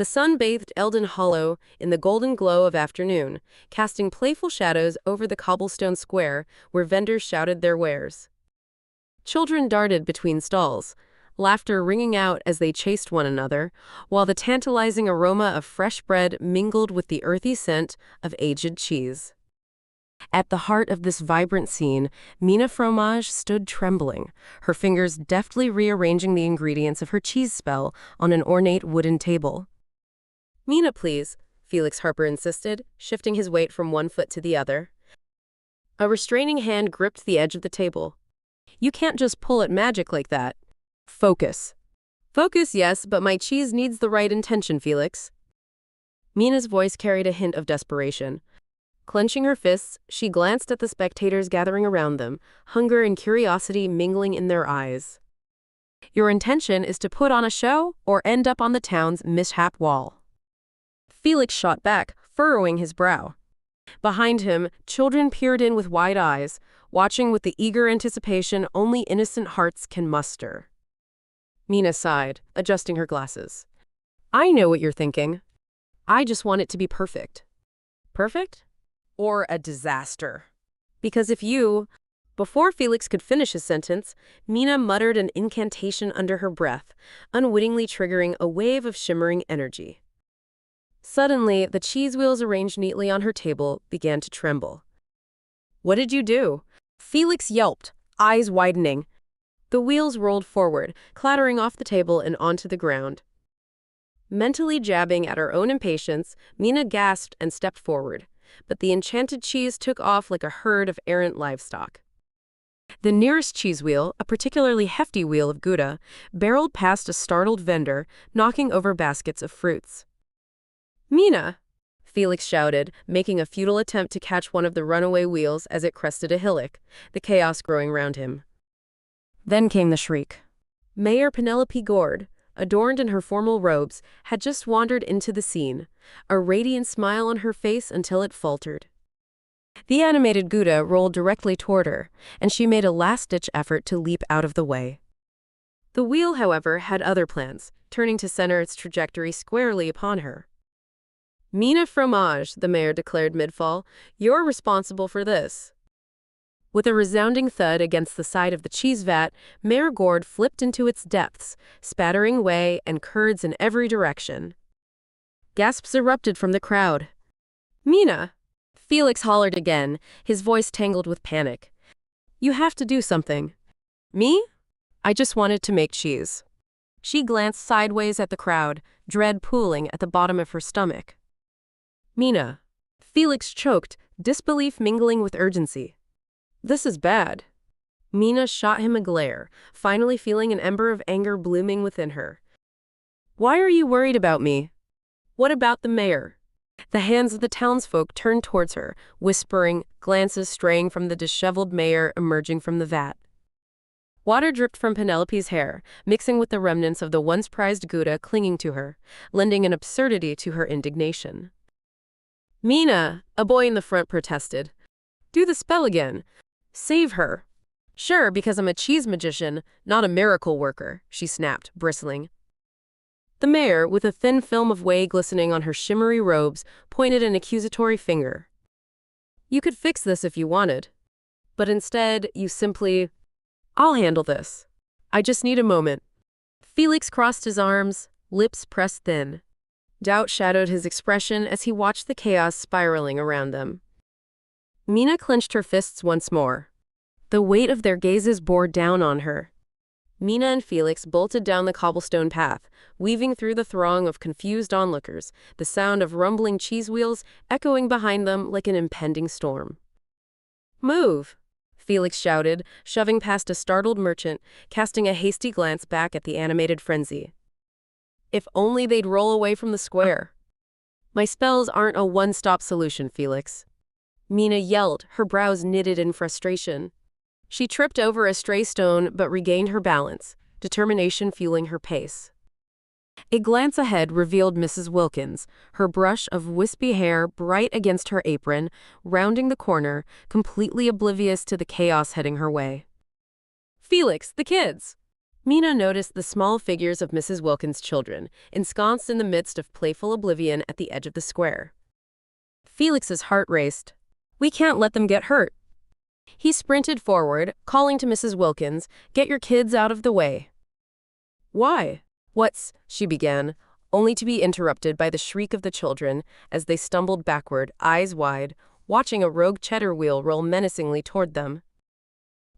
The sun bathed Eldon Hollow in the golden glow of afternoon, casting playful shadows over the cobblestone square where vendors shouted their wares. Children darted between stalls, laughter ringing out as they chased one another, while the tantalizing aroma of fresh bread mingled with the earthy scent of aged cheese. At the heart of this vibrant scene, Mina Fromage stood trembling, her fingers deftly rearranging the ingredients of her cheese spell on an ornate wooden table. "Mina, please," Felix Harper insisted, shifting his weight from one foot to the other. A restraining hand gripped the edge of the table. "You can't just pull at magic like that. Focus." "Focus, yes, but my cheese needs the right intention, Felix." Mina's voice carried a hint of desperation. Clenching her fists, she glanced at the spectators gathering around them, hunger and curiosity mingling in their eyes. "Your intention is to put on a show or end up on the town's mishap wall." Felix shot back, furrowing his brow. Behind him, children peered in with wide eyes, watching with the eager anticipation only innocent hearts can muster. Mina sighed, adjusting her glasses. "I know what you're thinking. I just want it to be perfect." "Perfect? Or a disaster?" "Because if you—" Before Felix could finish his sentence, Mina muttered an incantation under her breath, unwittingly triggering a wave of shimmering energy. Suddenly, the cheese wheels arranged neatly on her table began to tremble. "What did you do?" Felix yelped, eyes widening. The wheels rolled forward, clattering off the table and onto the ground. Mentally jabbing at her own impatience, Mina gasped and stepped forward, but the enchanted cheese took off like a herd of errant livestock. The nearest cheese wheel, a particularly hefty wheel of Gouda, barreled past a startled vendor, knocking over baskets of fruits. "Mina!" Felix shouted, making a futile attempt to catch one of the runaway wheels as it crested a hillock, the chaos growing round him. Then came the shriek. Mayor Penelope Gord, adorned in her formal robes, had just wandered into the scene, a radiant smile on her face until it faltered. The animated Gouda rolled directly toward her, and she made a last-ditch effort to leap out of the way. The wheel, however, had other plans, turning to center its trajectory squarely upon her. "Mina Fromage," the mayor declared mid-fall, "you're responsible for this." With a resounding thud against the side of the cheese vat, Mayor Gord flipped into its depths, spattering whey and curds in every direction. Gasps erupted from the crowd. "Mina!" Felix hollered again, his voice tangled with panic. "You have to do something." "Me? I just wanted to make cheese." She glanced sideways at the crowd, dread pooling at the bottom of her stomach. "Mina." Felix choked, disbelief mingling with urgency. "This is bad." Mina shot him a glare, finally feeling an ember of anger blooming within her. "Why are you worried about me? What about the mayor?" The hands of the townsfolk turned towards her, whispering, glances straying from the disheveled mayor emerging from the vat. Water dripped from Penelope's hair, mixing with the remnants of the once prized Gouda clinging to her, lending an absurdity to her indignation. "Mina," a boy in the front protested. "Do the spell again. Save her." "Sure, because I'm a cheese magician, not a miracle worker," she snapped, bristling. The mayor, with a thin film of whey glistening on her shimmery robes, pointed an accusatory finger. "You could fix this if you wanted. But instead, you simply—" "I'll handle this. I just need a moment." Felix crossed his arms, lips pressed thin. Doubt shadowed his expression as he watched the chaos spiraling around them. Mina clenched her fists once more. The weight of their gazes bore down on her. Mina and Felix bolted down the cobblestone path, weaving through the throng of confused onlookers, the sound of rumbling cheese wheels echoing behind them like an impending storm. "Move!" Felix shouted, shoving past a startled merchant, casting a hasty glance back at the animated frenzy. If only they'd roll away from the square. "My spells aren't a one-stop solution, Felix." Mina yelled, her brows knitted in frustration. She tripped over a stray stone but regained her balance, determination fueling her pace. A glance ahead revealed Mrs. Wilkins, her brush of wispy hair bright against her apron, rounding the corner, completely oblivious to the chaos heading her way. "Felix, the kids!" Mina noticed the small figures of Mrs. Wilkins' children, ensconced in the midst of playful oblivion at the edge of the square. Felix's heart raced. We can't let them get hurt. He sprinted forward, calling to Mrs. Wilkins, "Get your kids out of the way." Why? She began, only to be interrupted by the shriek of the children as they stumbled backward, eyes wide, watching a rogue cheddar wheel roll menacingly toward them.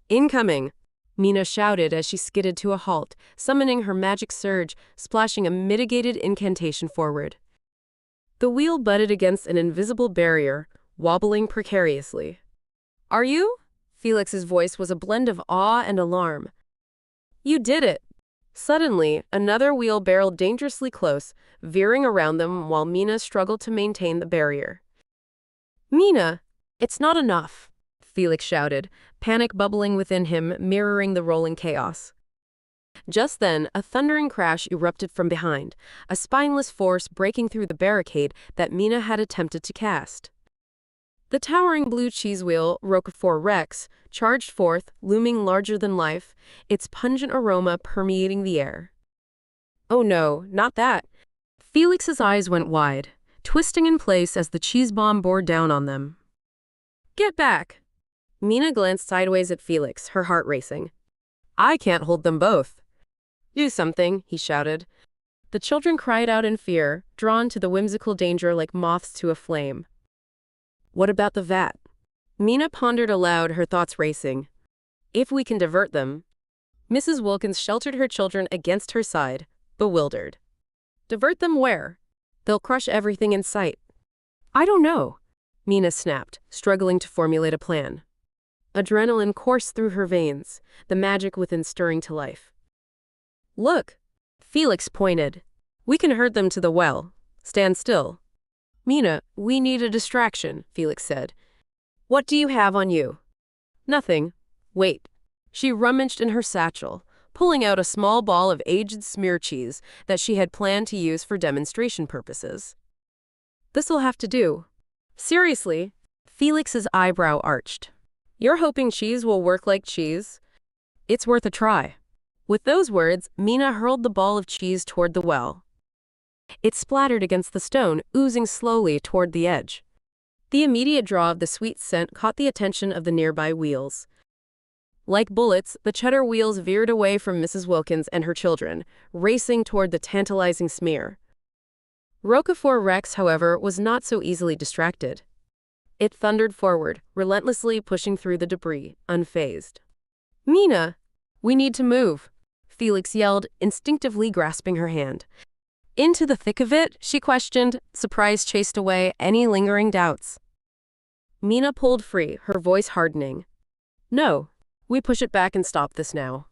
Incoming! Mina shouted as she skidded to a halt, summoning her magic surge, splashing a mitigated incantation forward. The wheel butted against an invisible barrier, wobbling precariously. Are you? Felix's voice was a blend of awe and alarm. You did it! Suddenly, another wheel barreled dangerously close, veering around them while Mina struggled to maintain the barrier. Mina, it's not enough, Felix shouted, panic bubbling within him, mirroring the rolling chaos. Just then, a thundering crash erupted from behind, a spineless force breaking through the barricade that Mina had attempted to cast. The towering blue cheese wheel, Roquefort Rex, charged forth, looming larger than life, its pungent aroma permeating the air. Oh no, not that! Felix's eyes went wide, twisting in place as the cheese bomb bore down on them. Get back! Mina glanced sideways at Felix, her heart racing. I can't hold them both. Do something, he shouted. The children cried out in fear, drawn to the whimsical danger like moths to a flame. What about the vat? Mina pondered aloud, her thoughts racing. If we can divert them. Mrs. Wilkins sheltered her children against her side, bewildered. Divert them where? They'll crush everything in sight. I don't know, Mina snapped, struggling to formulate a plan. Adrenaline coursed through her veins, the magic within stirring to life. Look, Felix pointed. We can herd them to the well. Stand still. Mina, we need a distraction, Felix said. What do you have on you? Nothing. Wait. She rummaged in her satchel, pulling out a small ball of aged smear cheese that she had planned to use for demonstration purposes. This'll have to do. Seriously? Felix's eyebrow arched. You're hoping cheese will work like cheese? It's worth a try. With those words, Mina hurled the ball of cheese toward the well. It splattered against the stone, oozing slowly toward the edge. The immediate draw of the sweet scent caught the attention of the nearby wheels. Like bullets, the cheddar wheels veered away from Mrs. Wilkins and her children, racing toward the tantalizing smear. Roquefort Rex, however, was not so easily distracted. It thundered forward, relentlessly pushing through the debris, unfazed. Mina, we need to move, Felix yelled, instinctively grasping her hand. Into the thick of it? She questioned, surprise chased away any lingering doubts. Mina pulled free, her voice hardening. No, we push it back and stop this now.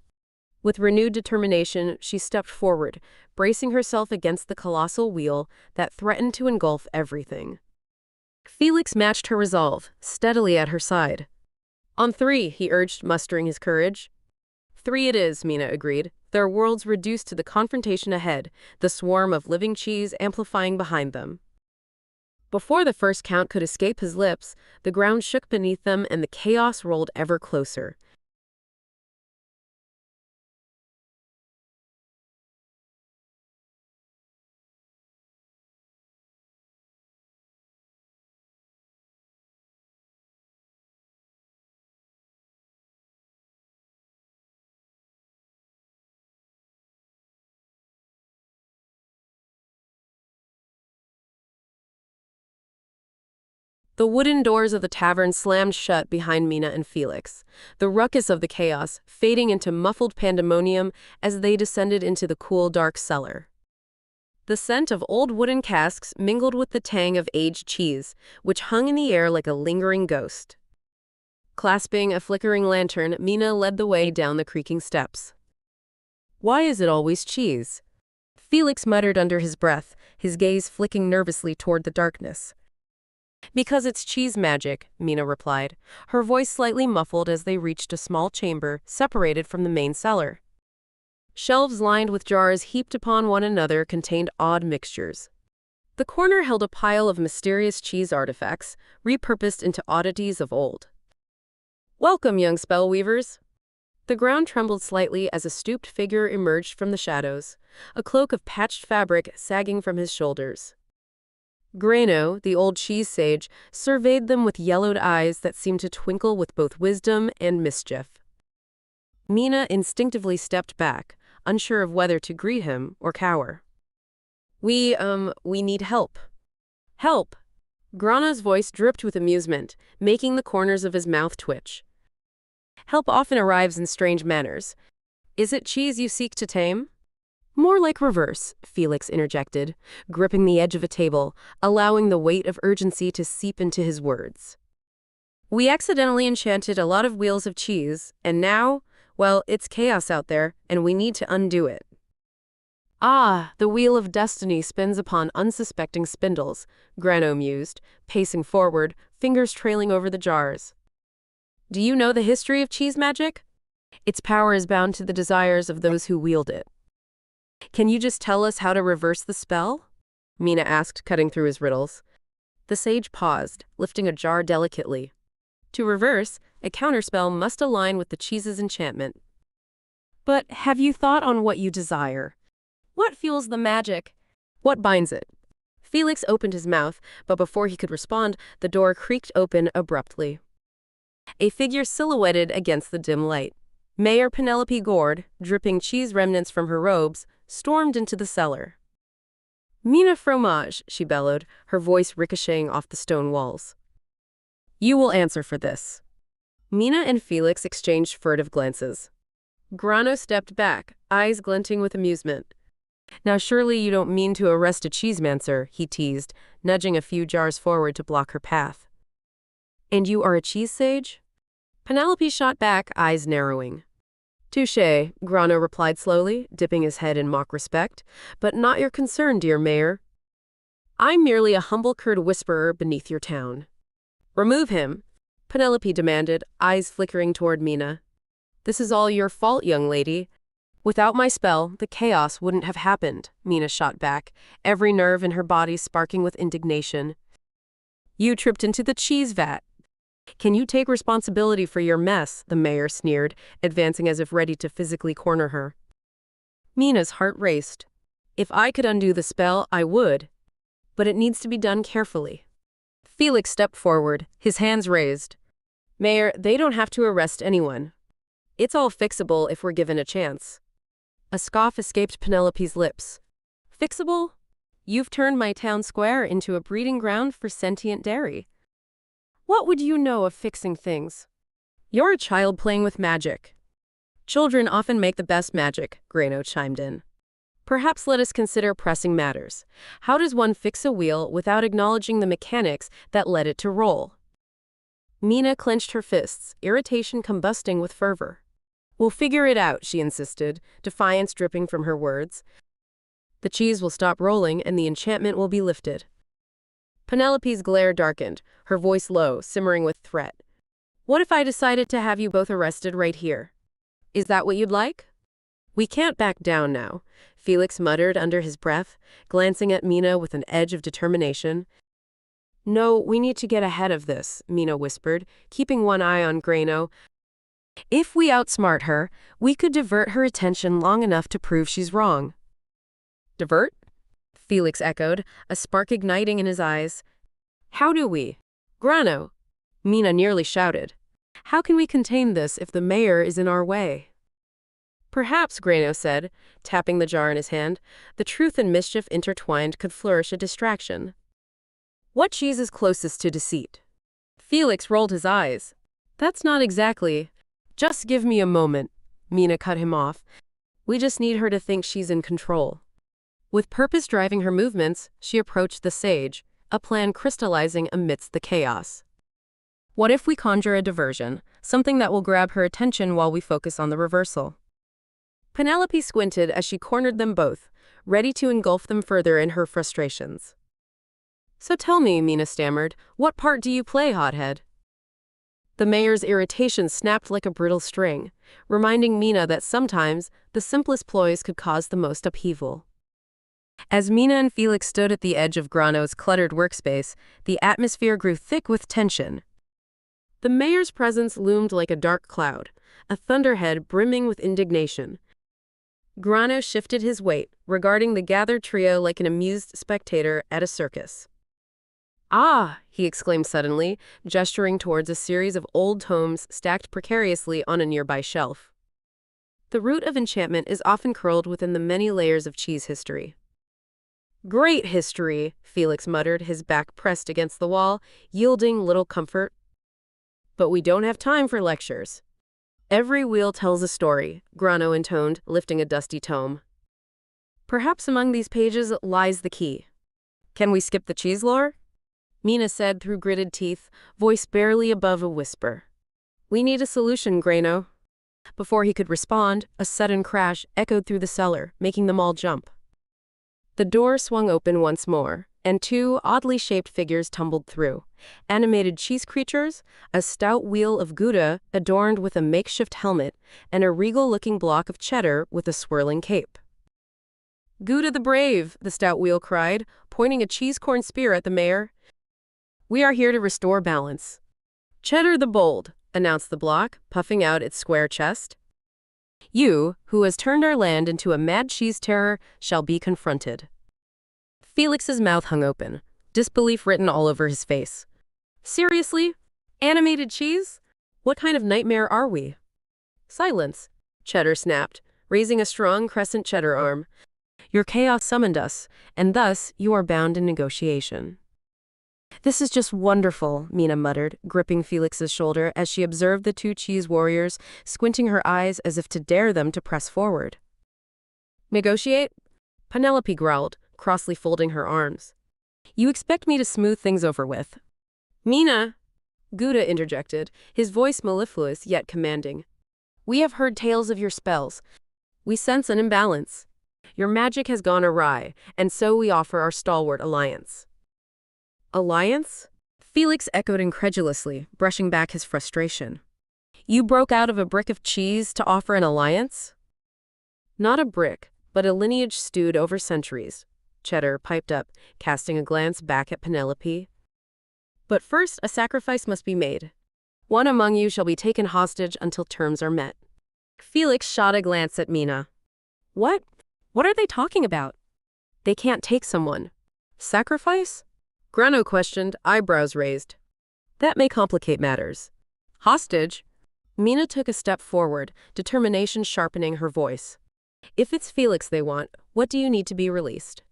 With renewed determination, she stepped forward, bracing herself against the colossal wheel that threatened to engulf everything. Felix matched her resolve, steadily at her side. On 3, he urged, mustering his courage. 3 it is, Mina agreed, their worlds reduced to the confrontation ahead, the swarm of living cheese amplifying behind them. Before the first count could escape his lips, the ground shook beneath them and the chaos rolled ever closer. The wooden doors of the tavern slammed shut behind Mina and Felix, the ruckus of the chaos fading into muffled pandemonium as they descended into the cool, dark cellar. The scent of old wooden casks mingled with the tang of aged cheese, which hung in the air like a lingering ghost. Clasping a flickering lantern, Mina led the way down the creaking steps. Why is it always cheese? Felix muttered under his breath, his gaze flicking nervously toward the darkness. Because it's cheese magic, Mina replied, her voice slightly muffled as they reached a small chamber separated from the main cellar. Shelves lined with jars heaped upon one another contained odd mixtures. The corner held a pile of mysterious cheese artifacts, repurposed into oddities of old. Welcome, young spellweavers. The ground trembled slightly as a stooped figure emerged from the shadows, a cloak of patched fabric sagging from his shoulders. Grano, the old cheese sage, surveyed them with yellowed eyes that seemed to twinkle with both wisdom and mischief. Mina instinctively stepped back, unsure of whether to greet him or cower. We need help. Help! Grana's voice dripped with amusement, making the corners of his mouth twitch. Help often arrives in strange manners. Is it cheese you seek to tame? More like reverse, Felix interjected, gripping the edge of a table, allowing the weight of urgency to seep into his words. We accidentally enchanted a lot of wheels of cheese, and now, well, it's chaos out there, and we need to undo it. Ah, the wheel of destiny spins upon unsuspecting spindles, Grano mused, pacing forward, fingers trailing over the jars. Do you know the history of cheese magic? Its power is bound to the desires of those who wield it. Can you just tell us how to reverse the spell? Mina asked, cutting through his riddles. The sage paused, lifting a jar delicately. To reverse, a counterspell must align with the cheese's enchantment. But have you thought on what you desire? What fuels the magic? What binds it? Felix opened his mouth, but before he could respond, the door creaked open abruptly. A figure silhouetted against the dim light. Mayor Penelope Gord, dripping cheese remnants from her robes, stormed into the cellar. Mina fromage, she bellowed, her voice ricocheting off the stone walls. You will answer for this. Mina and Felix exchanged furtive glances. Grano stepped back, eyes glinting with amusement. Now surely you don't mean to arrest a cheesemancer, he teased, nudging a few jars forward to block her path. And you are a cheese sage? Penelope shot back, eyes narrowing. Touché, Grano replied slowly, dipping his head in mock respect, but not your concern, dear mayor. I'm merely a humble curd whisperer beneath your town. Remove him, Penelope demanded, eyes flickering toward Mina. This is all your fault, young lady. Without my spell, the chaos wouldn't have happened, Mina shot back, every nerve in her body sparking with indignation. You tripped into the cheese vat. Can you take responsibility for your mess? The mayor sneered, advancing as if ready to physically corner her. Mina's heart raced. If I could undo the spell, I would. But it needs to be done carefully. Felix stepped forward, his hands raised. Mayor, they don't have to arrest anyone. It's all fixable if we're given a chance. A scoff escaped Penelope's lips. Fixable? You've turned my town square into a breeding ground for sentient dairy. What would you know of fixing things? You're a child playing with magic. Children often make the best magic, Grano chimed in. Perhaps let us consider pressing matters. How does one fix a wheel without acknowledging the mechanics that led it to roll? Mina clenched her fists, irritation combusting with fervor. We'll figure it out, she insisted, defiance dripping from her words. The cheese will stop rolling and the enchantment will be lifted. Penelope's glare darkened, her voice low, simmering with threat. What if I decided to have you both arrested right here? Is that what you'd like? We can't back down now, Felix muttered under his breath, glancing at Mina with an edge of determination. No, we need to get ahead of this, Mina whispered, keeping one eye on Grano. If we outsmart her, we could divert her attention long enough to prove she's wrong. Divert? Felix echoed, a spark igniting in his eyes. How do we? Grano! Mina nearly shouted. How can we contain this if the mayor is in our way? Perhaps, Grano said, tapping the jar in his hand, the truth and mischief intertwined could flourish a distraction. What cheese is closest to deceit? Felix rolled his eyes. That's not exactly. Just give me a moment, Mina cut him off. We just need her to think she's in control. With purpose driving her movements, she approached the sage, a plan crystallizing amidst the chaos. What if we conjure a diversion, something that will grab her attention while we focus on the reversal? Penelope squinted as she cornered them both, ready to engulf them further in her frustrations. So tell me, Mina stammered, what part do you play, hothead? The mayor's irritation snapped like a brittle string, reminding Mina that sometimes the simplest ploys could cause the most upheaval. As Mina and Felix stood at the edge of Grano's cluttered workspace, the atmosphere grew thick with tension. The mayor's presence loomed like a dark cloud, a thunderhead brimming with indignation. Grano shifted his weight, regarding the gathered trio like an amused spectator at a circus. Ah! He exclaimed suddenly, gesturing towards a series of old tomes stacked precariously on a nearby shelf. The root of enchantment is often curled within the many layers of cheese history. Great history, Felix muttered, his back pressed against the wall, yielding little comfort. But we don't have time for lectures. Every wheel tells a story, Grano intoned, lifting a dusty tome. Perhaps among these pages lies the key. Can we skip the cheese lore? Mina said through gritted teeth, voice barely above a whisper. We need a solution, Grano. Before he could respond, a sudden crash echoed through the cellar, making them all jump. The door swung open once more, and two oddly shaped figures tumbled through. Animated cheese creatures, a stout wheel of Gouda adorned with a makeshift helmet, and a regal-looking block of cheddar with a swirling cape. Gouda the brave, the stout wheel cried, pointing a cheese-corn spear at the mayor. We are here to restore balance. Cheddar the bold, announced the block, puffing out its square chest. You, who has turned our land into a mad cheese terror, shall be confronted. Felix's mouth hung open, disbelief written all over his face. Seriously? Animated cheese? What kind of nightmare are we? Silence, Cheddar snapped, raising a strong crescent cheddar arm. Your chaos summoned us, and thus you are bound in negotiation. This is just wonderful, Mina muttered, gripping Felix's shoulder as she observed the two cheese warriors, squinting her eyes as if to dare them to press forward. Negotiate? Penelope growled, crossly folding her arms. You expect me to smooth things over with? Mina, Gouda interjected, his voice mellifluous yet commanding. We have heard tales of your spells. We sense an imbalance. Your magic has gone awry, and so we offer our stalwart alliance. Alliance? Felix echoed incredulously, brushing back his frustration. You broke out of a brick of cheese to offer an alliance? Not a brick, but a lineage stewed over centuries, Cheddar piped up, casting a glance back at Penelope. But first, a sacrifice must be made. One among you shall be taken hostage until terms are met. Felix shot a glance at Mina. What? What are they talking about? They can't take someone. Sacrifice? Grano questioned, eyebrows raised. That may complicate matters. Hostage? Mina took a step forward, determination sharpening her voice. If it's Felix they want, what do you need to be released?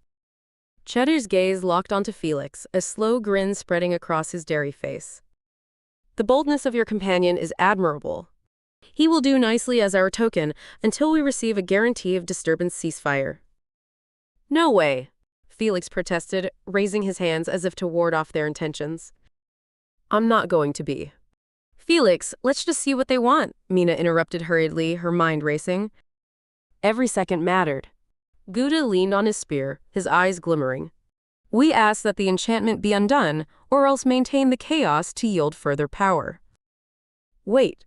Cheddar's gaze locked onto Felix, a slow grin spreading across his dairy face. The boldness of your companion is admirable. He will do nicely as our token until we receive a guarantee of disturbance ceasefire. No way, Felix protested, raising his hands as if to ward off their intentions. I'm not going to be. Felix, let's just see what they want, Mina interrupted hurriedly, her mind racing. Every second mattered. Gouda leaned on his spear, his eyes glimmering. We ask that the enchantment be undone, or else maintain the chaos to yield further power. Wait,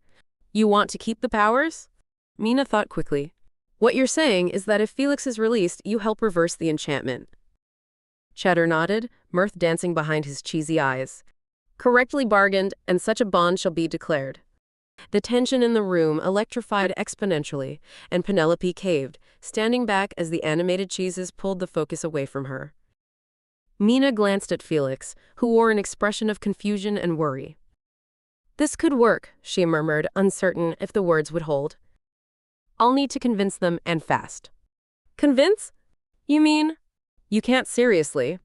you want to keep the powers? Mina thought quickly. What you're saying is that if Felix is released, you help reverse the enchantment. Cheddar nodded, mirth dancing behind his cheesy eyes. Correctly bargained, and such a bond shall be declared. The tension in the room electrified exponentially, and Penelope caved, standing back as the animated cheeses pulled the focus away from her. Mina glanced at Felix, who wore an expression of confusion and worry. This could work, she murmured, uncertain if the words would hold. I'll need to convince them, and fast. Convince? You mean? You can't seriously.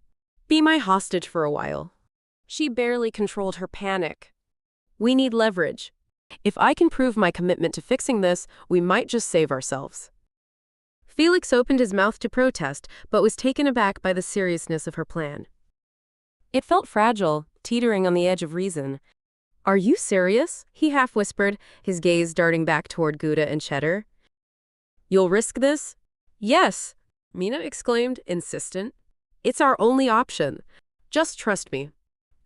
Be my hostage for a while. She barely controlled her panic. We need leverage. If I can prove my commitment to fixing this, we might just save ourselves. Felix opened his mouth to protest, but was taken aback by the seriousness of her plan. It felt fragile, teetering on the edge of reason. Are you serious? He half whispered, his gaze darting back toward Gouda and Cheddar. You'll risk this? Yes, Mina exclaimed, insistent. It's our only option. Just trust me.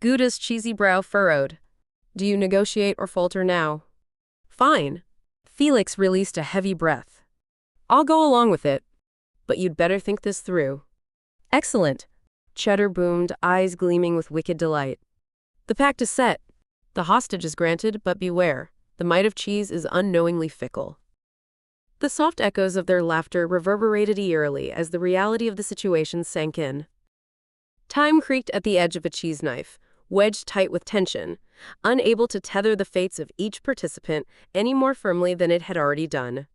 Gouda's cheesy brow furrowed. Do you negotiate or falter now? Fine. Felix released a heavy breath. I'll go along with it. But you'd better think this through. Excellent. Cheddar boomed, eyes gleaming with wicked delight. The pact is set. The hostage is granted, but beware. The might of cheese is unknowingly fickle. The soft echoes of their laughter reverberated eerily as the reality of the situation sank in. Time creaked at the edge of a cheese knife, wedged tight with tension, unable to tether the fates of each participant any more firmly than it had already done.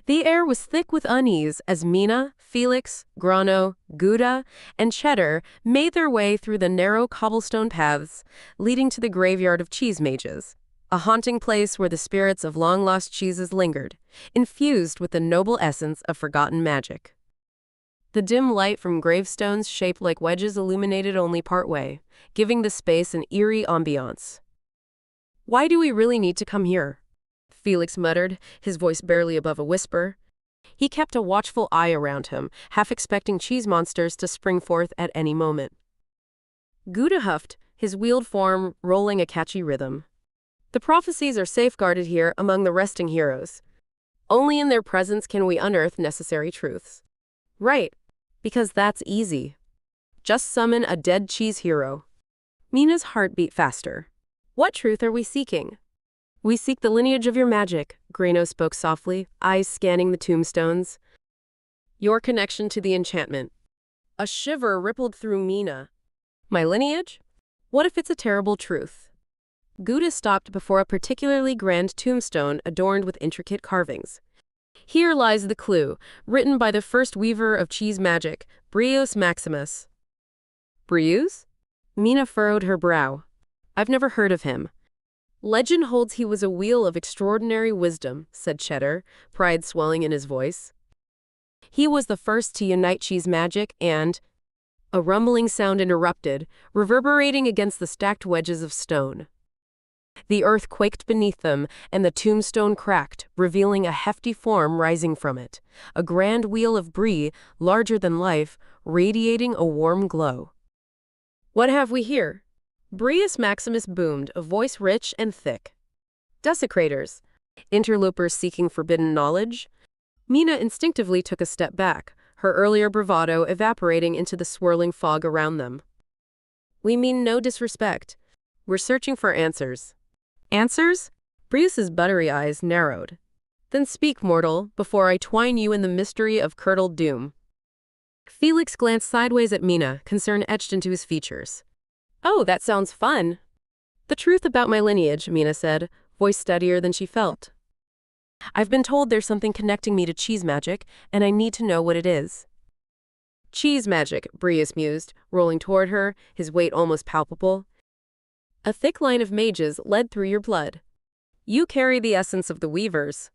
The air was thick with unease as Mina, Felix, Grano, Gouda, and Cheddar made their way through the narrow cobblestone paths leading to the graveyard of cheese mages, a haunting place where the spirits of long-lost cheeses lingered, infused with the noble essence of forgotten magic. The dim light from gravestones shaped like wedges illuminated only partway, giving the space an eerie ambiance. "Why do we really need to come here?" Felix muttered, his voice barely above a whisper. He kept a watchful eye around him, half expecting cheese monsters to spring forth at any moment. Gouda huffed, his wheeled form rolling a catchy rhythm. "The prophecies are safeguarded here among the resting heroes. Only in their presence can we unearth necessary truths." "Right, because that's easy. Just summon a dead cheese hero." Mina's heart beat faster. "What truth are we seeking?" "We seek the lineage of your magic," Grano spoke softly, eyes scanning the tombstones. "Your connection to the enchantment." A shiver rippled through Mina. "My lineage? What if it's a terrible truth?" Gouda stopped before a particularly grand tombstone adorned with intricate carvings. "Here lies the clue, written by the first weaver of cheese magic, Brios Maximus." "Brios?" Mina furrowed her brow. "I've never heard of him." "Legend holds he was a wheel of extraordinary wisdom," said Cheddar, pride swelling in his voice. "He was the first to unite cheese magic and—" A rumbling sound interrupted, reverberating against the stacked wedges of stone. The earth quaked beneath them, and the tombstone cracked, revealing a hefty form rising from it, a grand wheel of brie, larger than life, radiating a warm glow. "What have we here?" Brius Maximus boomed, a voice rich and thick. "Desecrators. Interlopers seeking forbidden knowledge?" Mina instinctively took a step back, her earlier bravado evaporating into the swirling fog around them. "We mean no disrespect. We're searching for answers." "Answers?" Brius's buttery eyes narrowed. "Then speak, mortal, before I twine you in the mystery of curdled doom." Felix glanced sideways at Mina, concern etched into his features. "Oh, that sounds fun." "The truth about my lineage," Mina said, voice steadier than she felt. "I've been told there's something connecting me to cheese magic, and I need to know what it is." "Cheese magic," Brius mused, rolling toward her, his weight almost palpable. "A thick line of mages led through your blood. You carry the essence of the weavers.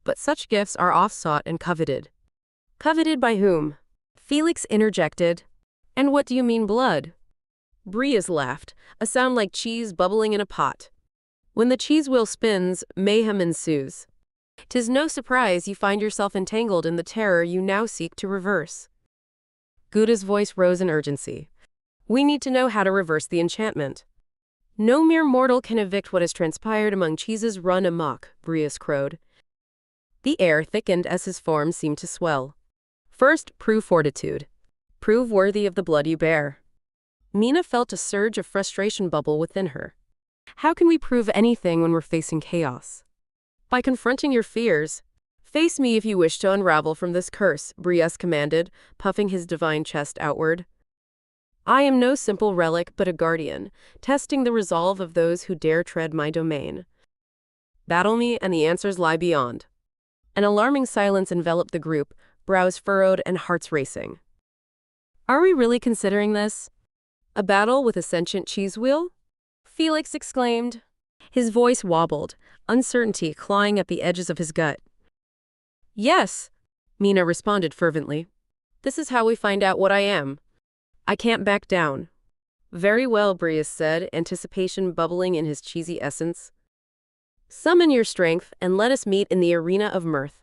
But such gifts are oft-sought and coveted." "Coveted by whom?" Felix interjected. "And what do you mean blood?" Brius laughed, a sound like cheese bubbling in a pot. "When the cheese wheel spins, mayhem ensues. 'Tis no surprise you find yourself entangled in the terror you now seek to reverse." Gouda's voice rose in urgency. "We need to know how to reverse the enchantment." "No mere mortal can evict what has transpired among cheeses run amok," Brius crowed. The air thickened as his form seemed to swell. "First, prove fortitude. Prove worthy of the blood you bear." Mina felt a surge of frustration bubble within her. "How can we prove anything when we're facing chaos?" "By confronting your fears. Face me if you wish to unravel from this curse," Brius commanded, puffing his divine chest outward. "I am no simple relic but a guardian, testing the resolve of those who dare tread my domain. Battle me and the answers lie beyond." An alarming silence enveloped the group, brows furrowed and hearts racing. "Are we really considering this? A battle with a sentient cheese wheel?" Felix exclaimed. His voice wobbled, uncertainty clawing at the edges of his gut. "Yes," Mina responded fervently. "This is how we find out what I am. I can't back down." "Very well," Brius said, anticipation bubbling in his cheesy essence. "Summon your strength and let us meet in the arena of mirth."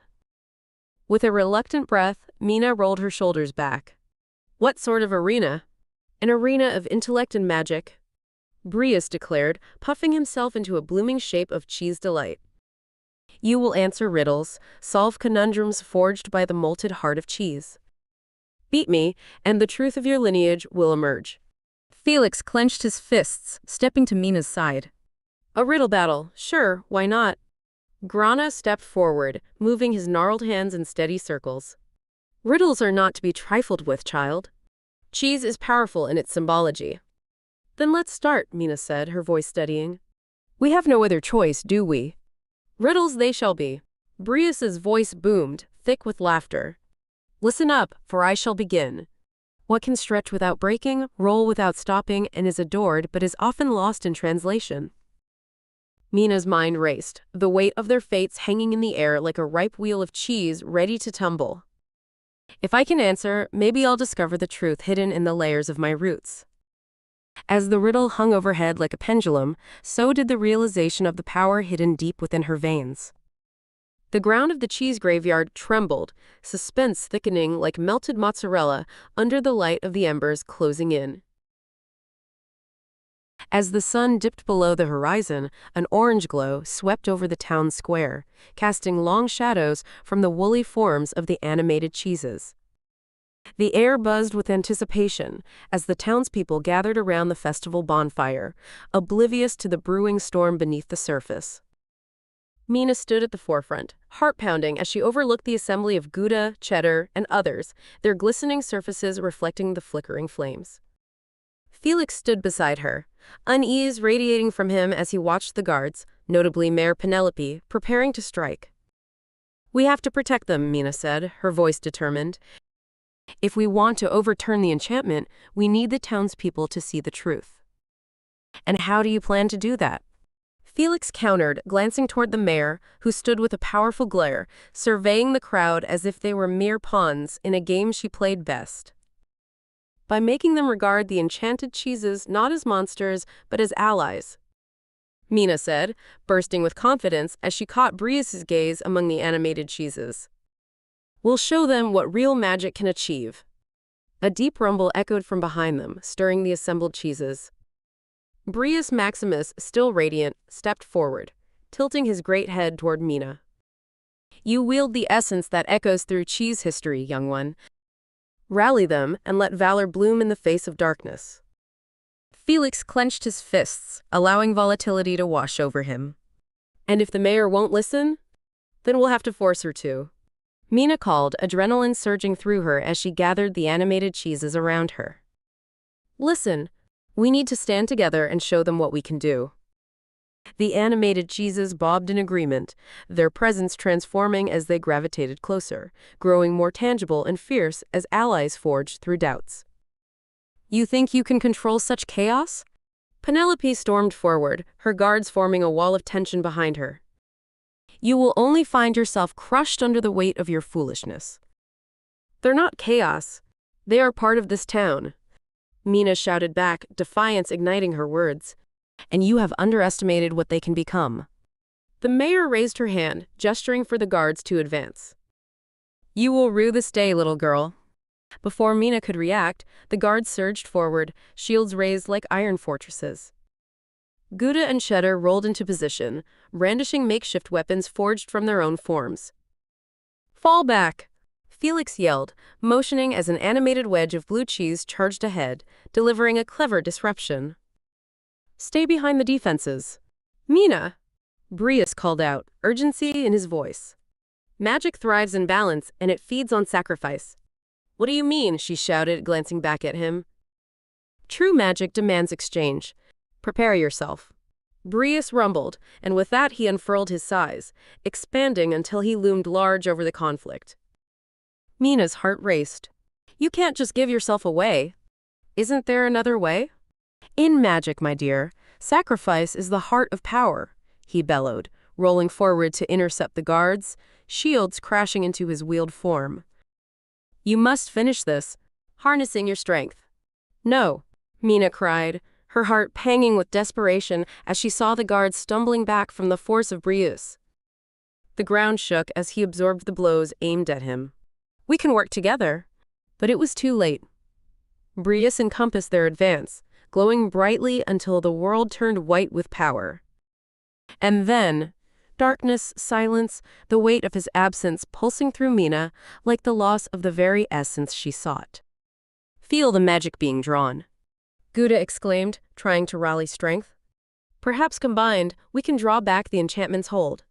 With a reluctant breath, Mina rolled her shoulders back. "What sort of arena?" "An arena of intellect and magic." Brius declared, puffing himself into a blooming shape of cheese delight. You will answer riddles, solve conundrums forged by the molted heart of cheese. Beat me, and the truth of your lineage will emerge. Felix clenched his fists, stepping to Mina's side. A riddle battle, sure, why not? Grana stepped forward, moving his gnarled hands in steady circles. Riddles are not to be trifled with, child. Cheese is powerful in its symbology. Then let's start, Mina said, her voice steadying. We have no other choice, do we? Riddles they shall be. Brius's voice boomed, thick with laughter. Listen up, for I shall begin. What can stretch without breaking, roll without stopping, and is adored but is often lost in translation? Mina's mind raced, the weight of their fates hanging in the air like a ripe wheel of cheese ready to tumble. If I can answer, maybe I'll discover the truth hidden in the layers of my roots. As the riddle hung overhead like a pendulum, so did the realization of the power hidden deep within her veins. The ground of the cheese graveyard trembled, suspense thickening like melted mozzarella under the light of the embers closing in. As the sun dipped below the horizon, an orange glow swept over the town square, casting long shadows from the woolly forms of the animated cheeses. The air buzzed with anticipation as the townspeople gathered around the festival bonfire, oblivious to the brewing storm beneath the surface. Mina stood at the forefront, heart-pounding as she overlooked the assembly of Gouda, cheddar, and others, their glistening surfaces reflecting the flickering flames. Felix stood beside her, unease radiating from him as he watched the guards, notably Mayor Penelope, preparing to strike. We have to protect them, Mina said, her voice determined. If we want to overturn the enchantment, we need the townspeople to see the truth. And how do you plan to do that? Felix countered, glancing toward the mayor, who stood with a powerful glare, surveying the crowd as if they were mere pawns in a game she played best. By making them regard the enchanted cheeses not as monsters, but as allies. Mina said, bursting with confidence as she caught Brius's gaze among the animated cheeses. We'll show them what real magic can achieve. A deep rumble echoed from behind them, stirring the assembled cheeses. Brius Maximus, still radiant, stepped forward, tilting his great head toward Mina. You wield the essence that echoes through cheese history, young one. Rally them and let valor bloom in the face of darkness. Felix clenched his fists, allowing volatility to wash over him. And if the mayor won't listen, then we'll have to force her to. Mina called, adrenaline surging through her as she gathered the animated cheeses around her. Listen, we need to stand together and show them what we can do. The animated cheeses bobbed in agreement, their presence transforming as they gravitated closer, growing more tangible and fierce as allies forged through doubts. You think you can control such chaos? Penelope stormed forward, her guards forming a wall of tension behind her. You will only find yourself crushed under the weight of your foolishness. They're not chaos. They are part of this town. Mina shouted back, defiance igniting her words. And you have underestimated what they can become. The mayor raised her hand, gesturing for the guards to advance. You will rue this day, little girl. Before Mina could react, the guards surged forward, shields raised like iron fortresses. Gouda and cheddar rolled into position, brandishing makeshift weapons forged from their own forms. Fall back! Felix yelled, motioning as an animated wedge of blue cheese charged ahead, delivering a clever disruption. Stay behind the defenses. Mina! Brius called out, urgency in his voice. Magic thrives in balance, and it feeds on sacrifice. What do you mean? She shouted, glancing back at him. True magic demands exchange. Prepare yourself. Brius rumbled, and with that he unfurled his size, expanding until he loomed large over the conflict. Mina's heart raced. You can't just give yourself away. Isn't there another way? In magic, my dear, sacrifice is the heart of power, he bellowed, rolling forward to intercept the guards, shields crashing into his wheeled form. You must finish this, harnessing your strength. No, Mina cried, her heart panging with desperation as she saw the guards stumbling back from the force of Brius. The ground shook as he absorbed the blows aimed at him. We can work together. But it was too late. Brius encompassed their advance, glowing brightly until the world turned white with power. And then, darkness, silence, the weight of his absence pulsing through Mina like the loss of the very essence she sought. Feel the magic being drawn, Gouda exclaimed, trying to rally strength. Perhaps combined, we can draw back the enchantment's hold.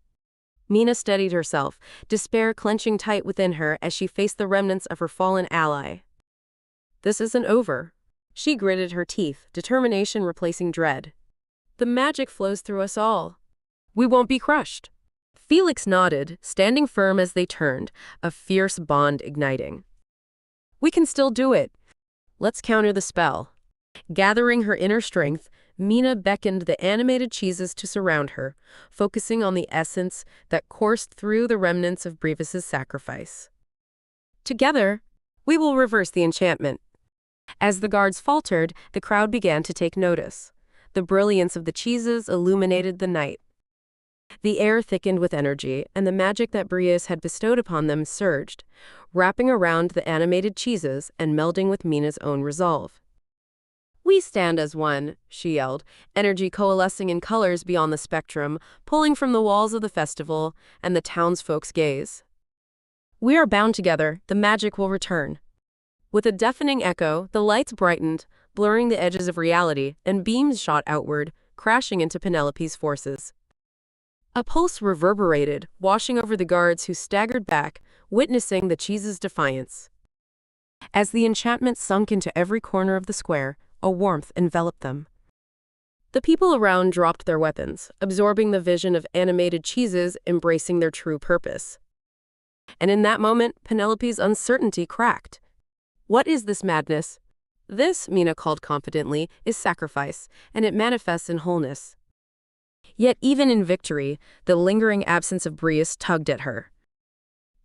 Mina steadied herself, despair clenching tight within her as she faced the remnants of her fallen ally. This isn't over. She gritted her teeth, determination replacing dread. The magic flows through us all. We won't be crushed. Felix nodded, standing firm as they turned, a fierce bond igniting. We can still do it. Let's counter the spell. Gathering her inner strength, Mina beckoned the animated cheeses to surround her, focusing on the essence that coursed through the remnants of Brevis's sacrifice. Together, we will reverse the enchantment. As the guards faltered, the crowd began to take notice. The brilliance of the cheeses illuminated the night. The air thickened with energy, and the magic that Brevis had bestowed upon them surged, wrapping around the animated cheeses and melding with Mina's own resolve. We stand as one, she yelled, energy coalescing in colors beyond the spectrum, pulling from the walls of the festival and the townsfolk's gaze. We are bound together, the magic will return. With a deafening echo, the lights brightened, blurring the edges of reality, and beams shot outward, crashing into Penelope's forces. A pulse reverberated, washing over the guards who staggered back, witnessing the cheese's defiance. As the enchantment sunk into every corner of the square, a warmth enveloped them. The people around dropped their weapons, absorbing the vision of animated cheeses embracing their true purpose. And in that moment, Penelope's uncertainty cracked. What is this madness? This, Mina called confidently, is sacrifice, and it manifests in wholeness. Yet even in victory, the lingering absence of Brevis tugged at her.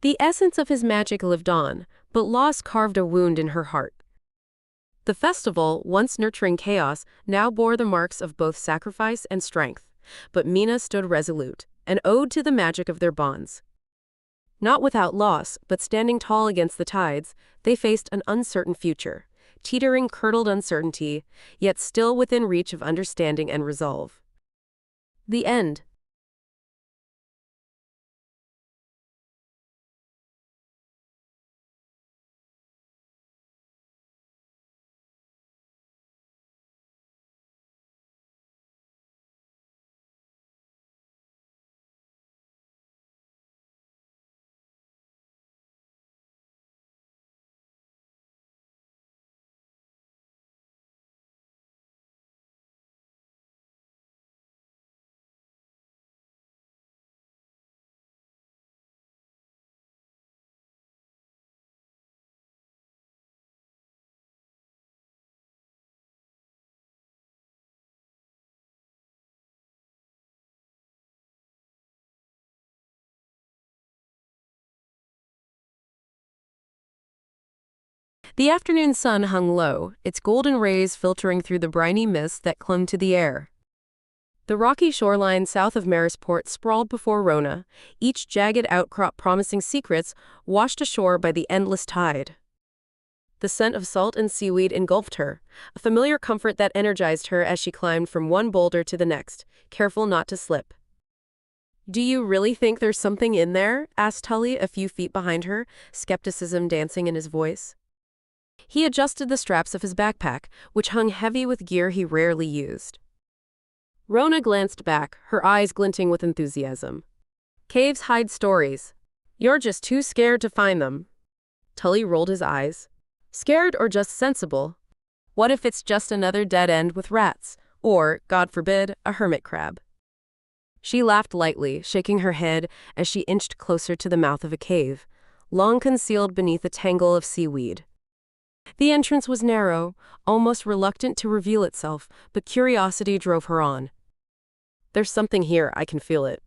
The essence of his magic lived on, but loss carved a wound in her heart. The festival, once nurturing chaos, now bore the marks of both sacrifice and strength, but Mina stood resolute, an ode to the magic of their bonds. Not without loss, but standing tall against the tides, they faced an uncertain future, teetering curdled uncertainty, yet still within reach of understanding and resolve. The end. The afternoon sun hung low, its golden rays filtering through the briny mist that clung to the air. The rocky shoreline south of Marisport sprawled before Rona, each jagged outcrop promising secrets washed ashore by the endless tide. The scent of salt and seaweed engulfed her, a familiar comfort that energized her as she climbed from one boulder to the next, careful not to slip. "Do you really think there's something in there?" asked Tully a few feet behind her, skepticism dancing in his voice. He adjusted the straps of his backpack, which hung heavy with gear he rarely used. Rona glanced back, her eyes glinting with enthusiasm. "Caves hide stories. You're just too scared to find them." Tully rolled his eyes. Scared or just sensible? What if it's just another dead end with rats, or, God forbid, a hermit crab? She laughed lightly, shaking her head as she inched closer to the mouth of a cave, long concealed beneath a tangle of seaweed. The entrance was narrow, almost reluctant to reveal itself, but curiosity drove her on. "There's something here, I can feel it."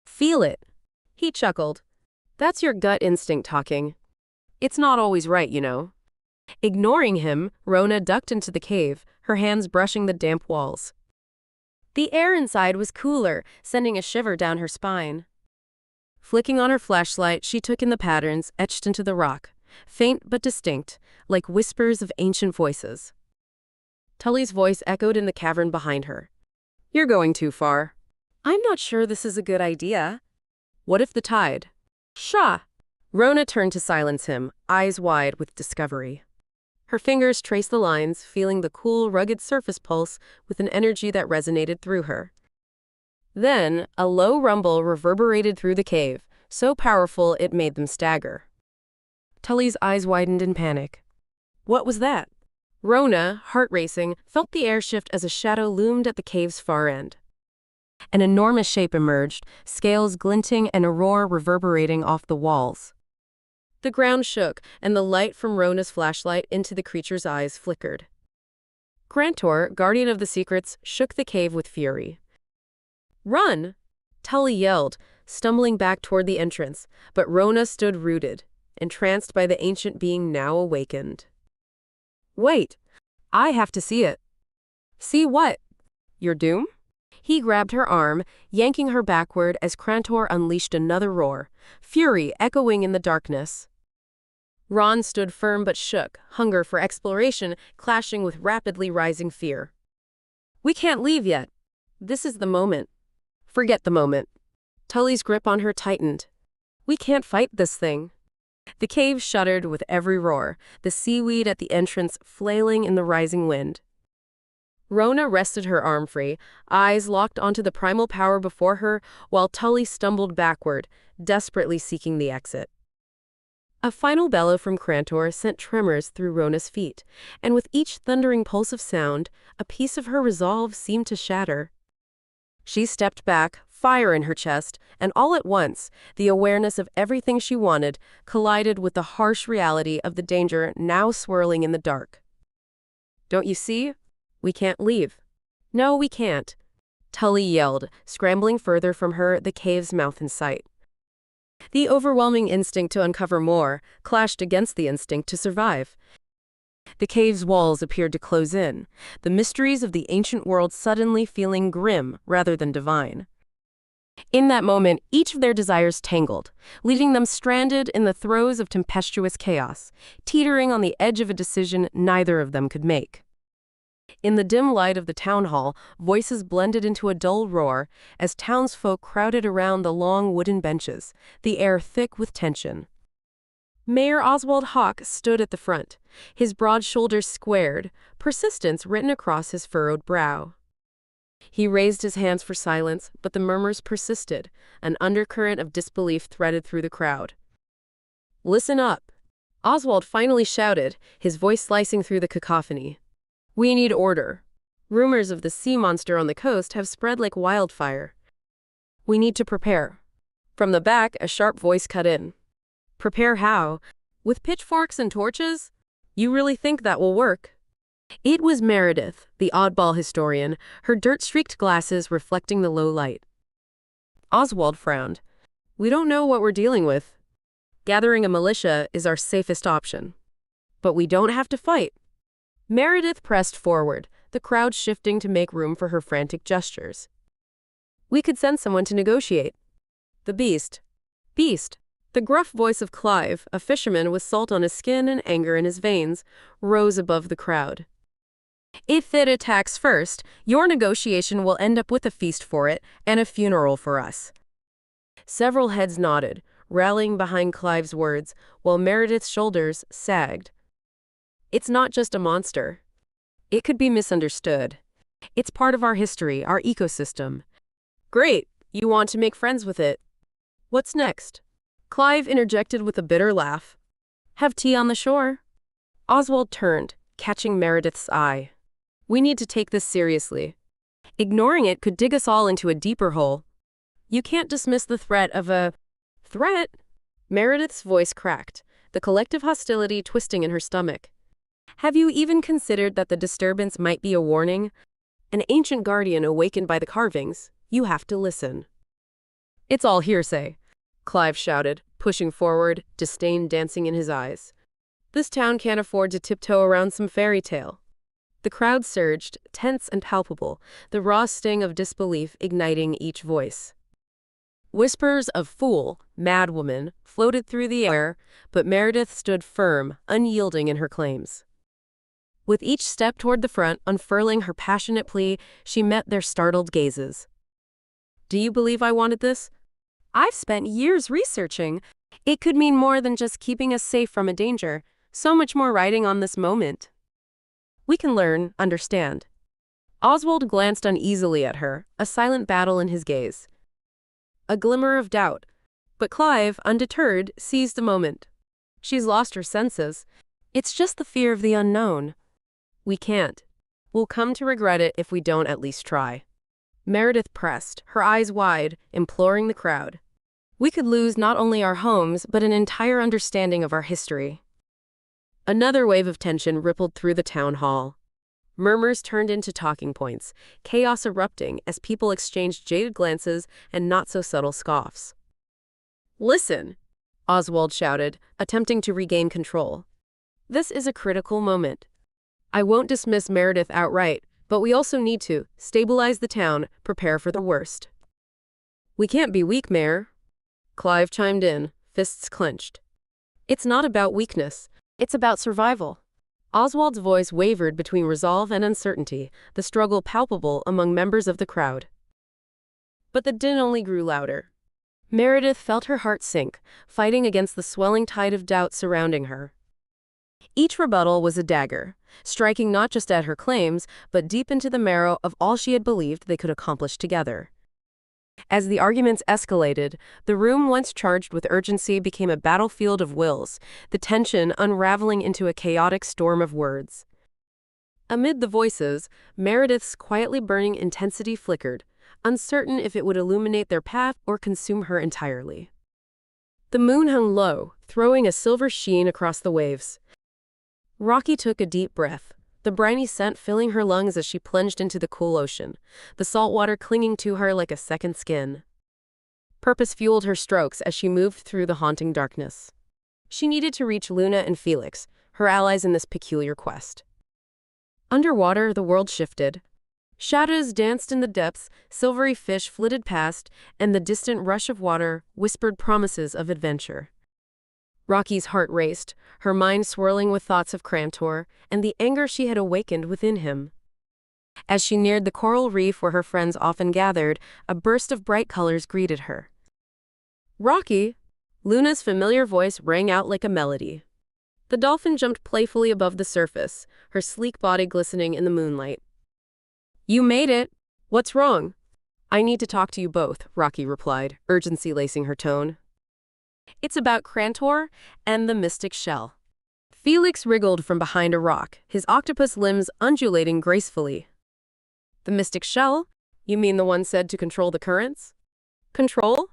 "Feel it?" He chuckled. "That's your gut instinct talking. It's not always right, you know." Ignoring him, Rona ducked into the cave, her hands brushing the damp walls. The air inside was cooler, sending a shiver down her spine. Flicking on her flashlight, she took in the patterns etched into the rock, faint but distinct, like whispers of ancient voices. Tully's voice echoed in the cavern behind her. You're going too far. I'm not sure this is a good idea. What if the tide? Pshaw! Rona turned to silence him, eyes wide with discovery. Her fingers traced the lines, feeling the cool, rugged surface pulse with an energy that resonated through her. Then, a low rumble reverberated through the cave, so powerful it made them stagger. Tully's eyes widened in panic. What was that? Rona, heart racing, felt the air shift as a shadow loomed at the cave's far end. An enormous shape emerged, scales glinting and a roar reverberating off the walls. The ground shook, and the light from Rona's flashlight into the creature's eyes flickered. Grantor, guardian of the secrets, shook the cave with fury. Run! Tully yelled, stumbling back toward the entrance, but Rona stood rooted, entranced by the ancient being now awakened. Wait! I have to see it. See what? Your doom? He grabbed her arm, yanking her backward as Grantor unleashed another roar, fury echoing in the darkness. Ron stood firm but shook, hunger for exploration clashing with rapidly rising fear. We can't leave yet. This is the moment. Forget the moment. Tully's grip on her tightened. We can't fight this thing. The cave shuddered with every roar, the seaweed at the entrance flailing in the rising wind. Rona wrested her arm free, eyes locked onto the primal power before her, while Tully stumbled backward, desperately seeking the exit. A final bellow from Grantor sent tremors through Rona's feet, and with each thundering pulse of sound, a piece of her resolve seemed to shatter. She stepped back, fire in her chest, and all at once, the awareness of everything she wanted collided with the harsh reality of the danger now swirling in the dark. Don't you see? We can't leave. No, we can't. Tully yelled, scrambling further from her, the cave's mouth in sight. The overwhelming instinct to uncover more clashed against the instinct to survive. The cave's walls appeared to close in, the mysteries of the ancient world suddenly feeling grim rather than divine. In that moment, each of their desires tangled, leaving them stranded in the throes of tempestuous chaos, teetering on the edge of a decision neither of them could make. In the dim light of the town hall, voices blended into a dull roar as townsfolk crowded around the long wooden benches, the air thick with tension. Mayor Oswald Hawk stood at the front, his broad shoulders squared, persistence written across his furrowed brow. He raised his hands for silence, but the murmurs persisted, an undercurrent of disbelief threaded through the crowd. Listen up! Oswald finally shouted, his voice slicing through the cacophony. We need order. Rumors of the sea monster on the coast have spread like wildfire. We need to prepare. From the back, a sharp voice cut in. Prepare how? With pitchforks and torches? You really think that will work? It was Meredith, the oddball historian, her dirt-streaked glasses reflecting the low light. Oswald frowned. We don't know what we're dealing with. Gathering a militia is our safest option. But we don't have to fight. Meredith pressed forward, the crowd shifting to make room for her frantic gestures. We could send someone to negotiate. The beast. Beast. The gruff voice of Clive, a fisherman with salt on his skin and anger in his veins, rose above the crowd. If it attacks first, your negotiation will end up with a feast for it and a funeral for us. Several heads nodded, rallying behind Clive's words, while Meredith's shoulders sagged. It's not just a monster. It could be misunderstood. It's part of our history, our ecosystem. Great, you want to make friends with it. What's next? Clive interjected with a bitter laugh. Have tea on the shore? Oswald turned, catching Meredith's eye. We need to take this seriously. Ignoring it could dig us all into a deeper hole. You can't dismiss the threat of a... Threat? Meredith's voice cracked, the collective hostility twisting in her stomach. Have you even considered that the disturbance might be a warning? An ancient guardian awakened by the carvings. You have to listen. It's all hearsay, Clive shouted, pushing forward, disdain dancing in his eyes. This town can't afford to tiptoe around some fairy tale. The crowd surged, tense and palpable, the raw sting of disbelief igniting each voice. Whispers of fool, madwoman, floated through the air, but Meredith stood firm, unyielding in her claims. With each step toward the front, unfurling her passionate plea, she met their startled gazes. Do you believe I wanted this? I've spent years researching. It could mean more than just keeping us safe from a danger. So much more riding on this moment. We can learn, understand. Oswald glanced uneasily at her, a silent battle in his gaze. A glimmer of doubt. But Clive, undeterred, seized the moment. She's lost her senses. It's just the fear of the unknown. We can't. We'll come to regret it if we don't at least try. Meredith pressed, her eyes wide, imploring the crowd. We could lose not only our homes, but an entire understanding of our history. Another wave of tension rippled through the town hall. Murmurs turned into talking points, chaos erupting as people exchanged jaded glances and not-so-subtle scoffs. Listen, Oswald shouted, attempting to regain control. This is a critical moment. I won't dismiss Meredith outright, but we also need to stabilize the town, prepare for the worst. We can't be weak, Mayor. Clive chimed in, fists clenched. It's not about weakness. It's about survival. Oswald's voice wavered between resolve and uncertainty, the struggle palpable among members of the crowd. But the din only grew louder. Meredith felt her heart sink, fighting against the swelling tide of doubt surrounding her. Each rebuttal was a dagger, striking not just at her claims, but deep into the marrow of all she had believed they could accomplish together. As the arguments escalated, the room once charged with urgency became a battlefield of wills, the tension unraveling into a chaotic storm of words. Amid the voices, Meredith's quietly burning intensity flickered, uncertain if it would illuminate their path or consume her entirely. The moon hung low, throwing a silver sheen across the waves. Rocky took a deep breath, the briny scent filling her lungs as she plunged into the cool ocean, the salt water clinging to her like a second skin. Purpose fueled her strokes as she moved through the haunting darkness. She needed to reach Luna and Felix, her allies in this peculiar quest. Underwater, the world shifted. Shadows danced in the depths, silvery fish flitted past, and the distant rush of water whispered promises of adventure. Rocky's heart raced, her mind swirling with thoughts of Crantor and the anger she had awakened within him. As she neared the coral reef where her friends often gathered, a burst of bright colors greeted her. Rocky! Luna's familiar voice rang out like a melody. The dolphin jumped playfully above the surface, her sleek body glistening in the moonlight. You made it! What's wrong? I need to talk to you both, Rocky replied, urgency lacing her tone. It's about Crantor and the mystic shell. Felix wriggled from behind a rock, his octopus limbs undulating gracefully. The mystic shell? You mean the one said to control the currents? Control?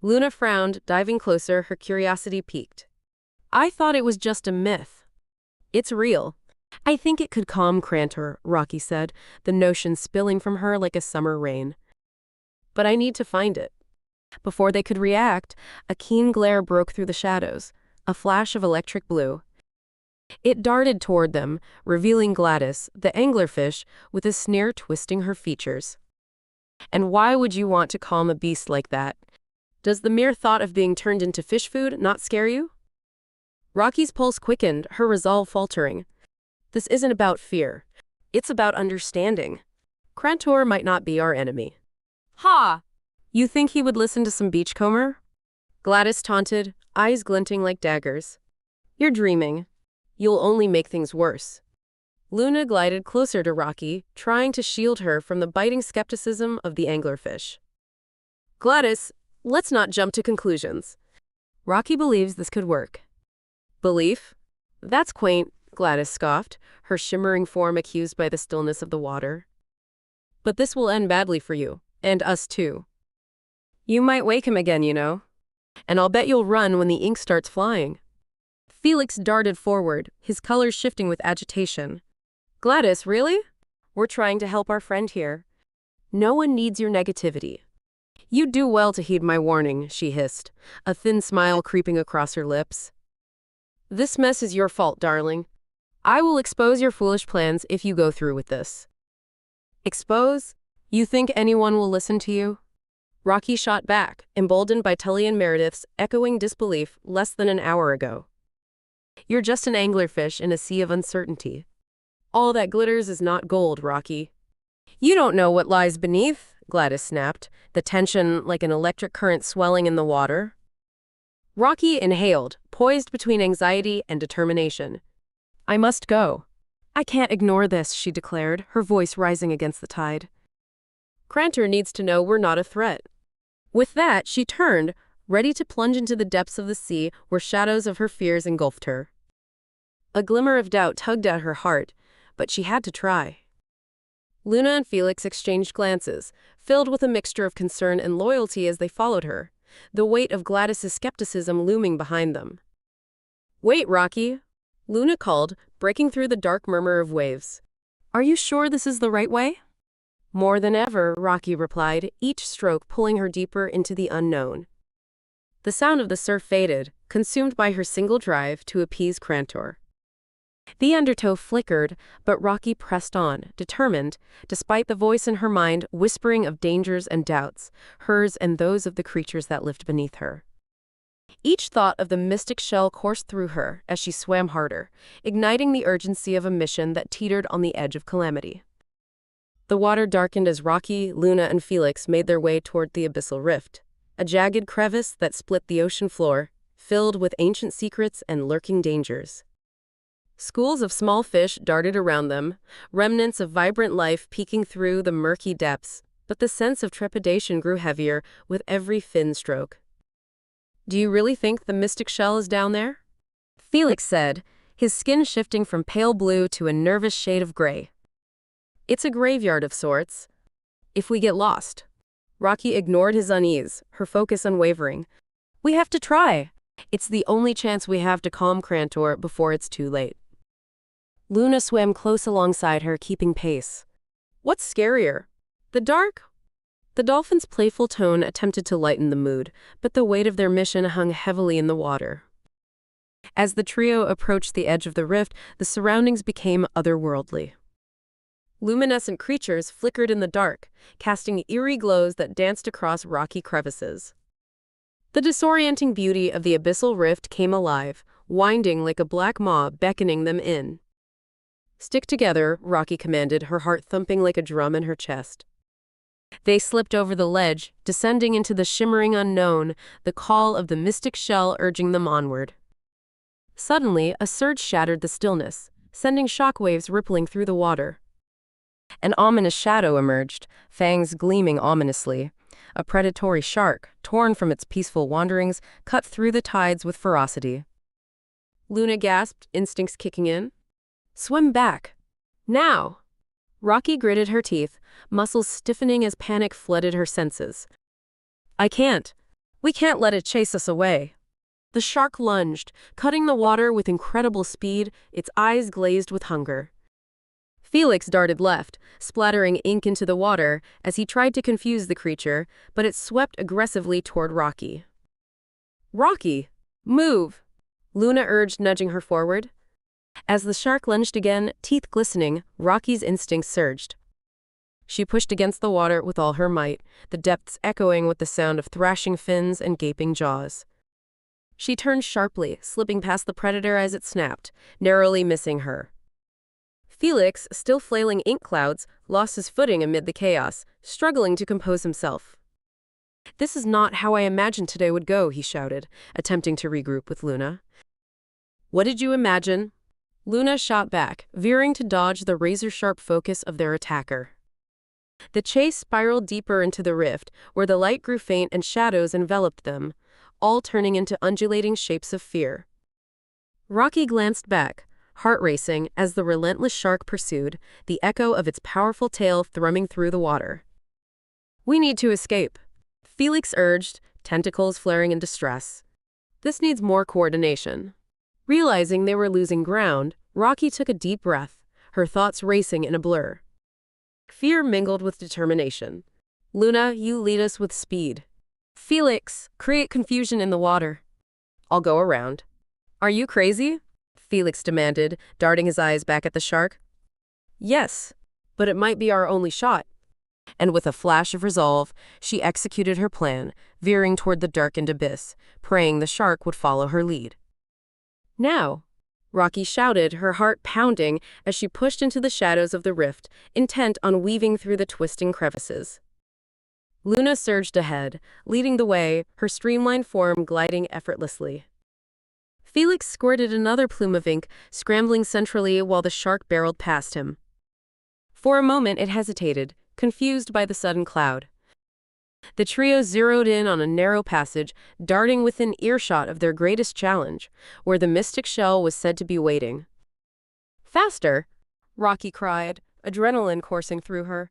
Luna frowned, diving closer, her curiosity piqued. I thought it was just a myth. It's real. I think it could calm Crantor, Rocky said, the notion spilling from her like a summer rain. But I need to find it. Before they could react, a keen glare broke through the shadows, a flash of electric blue. It darted toward them, revealing Gladys, the anglerfish, with a sneer twisting her features. And why would you want to calm a beast like that? Does the mere thought of being turned into fish food not scare you? Rocky's pulse quickened, her resolve faltering. This isn't about fear. It's about understanding. Crantor might not be our enemy. Ha! You think he would listen to some beachcomber? Gladys taunted, eyes glinting like daggers. You're dreaming. You'll only make things worse. Luna glided closer to Rocky, trying to shield her from the biting skepticism of the anglerfish. Gladys, let's not jump to conclusions. Rocky believes this could work. Belief? That's quaint, Gladys scoffed, her shimmering form accused by the stillness of the water. But this will end badly for you, and us too. You might wake him again, you know. And I'll bet you'll run when the ink starts flying. Felix darted forward, his colors shifting with agitation. Gladys, really? We're trying to help our friend here. No one needs your negativity. You'd do well to heed my warning, she hissed, a thin smile creeping across her lips. This mess is your fault, darling. I will expose your foolish plans if you go through with this. Expose? You think anyone will listen to you? Rocky shot back, emboldened by Tully and Meredith's echoing disbelief less than an hour ago. You're just an anglerfish in a sea of uncertainty. All that glitters is not gold, Rocky. You don't know what lies beneath, Gladys snapped, the tension like an electric current swelling in the water. Rocky inhaled, poised between anxiety and determination. I must go. I can't ignore this, she declared, her voice rising against the tide. Crantor needs to know we're not a threat. With that, she turned, ready to plunge into the depths of the sea where shadows of her fears engulfed her. A glimmer of doubt tugged at her heart, but she had to try. Luna and Felix exchanged glances, filled with a mixture of concern and loyalty as they followed her, the weight of Gladys's skepticism looming behind them. Wait, Rocky, Luna called, breaking through the dark murmur of waves. Are you sure this is the right way? More than ever, Rocky replied, each stroke pulling her deeper into the unknown. The sound of the surf faded, consumed by her single drive to appease Crantor. The undertow flickered, but Rocky pressed on, determined, despite the voice in her mind whispering of dangers and doubts, hers and those of the creatures that lived beneath her. Each thought of the mystic shell coursed through her as she swam harder, igniting the urgency of a mission that teetered on the edge of calamity. The water darkened as Rocky, Luna, and Felix made their way toward the abyssal rift, a jagged crevice that split the ocean floor, filled with ancient secrets and lurking dangers. Schools of small fish darted around them, remnants of vibrant life peeking through the murky depths, but the sense of trepidation grew heavier with every fin stroke. Do you really think the mystic shell is down there? Felix said, his skin shifting from pale blue to a nervous shade of gray. It's a graveyard of sorts. If we get lost. Rocky ignored his unease, her focus unwavering. We have to try. It's the only chance we have to calm Crantor before it's too late. Luna swam close alongside her, keeping pace. What's scarier? The dark? The dolphin's playful tone attempted to lighten the mood, but the weight of their mission hung heavily in the water. As the trio approached the edge of the rift, the surroundings became otherworldly. Luminescent creatures flickered in the dark, casting eerie glows that danced across rocky crevices. The disorienting beauty of the abyssal rift came alive, winding like a black maw beckoning them in. Stick together, Rocky commanded, her heart thumping like a drum in her chest. They slipped over the ledge, descending into the shimmering unknown, the call of the mystic shell urging them onward. Suddenly, a surge shattered the stillness, sending shockwaves rippling through the water. An ominous shadow emerged, fangs gleaming ominously. A predatory shark, torn from its peaceful wanderings, cut through the tides with ferocity. Luna gasped, instincts kicking in. Swim back. Now! Rocky gritted her teeth, muscles stiffening as panic flooded her senses. I can't. We can't let it chase us away. The shark lunged, cutting the water with incredible speed, its eyes glazed with hunger. Felix darted left, splattering ink into the water as he tried to confuse the creature, but it swept aggressively toward Rocky. Rocky! Move! Luna urged, nudging her forward. As the shark lunged again, teeth glistening, Rocky's instincts surged. She pushed against the water with all her might, the depths echoing with the sound of thrashing fins and gaping jaws. She turned sharply, slipping past the predator as it snapped, narrowly missing her. Felix, still flailing ink clouds, lost his footing amid the chaos, struggling to compose himself. This is not how I imagined today would go, he shouted, attempting to regroup with Luna. What did you imagine? Luna shot back, veering to dodge the razor-sharp focus of their attacker. The chase spiraled deeper into the rift, where the light grew faint and shadows enveloped them, all turning into undulating shapes of fear. Rocky glanced back, heart racing as the relentless shark pursued, the echo of its powerful tail thrumming through the water. We need to escape, Felix urged, tentacles flaring in distress. This needs more coordination. Realizing they were losing ground, Rocky took a deep breath, her thoughts racing in a blur. Fear mingled with determination. Luna, you lead us with speed. Felix, create confusion in the water. I'll go around. Are you crazy? Felix demanded, darting his eyes back at the shark. Yes, but it might be our only shot. And with a flash of resolve, she executed her plan, veering toward the darkened abyss, praying the shark would follow her lead. Now, Rocky shouted, her heart pounding as she pushed into the shadows of the rift, intent on weaving through the twisting crevices. Luna surged ahead, leading the way, her streamlined form gliding effortlessly. Felix squirted another plume of ink, scrambling centrally while the shark barreled past him. For a moment it hesitated, confused by the sudden cloud. The trio zeroed in on a narrow passage, darting within earshot of their greatest challenge, where the mystic shell was said to be waiting. "Faster!" Rocky cried, adrenaline coursing through her.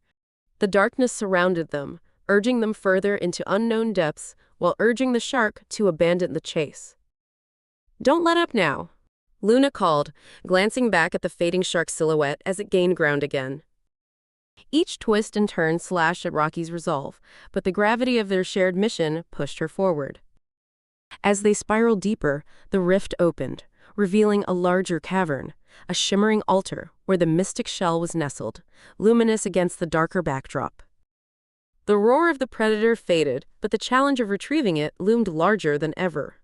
The darkness surrounded them, urging them further into unknown depths, while urging the shark to abandon the chase. "Don't let up now," Luna called, glancing back at the fading shark's silhouette as it gained ground again. Each twist and turn slashed at Rocky's resolve, but the gravity of their shared mission pushed her forward. As they spiraled deeper, the rift opened, revealing a larger cavern, a shimmering altar where the mystic shell was nestled, luminous against the darker backdrop. The roar of the predator faded, but the challenge of retrieving it loomed larger than ever.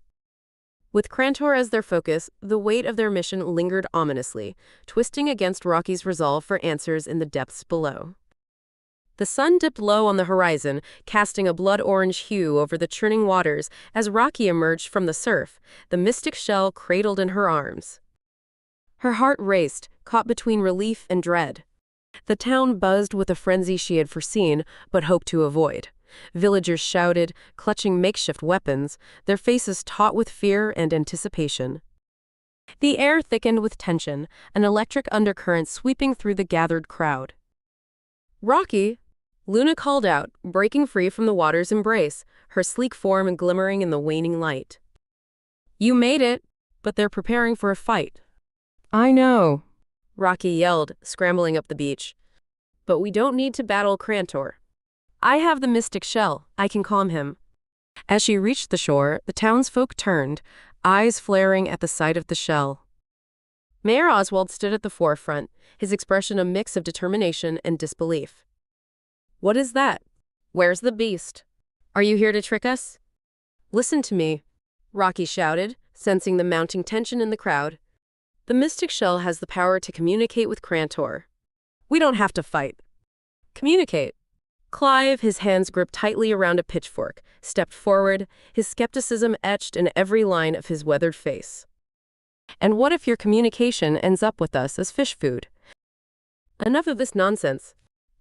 With Crantor as their focus, the weight of their mission lingered ominously, twisting against Rocky's resolve for answers in the depths below. The sun dipped low on the horizon, casting a blood-orange hue over the churning waters as Rocky emerged from the surf, the mystic shell cradled in her arms. Her heart raced, caught between relief and dread. The town buzzed with a frenzy she had foreseen, but hoped to avoid. Villagers shouted, clutching makeshift weapons, their faces taut with fear and anticipation. The air thickened with tension, an electric undercurrent sweeping through the gathered crowd. "Rocky!" Luna called out, breaking free from the water's embrace, her sleek form glimmering in the waning light. "You made it, but they're preparing for a fight." "I know," Rocky yelled, scrambling up the beach. "But we don't need to battle Crantor. I have the mystic shell, I can calm him." As she reached the shore, the townsfolk turned, eyes flaring at the sight of the shell. Mayor Oswald stood at the forefront, his expression a mix of determination and disbelief. "What is that? Where's the beast? Are you here to trick us?" "Listen to me," Rocky shouted, sensing the mounting tension in the crowd. "The mystic shell has the power to communicate with Crantor. We don't have to fight. Communicate." Clive, his hands gripped tightly around a pitchfork, stepped forward, his skepticism etched in every line of his weathered face. "And what if your communication ends up with us as fish food?" "Enough of this nonsense."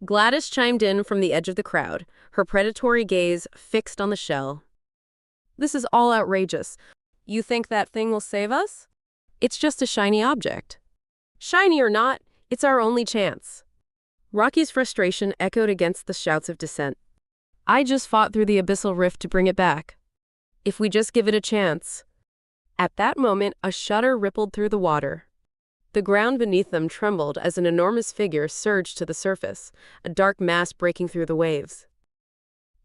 Gladys chimed in from the edge of the crowd, her predatory gaze fixed on the shell. "This is all outrageous. You think that thing will save us? It's just a shiny object." "Shiny or not, it's our only chance." Rocky's frustration echoed against the shouts of dissent. "I just fought through the abyssal rift to bring it back. If we just give it a chance." At that moment, a shudder rippled through the water. The ground beneath them trembled as an enormous figure surged to the surface, a dark mass breaking through the waves.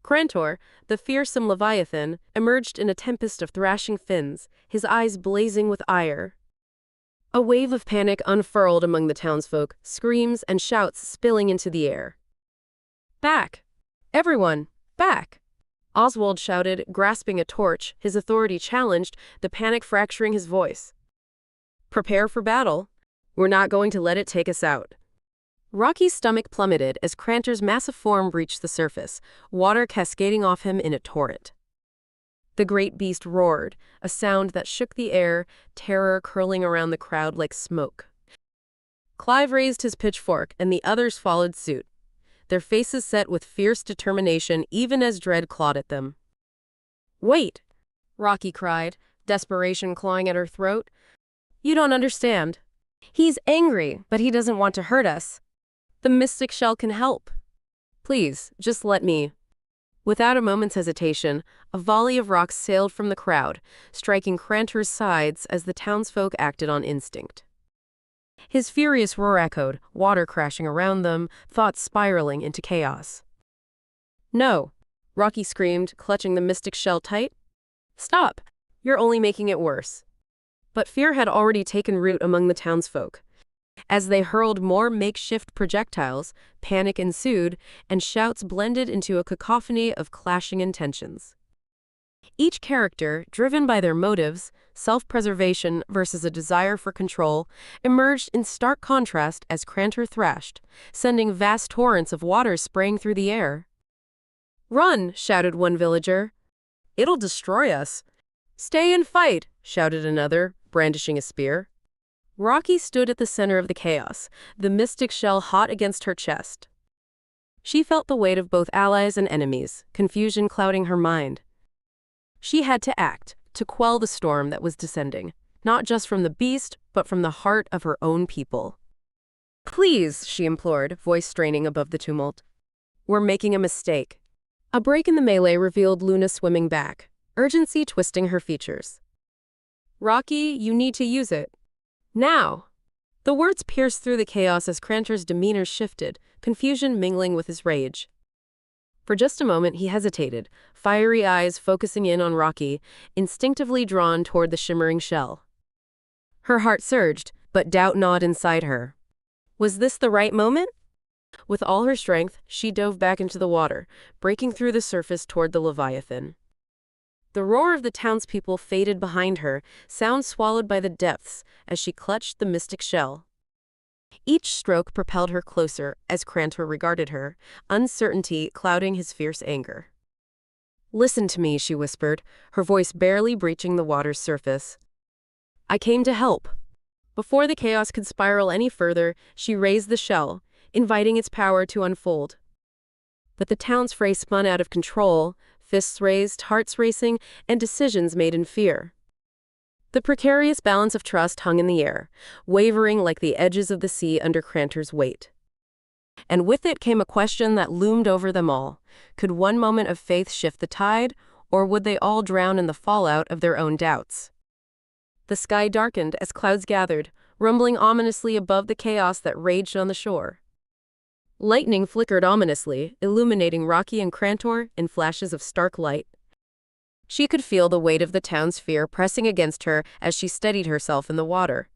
Crantor, the fearsome leviathan, emerged in a tempest of thrashing fins, his eyes blazing with ire. A wave of panic unfurled among the townsfolk, screams and shouts spilling into the air. "Back! Everyone, back!" Oswald shouted, grasping a torch, his authority challenged, the panic fracturing his voice. "Prepare for battle. We're not going to let it take us out." Rocky's stomach plummeted as Crantor's massive form reached the surface, water cascading off him in a torrent. The great beast roared, a sound that shook the air, terror curling around the crowd like smoke. Clive raised his pitchfork, and the others followed suit, their faces set with fierce determination even as dread clawed at them. "Wait!" Rocky cried, desperation clawing at her throat. "You don't understand. He's angry, but he doesn't want to hurt us. The mystic shell can help. Please, just let me." Without a moment's hesitation, a volley of rocks sailed from the crowd, striking Crantor's sides as the townsfolk acted on instinct. His furious roar echoed, water crashing around them, thoughts spiraling into chaos. "No!" Rocky screamed, clutching the mystic shell tight. "Stop! You're only making it worse." But fear had already taken root among the townsfolk. As they hurled more makeshift projectiles, panic ensued, and shouts blended into a cacophony of clashing intentions. Each character, driven by their motives, self-preservation versus a desire for control, emerged in stark contrast as Crantor thrashed, sending vast torrents of water spraying through the air. "Run!" shouted one villager. "It'll destroy us." "Stay and fight!" shouted another, brandishing a spear. Rocky stood at the center of the chaos, the mystic shell hot against her chest. She felt the weight of both allies and enemies, confusion clouding her mind. She had to act, to quell the storm that was descending, not just from the beast, but from the heart of her own people. "Please," she implored, voice straining above the tumult. "We're making a mistake." A break in the melee revealed Luna swimming back, urgency twisting her features. "Rocky, you need to use it. Now!" The words pierced through the chaos as Crantor's demeanor shifted, confusion mingling with his rage. For just a moment he hesitated, fiery eyes focusing in on Rocky, instinctively drawn toward the shimmering shell. Her heart surged, but doubt gnawed inside her. Was this the right moment? With all her strength, she dove back into the water, breaking through the surface toward the Leviathan. The roar of the townspeople faded behind her, sound swallowed by the depths as she clutched the mystic shell. Each stroke propelled her closer as Crantor regarded her, uncertainty clouding his fierce anger. "Listen to me," she whispered, her voice barely breaching the water's surface. "I came to help." Before the chaos could spiral any further, she raised the shell, inviting its power to unfold. But the town's fray spun out of control, fists raised, hearts racing, and decisions made in fear. The precarious balance of trust hung in the air, wavering like the edges of the sea under Crantor's weight. And with it came a question that loomed over them all. Could one moment of faith shift the tide, or would they all drown in the fallout of their own doubts? The sky darkened as clouds gathered, rumbling ominously above the chaos that raged on the shore. Lightning flickered ominously, illuminating Rocky and Crantor in flashes of stark light. She could feel the weight of the town's fear pressing against her as she steadied herself in the water.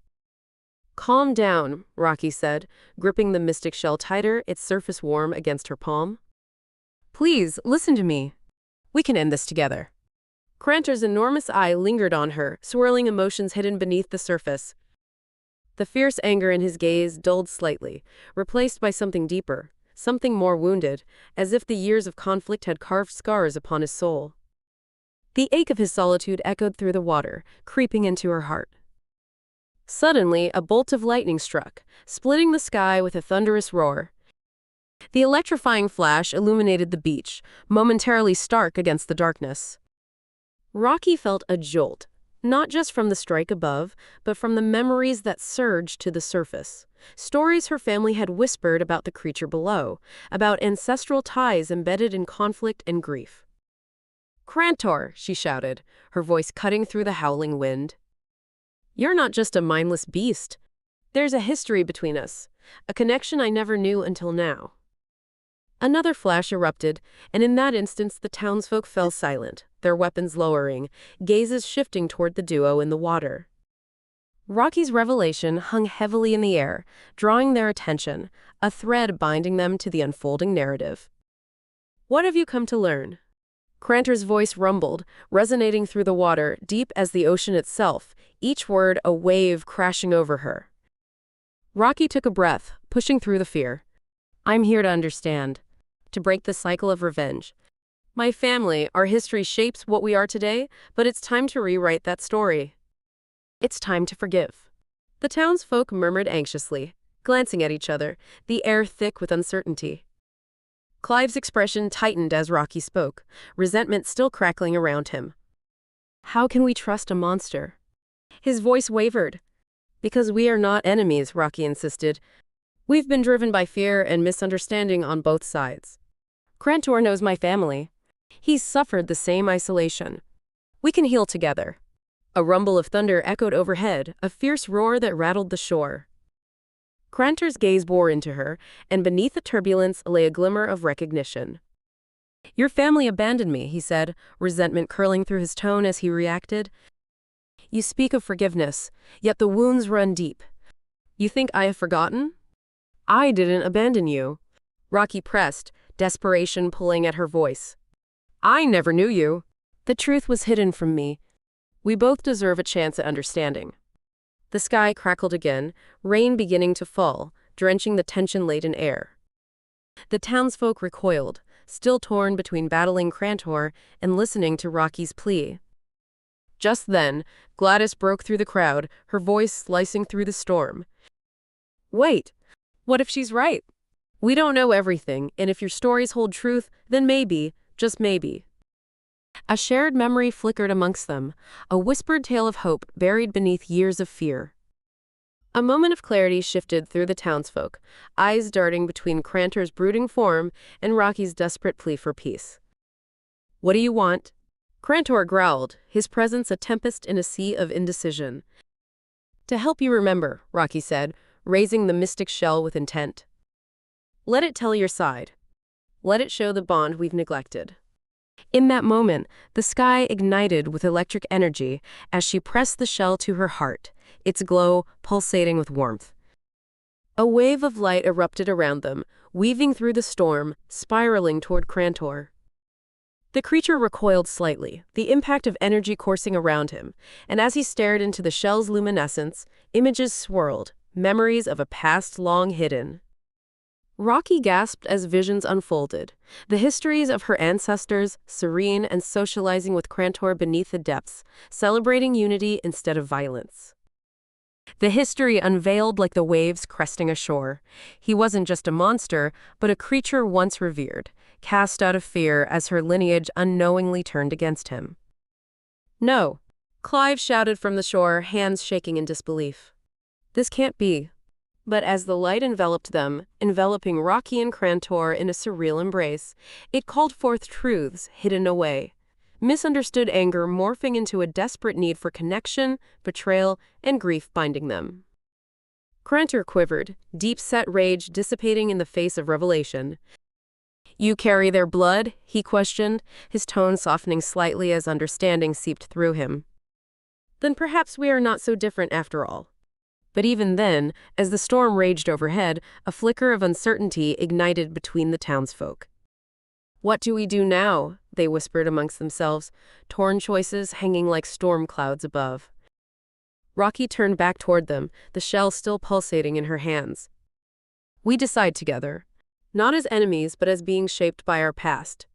"Calm down," Rocky said, gripping the mystic shell tighter, its surface warm against her palm. "Please, listen to me. We can end this together." Crantor's enormous eye lingered on her, swirling emotions hidden beneath the surface. The fierce anger in his gaze dulled slightly, replaced by something deeper, something more wounded, as if the years of conflict had carved scars upon his soul. The ache of his solitude echoed through the water, creeping into her heart. Suddenly, a bolt of lightning struck, splitting the sky with a thunderous roar. The electrifying flash illuminated the beach, momentarily stark against the darkness. Rocky felt a jolt, not just from the strike above, but from the memories that surged to the surface. Stories her family had whispered about the creature below, about ancestral ties embedded in conflict and grief. "Crantor," she shouted, her voice cutting through the howling wind. "You're not just a mindless beast. There's a history between us, a connection I never knew until now." Another flash erupted, and in that instant the townsfolk fell silent, their weapons lowering, gazes shifting toward the duo in the water. Rocky's revelation hung heavily in the air, drawing their attention, a thread binding them to the unfolding narrative. "What have you come to learn?" Crantor's voice rumbled, resonating through the water, deep as the ocean itself, each word a wave crashing over her. Rocky took a breath, pushing through the fear. "I'm here to understand, to break the cycle of revenge. My family, our history shapes what we are today, but it's time to rewrite that story. It's time to forgive." The townsfolk murmured anxiously, glancing at each other, the air thick with uncertainty. Clive's expression tightened as Rocky spoke, resentment still crackling around him. "How can we trust a monster?" His voice wavered. "Because we are not enemies," Rocky insisted. "We've been driven by fear and misunderstanding on both sides. Crantor knows my family. He's suffered the same isolation. We can heal together." A rumble of thunder echoed overhead, a fierce roar that rattled the shore. Crantor's gaze bore into her, and beneath the turbulence lay a glimmer of recognition. "Your family abandoned me," he said, resentment curling through his tone as he reacted. "You speak of forgiveness, yet the wounds run deep. You think I have forgotten? I didn't abandon you." Rocky pressed, desperation pulling at her voice. "I never knew you. The truth was hidden from me. We both deserve a chance at understanding. The sky crackled again, rain beginning to fall, drenching the tension-laden air. The townsfolk recoiled, still torn between battling Crantor and listening to Rocky's plea. Just then, Gladys broke through the crowd, her voice slicing through the storm. Wait, what if she's right? We don't know everything, and if your stories hold truth, then maybe, just maybe. A shared memory flickered amongst them, a whispered tale of hope buried beneath years of fear. A moment of clarity shifted through the townsfolk, eyes darting between Crantor's brooding form and Rocky's desperate plea for peace. What do you want? Crantor growled, his presence a tempest in a sea of indecision. To help you remember, Rocky said, raising the mystic shell with intent. Let it tell your side. Let it show the bond we've neglected. In that moment, the sky ignited with electric energy as she pressed the shell to her heart, its glow pulsating with warmth. A wave of light erupted around them, weaving through the storm, spiraling toward Crantor. The creature recoiled slightly, the impact of energy coursing around him, and as he stared into the shell's luminescence, images swirled, memories of a past long hidden. Rocky gasped as visions unfolded, the histories of her ancestors, serene and socializing with Crantor beneath the depths, celebrating unity instead of violence. The history unveiled like the waves cresting ashore. He wasn't just a monster, but a creature once revered, cast out of fear as her lineage unknowingly turned against him. No, Clive shouted from the shore, hands shaking in disbelief. This can't be. But as the light enveloped them, enveloping Rocky and Crantor in a surreal embrace, it called forth truths hidden away. Misunderstood anger morphing into a desperate need for connection, betrayal, and grief binding them. Crantor quivered, deep-set rage dissipating in the face of revelation. You carry their blood? He questioned, his tone softening slightly as understanding seeped through him. Then perhaps we are not so different after all. But even then, as the storm raged overhead, a flicker of uncertainty ignited between the townsfolk. What do we do now? They whispered amongst themselves, torn choices hanging like storm clouds above. Rocky turned back toward them, the shell still pulsating in her hands. We decide together. Not as enemies, but as beings shaped by our past.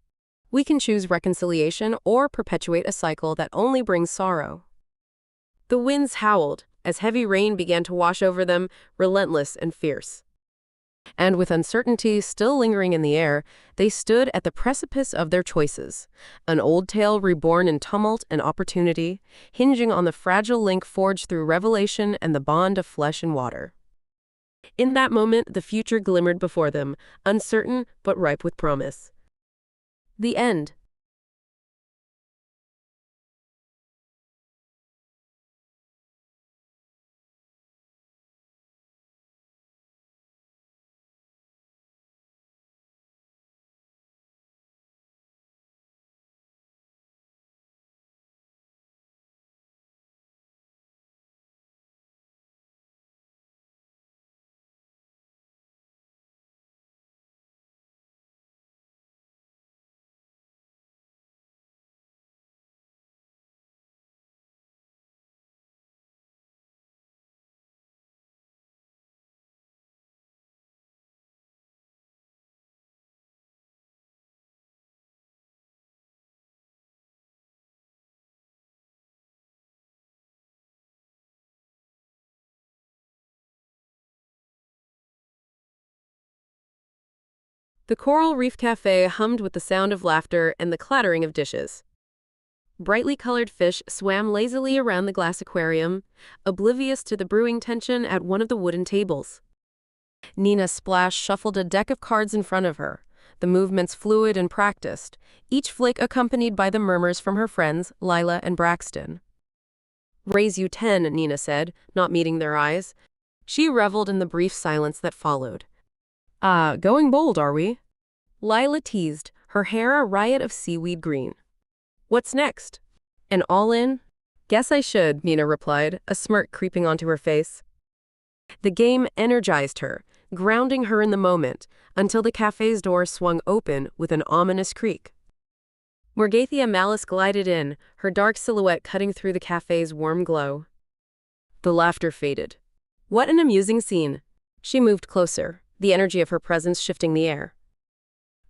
We can choose reconciliation or perpetuate a cycle that only brings sorrow. The winds howled, as heavy rain began to wash over them, relentless and fierce. And with uncertainty still lingering in the air, they stood at the precipice of their choices, an old tale reborn in tumult and opportunity, hinging on the fragile link forged through revelation and the bond of flesh and water. In that moment, the future glimmered before them, uncertain but ripe with promise. The end. The Coral Reef Cafe hummed with the sound of laughter and the clattering of dishes. Brightly colored fish swam lazily around the glass aquarium, oblivious to the brewing tension at one of the wooden tables. Nina Splash shuffled a deck of cards in front of her, the movements fluid and practiced, each flick accompanied by the murmurs from her friends, Lila and Braxton. Raise you 10, Nina said, not meeting their eyes. She reveled in the brief silence that followed. Going bold, are we? Lila teased, her hair a riot of seaweed green. What's next? An all-in? Guess I should, Nina replied, a smirk creeping onto her face. The game energized her, grounding her in the moment, until the cafe's door swung open with an ominous creak. Morgathia Malice glided in, her dark silhouette cutting through the cafe's warm glow. The laughter faded. What an amusing scene. She moved closer, the energy of her presence shifting the air.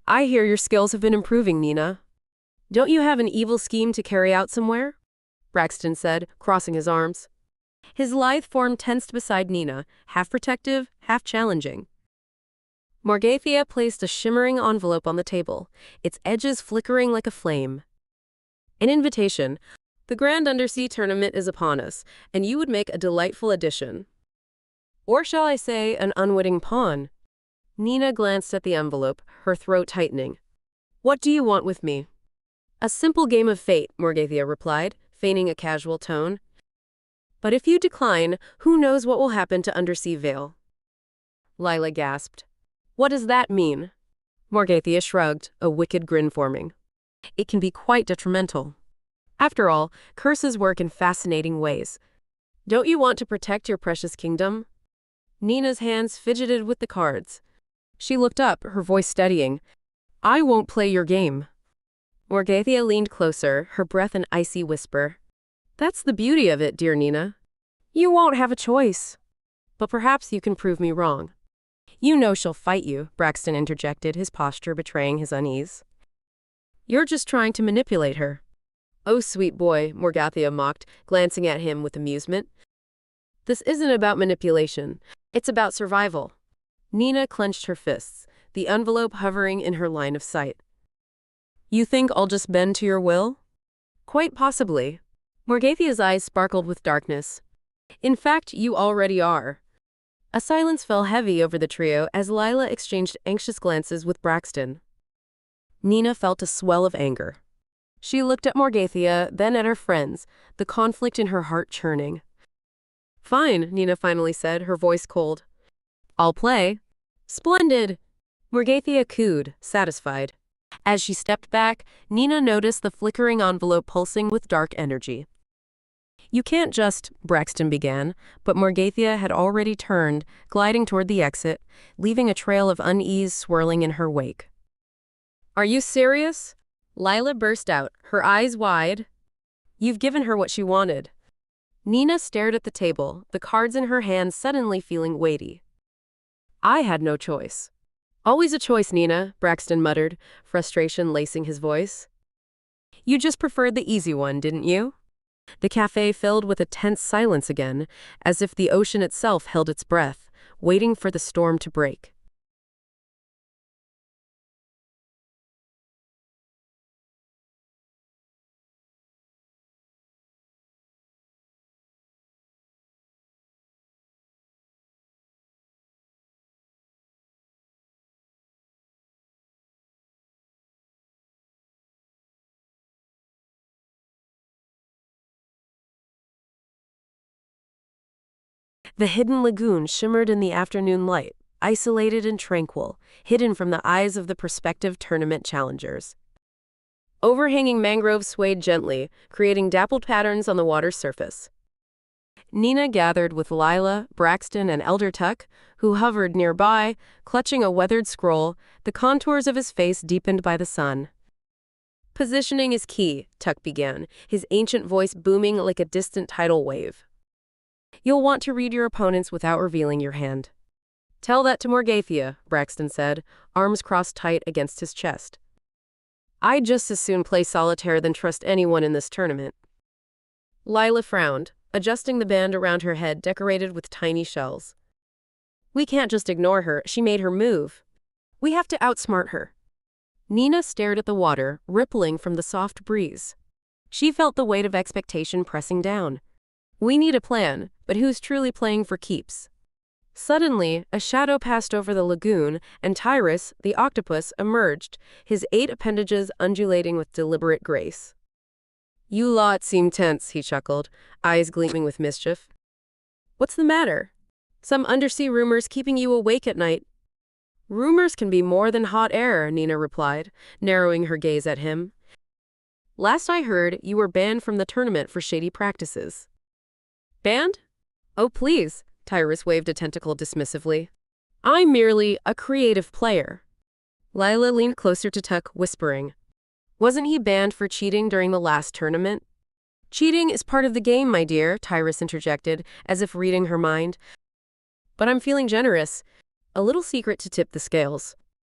I hear your skills have been improving, Nina. Don't you have an evil scheme to carry out somewhere? Braxton said, crossing his arms. His lithe form tensed beside Nina, half protective, half challenging. Morgathia placed a shimmering envelope on the table, its edges flickering like a flame. An invitation. The Grand Undersea Tournament is upon us, and you would make a delightful addition. Or shall I say, an unwitting pawn? Nina glanced at the envelope, her throat tightening. What do you want with me? A simple game of fate, Morgathia replied, feigning a casual tone. But if you decline, who knows what will happen to Undersea Vale? Lila gasped. What does that mean? Morgathia shrugged, a wicked grin forming. It can be quite detrimental. After all, curses work in fascinating ways. Don't you want to protect your precious kingdom? Nina's hands fidgeted with the cards. She looked up, her voice steadying. I won't play your game. Morgathia leaned closer, her breath an icy whisper. That's the beauty of it, dear Nina. You won't have a choice. But perhaps you can prove me wrong. You know she'll fight you, Braxton interjected, his posture betraying his unease. You're just trying to manipulate her. Oh, sweet boy, Morgathia mocked, glancing at him with amusement. This isn't about manipulation. It's about survival. Nina clenched her fists, the envelope hovering in her line of sight. You think I'll just bend to your will? Quite possibly. Morgathia's eyes sparkled with darkness. In fact, you already are. A silence fell heavy over the trio as Lila exchanged anxious glances with Braxton. Nina felt a swell of anger. She looked at Morgathia, then at her friends, the conflict in her heart churning. Fine, Nina finally said, her voice cold. I'll play. Splendid! Morgathia cooed, satisfied. As she stepped back, Nina noticed the flickering envelope pulsing with dark energy. You can't just, Braxton began, but Morgathia had already turned, gliding toward the exit, leaving a trail of unease swirling in her wake. Are you serious? Lila burst out, her eyes wide. You've given her what she wanted. Nina stared at the table, the cards in her hand suddenly feeling weighty. I had no choice. Always a choice, Nina, Braxton muttered, frustration lacing his voice. You just preferred the easy one, didn't you? The cafe filled with a tense silence again, as if the ocean itself held its breath, waiting for the storm to break. The hidden lagoon shimmered in the afternoon light, isolated and tranquil, hidden from the eyes of the prospective tournament challengers. Overhanging mangroves swayed gently, creating dappled patterns on the water's surface. Nina gathered with Lila, Braxton, and Elder Tuck, who hovered nearby, clutching a weathered scroll, the contours of his face deepened by the sun. Positioning is key, Tuck began, his ancient voice booming like a distant tidal wave. You'll want to read your opponents without revealing your hand. Tell that to Morgathia, Braxton said, arms crossed tight against his chest. I'd just as soon play solitaire than trust anyone in this tournament. Lila frowned, adjusting the band around her head decorated with tiny shells. We can't just ignore her, she made her move. We have to outsmart her. Nina stared at the water, rippling from the soft breeze. She felt the weight of expectation pressing down. We need a plan, but who's truly playing for keeps? Suddenly, a shadow passed over the lagoon, and Tyrus, the octopus, emerged, his 8 appendages undulating with deliberate grace. You lot seem tense, he chuckled, eyes gleaming with mischief. What's the matter? Some undersea rumors keeping you awake at night. Rumors can be more than hot air, Nina replied, narrowing her gaze at him. Last I heard, you were banned from the tournament for shady practices. Banned? Oh, please, Tyrus waved a tentacle dismissively. I'm merely a creative player. Lila leaned closer to Tuck, whispering. Wasn't he banned for cheating during the last tournament? Cheating is part of the game, my dear, Tyrus interjected, as if reading her mind. But I'm feeling generous. A little secret to tip the scales.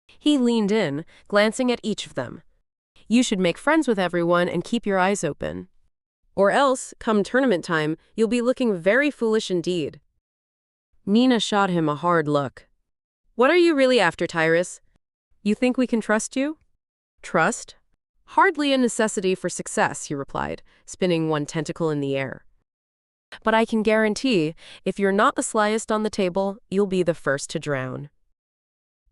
He leaned in, glancing at each of them. You should make friends with everyone and keep your eyes open. Or else, come tournament time, you'll be looking very foolish indeed. Nina shot him a hard look. What are you really after, Tyrus? You think we can trust you? Trust? Hardly a necessity for success, he replied, spinning one tentacle in the air. But I can guarantee, if you're not the slyest on the table, you'll be the first to drown.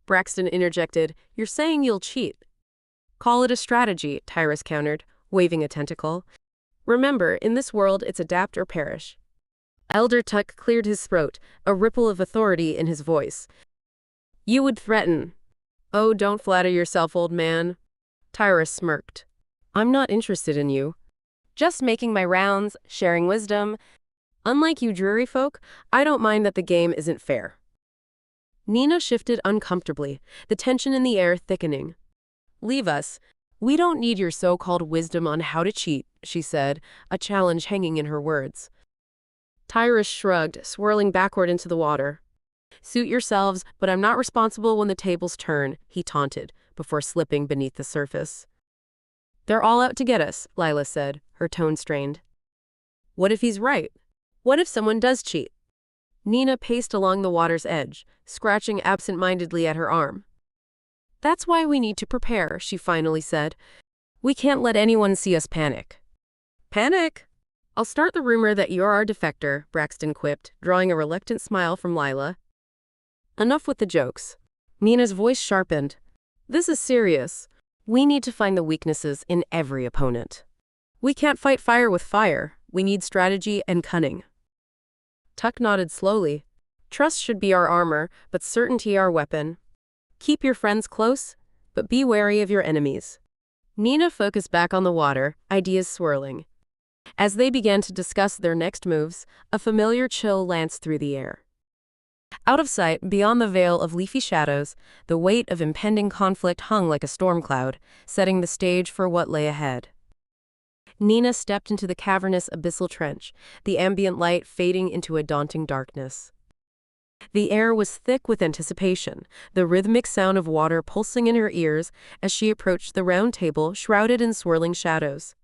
Braxton interjected, You're saying you'll cheat. Call it a strategy, Tyrus countered, waving a tentacle. Remember, in this world, it's adapt or perish. Elder Tuck cleared his throat, a ripple of authority in his voice. You would threaten. Oh, don't flatter yourself, old man. Tyrus smirked. I'm not interested in you. Just making my rounds, sharing wisdom. Unlike you dreary folk, I don't mind that the game isn't fair. Nina shifted uncomfortably, the tension in the air thickening. Leave us. We don't need your so-called wisdom on how to cheat, she said, a challenge hanging in her words. Tyrus shrugged, swirling backward into the water. Suit yourselves, but I'm not responsible when the tables turn, he taunted, before slipping beneath the surface. They're all out to get us, Lila said, her tone strained. What if he's right? What if someone does cheat? Nina paced along the water's edge, scratching absent-mindedly at her arm. That's why we need to prepare, she finally said. We can't let anyone see us panic. Panic? I'll start the rumor that you're our defector, Braxton quipped, drawing a reluctant smile from Lila. Enough with the jokes. Nina's voice sharpened. This is serious. We need to find the weaknesses in every opponent. We can't fight fire with fire. We need strategy and cunning. Tuck nodded slowly. Trust should be our armor, but certainty our weapon. Keep your friends close, but be wary of your enemies. Nina focused back on the water, ideas swirling. As they began to discuss their next moves, a familiar chill lanced through the air. Out of sight, beyond the veil of leafy shadows, the weight of impending conflict hung like a storm cloud, setting the stage for what lay ahead. Nina stepped into the cavernous abyssal trench, the ambient light fading into a daunting darkness. The air was thick with anticipation, the rhythmic sound of water pulsing in her ears as she approached the round table shrouded in swirling shadows.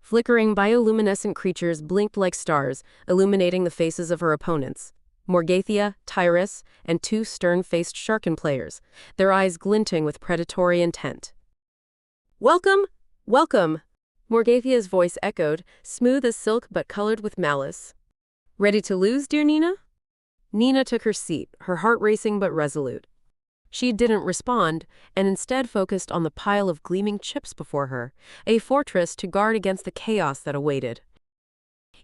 Flickering bioluminescent creatures blinked like stars, illuminating the faces of her opponents. Morgathia, Tyrus, and two stern-faced Sharkin players, their eyes glinting with predatory intent. Welcome! Welcome! Morgathia's voice echoed, smooth as silk but colored with malice. Ready to lose, dear Nina? Nina took her seat, her heart racing but resolute. She didn't respond, and instead focused on the pile of gleaming chips before her, a fortress to guard against the chaos that awaited.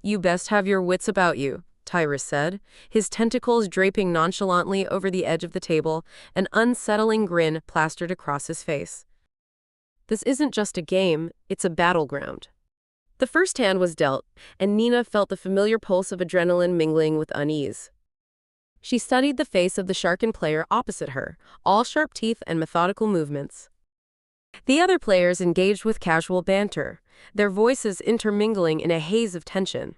You best have your wits about you, Tyrus said, his tentacles draping nonchalantly over the edge of the table, an unsettling grin plastered across his face. This isn't just a game, it's a battleground. The first hand was dealt, and Nina felt the familiar pulse of adrenaline mingling with unease. She studied the face of the Sharkin player opposite her, all sharp teeth and methodical movements. The other players engaged with casual banter, their voices intermingling in a haze of tension.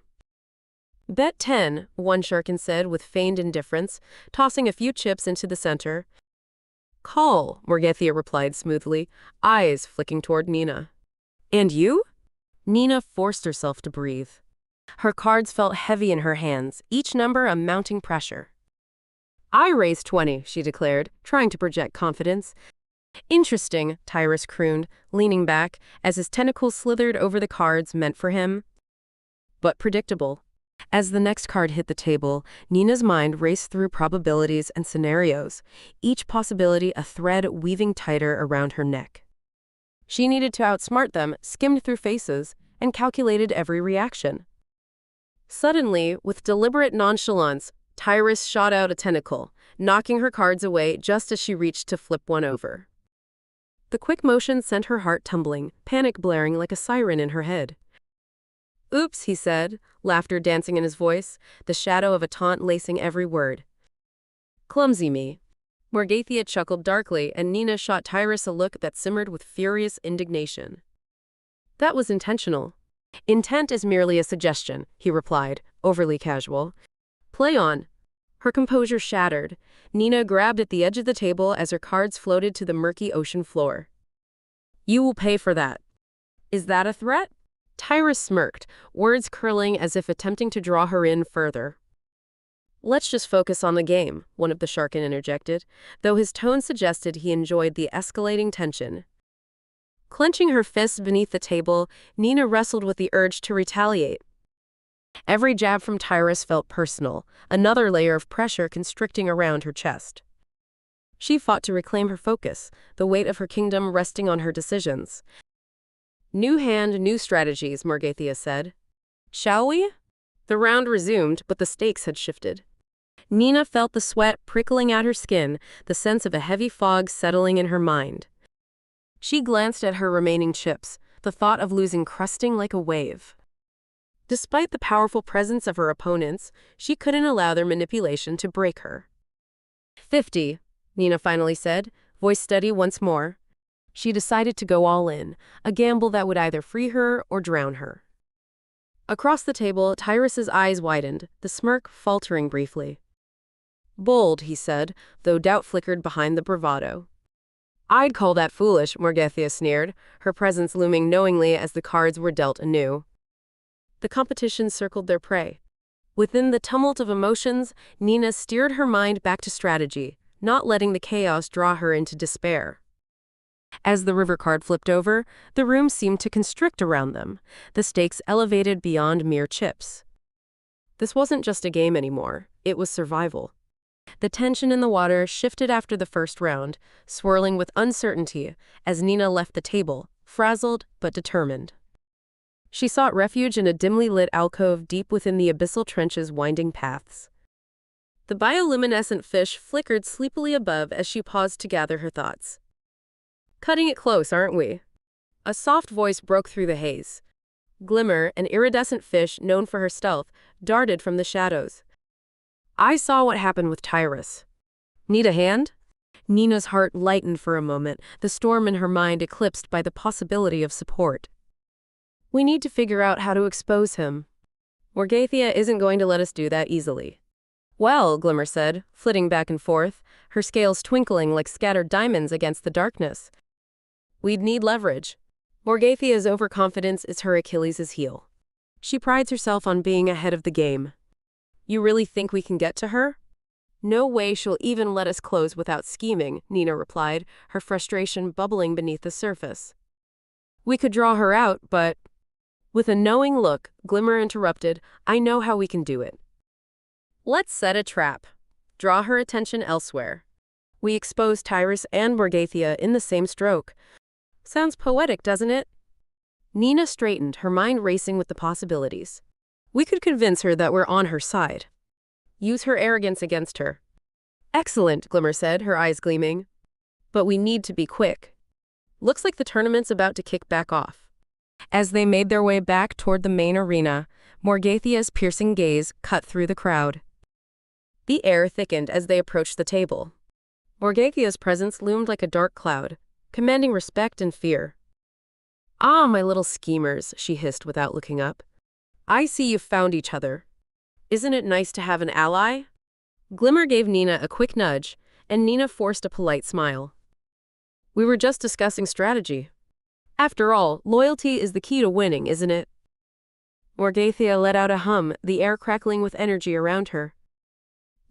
Bet 10, one Sharkin said with feigned indifference, tossing a few chips into the center. Call, Morgathia replied smoothly, eyes flicking toward Nina. And you? Nina forced herself to breathe. Her cards felt heavy in her hands, each number a mounting pressure. I raised 20, she declared, trying to project confidence. Interesting, Tyrus crooned, leaning back, as his tentacles slithered over the cards meant for him. But predictable. As the next card hit the table, Nina's mind raced through probabilities and scenarios, each possibility a thread weaving tighter around her neck. She needed to outsmart them, skimmed through faces, and calculated every reaction. Suddenly, with deliberate nonchalance, Tyrus shot out a tentacle, knocking her cards away just as she reached to flip one over. The quick motion sent her heart tumbling, panic blaring like a siren in her head. Oops, he said, laughter dancing in his voice, the shadow of a taunt lacing every word. Clumsy me. Morgathea chuckled darkly, and Nina shot Tyrus a look that simmered with furious indignation. That was intentional. Intent is merely a suggestion, he replied, overly casual. Play on. Her composure shattered. Nina grabbed at the edge of the table as her cards floated to the murky ocean floor. You will pay for that. Is that a threat? Tyrus smirked, words curling as if attempting to draw her in further. Let's just focus on the game, one of the Sharkin interjected, though his tone suggested he enjoyed the escalating tension. Clenching her fists beneath the table, Nina wrestled with the urge to retaliate. Every jab from Tyrus felt personal, another layer of pressure constricting around her chest. She fought to reclaim her focus, the weight of her kingdom resting on her decisions. New hand, new strategies, Morgathea said. Shall we? The round resumed, but the stakes had shifted. Nina felt the sweat prickling at her skin, the sense of a heavy fog settling in her mind. She glanced at her remaining chips, the thought of losing crusting like a wave. Despite the powerful presence of her opponents, she couldn't allow their manipulation to break her. 50, Nina finally said, voice steady once more. She decided to go all in, a gamble that would either free her or drown her. Across the table, Tyrus's eyes widened, the smirk faltering briefly. Bold, he said, though doubt flickered behind the bravado. I'd call that foolish, Morgathea sneered, her presence looming knowingly as the cards were dealt anew. The competition circled their prey. Within the tumult of emotions, Nina steered her mind back to strategy, not letting the chaos draw her into despair. As the river card flipped over, the room seemed to constrict around them, the stakes elevated beyond mere chips. This wasn't just a game anymore, it was survival. The tension in the water shifted after the first round, swirling with uncertainty as Nina left the table, frazzled but determined. She sought refuge in a dimly lit alcove deep within the abyssal trench's winding paths. The bioluminescent fish flickered sleepily above as she paused to gather her thoughts. Cutting it close, aren't we? A soft voice broke through the haze. Glimmer, an iridescent fish known for her stealth, darted from the shadows. I saw what happened with Tyrus. Need a hand? Nina's heart lightened for a moment, the storm in her mind eclipsed by the possibility of support. We need to figure out how to expose him. Morgathea isn't going to let us do that easily. Well, Glimmer said, flitting back and forth, her scales twinkling like scattered diamonds against the darkness. We'd need leverage. Morgathea's overconfidence is her Achilles' heel. She prides herself on being ahead of the game. You really think we can get to her? No way she'll even let us close without scheming, Nina replied, her frustration bubbling beneath the surface. We could draw her out, but... With a knowing look, Glimmer interrupted, I know how we can do it. Let's set a trap. Draw her attention elsewhere. We expose Tyrus and Morgathea in the same stroke. Sounds poetic, doesn't it? Nina straightened, her mind racing with the possibilities. We could convince her that we're on her side. Use her arrogance against her. Excellent, Glimmer said, her eyes gleaming. But we need to be quick. Looks like the tournament's about to kick back off. As they made their way back toward the main arena, Morgathea's piercing gaze cut through the crowd. The air thickened as they approached the table. Morgathea's presence loomed like a dark cloud, commanding respect and fear. Ah, my little schemers, she hissed without looking up. I see you've found each other. Isn't it nice to have an ally? Glimmer gave Nina a quick nudge, and Nina forced a polite smile. We were just discussing strategy. After all, loyalty is the key to winning, isn't it? Morgathea let out a hum, the air crackling with energy around her.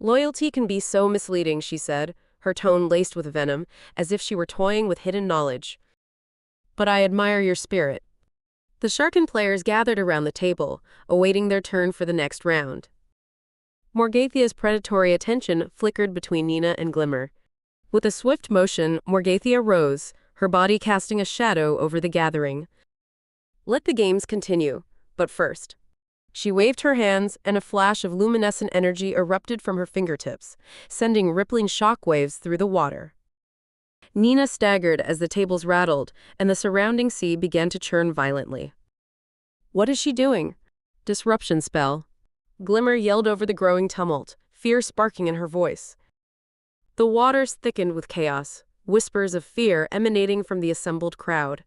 Loyalty can be so misleading, she said, her tone laced with venom, as if she were toying with hidden knowledge. But I admire your spirit. The Sharkin players gathered around the table, awaiting their turn for the next round. Morgathea's predatory attention flickered between Nina and Glimmer. With a swift motion, Morgathea rose, her body casting a shadow over the gathering. Let the games continue, but first. She waved her hands, and a flash of luminescent energy erupted from her fingertips, sending rippling shockwaves through the water. Nina staggered as the tables rattled, and the surrounding sea began to churn violently. What is she doing? Disruption spell. Glimmer yelled over the growing tumult, fear sparking in her voice. The waters thickened with chaos, whispers of fear emanating from the assembled crowd.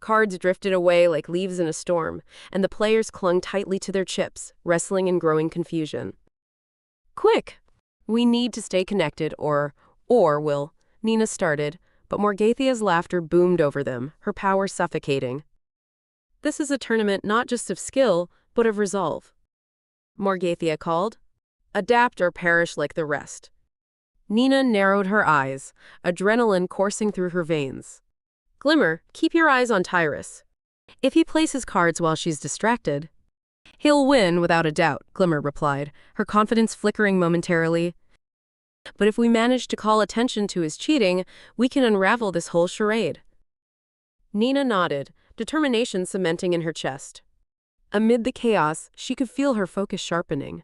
Cards drifted away like leaves in a storm, and the players clung tightly to their chips, wrestling in growing confusion. Quick! We need to stay connected, or, Nina started, but Morgathia's laughter boomed over them, her power suffocating. This is a tournament not just of skill, but of resolve. Morgathia called. Adapt or perish like the rest. Nina narrowed her eyes, adrenaline coursing through her veins. Glimmer, keep your eyes on Tyrus. If he plays his cards while she's distracted, he'll win without a doubt, Glimmer replied, her confidence flickering momentarily. But if we manage to call attention to his cheating, we can unravel this whole charade. Nina nodded, determination cementing in her chest. Amid the chaos, she could feel her focus sharpening.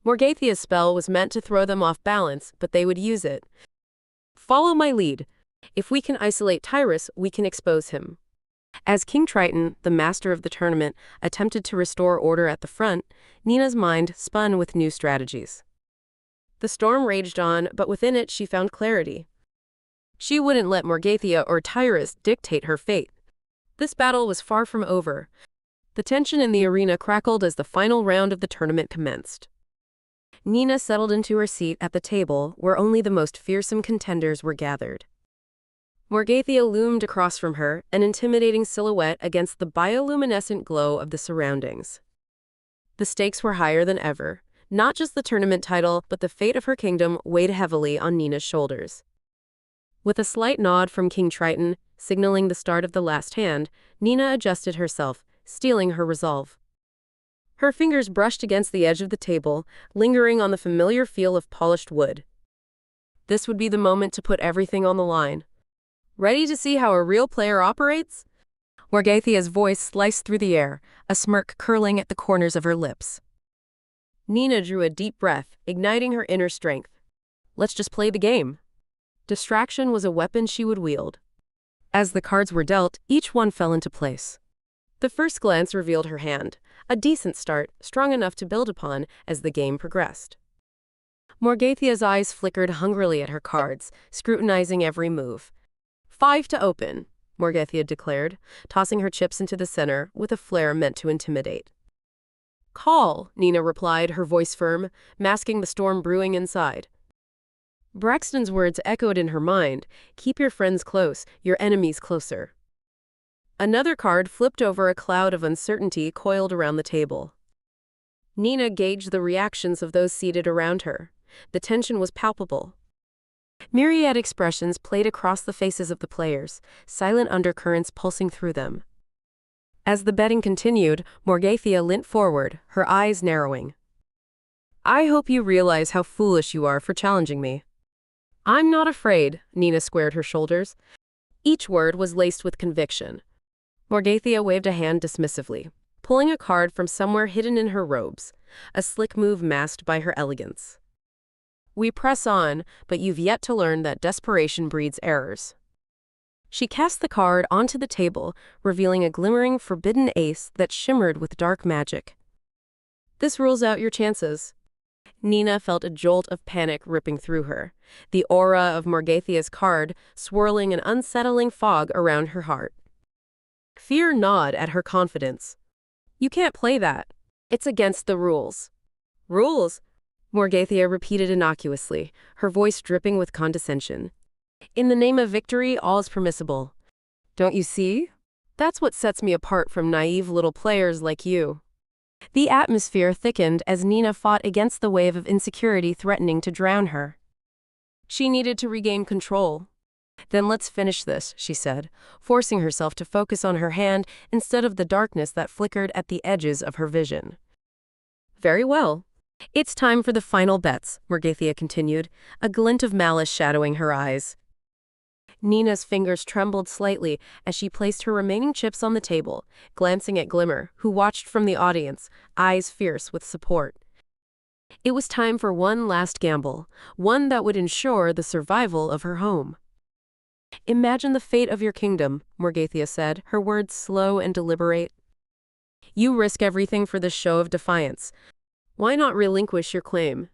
Morgathia's spell was meant to throw them off balance, but they would use it. Follow my lead. If we can isolate Tyrus, we can expose him. As King Triton, the master of the tournament, attempted to restore order at the front, Nina's mind spun with new strategies. The storm raged on, but within it she found clarity. She wouldn't let Morgathia or Tyrus dictate her fate. This battle was far from over. The tension in the arena crackled as the final round of the tournament commenced. Nina settled into her seat at the table where only the most fearsome contenders were gathered. Morgathia loomed across from her, an intimidating silhouette against the bioluminescent glow of the surroundings. The stakes were higher than ever. Not just the tournament title, but the fate of her kingdom weighed heavily on Nina's shoulders. With a slight nod from King Triton, signaling the start of the last hand, Nina adjusted herself, steeling her resolve. Her fingers brushed against the edge of the table, lingering on the familiar feel of polished wood. This would be the moment to put everything on the line. Ready to see how a real player operates? Morgathia's voice sliced through the air, a smirk curling at the corners of her lips. Nina drew a deep breath, igniting her inner strength. Let's just play the game. Distraction was a weapon she would wield. As the cards were dealt, each one fell into place. The first glance revealed her hand, a decent start, strong enough to build upon as the game progressed. Morgathia's eyes flickered hungrily at her cards, scrutinizing every move. 5 to open, Morgathia declared, tossing her chips into the center with a flair meant to intimidate. Call, Nina replied, her voice firm, masking the storm brewing inside. Braxton's words echoed in her mind, keep your friends close, your enemies closer. Another card flipped over a cloud of uncertainty coiled around the table. Nina gauged the reactions of those seated around her. The tension was palpable. Myriad expressions played across the faces of the players, silent undercurrents pulsing through them. As the betting continued, Morgathia leant forward, her eyes narrowing. I hope you realize how foolish you are for challenging me. I'm not afraid, Nina squared her shoulders. Each word was laced with conviction. Morgathia waved a hand dismissively, pulling a card from somewhere hidden in her robes, a slick move masked by her elegance. We press on, but you've yet to learn that desperation breeds errors. She cast the card onto the table, revealing a glimmering forbidden ace that shimmered with dark magic. This rules out your chances. Nina felt a jolt of panic ripping through her, the aura of Morgathia's card swirling an unsettling fog around her heart. Fear gnawed at her confidence. You can't play that. It's against the rules. Rules? Morgathia repeated innocuously, her voice dripping with condescension. In the name of victory, all is permissible. Don't you see? That's what sets me apart from naive little players like you. The atmosphere thickened as Nina fought against the wave of insecurity threatening to drown her. She needed to regain control. Then let's finish this, she said, forcing herself to focus on her hand instead of the darkness that flickered at the edges of her vision. Very well. It's time for the final bets, Morgathia continued, a glint of malice shadowing her eyes. Nina's fingers trembled slightly as she placed her remaining chips on the table, glancing at Glimmer, who watched from the audience, eyes fierce with support. It was time for one last gamble, one that would ensure the survival of her home. Imagine the fate of your kingdom, Morgathia said, her words slow and deliberate. You risk everything for this show of defiance. Why not relinquish your claim?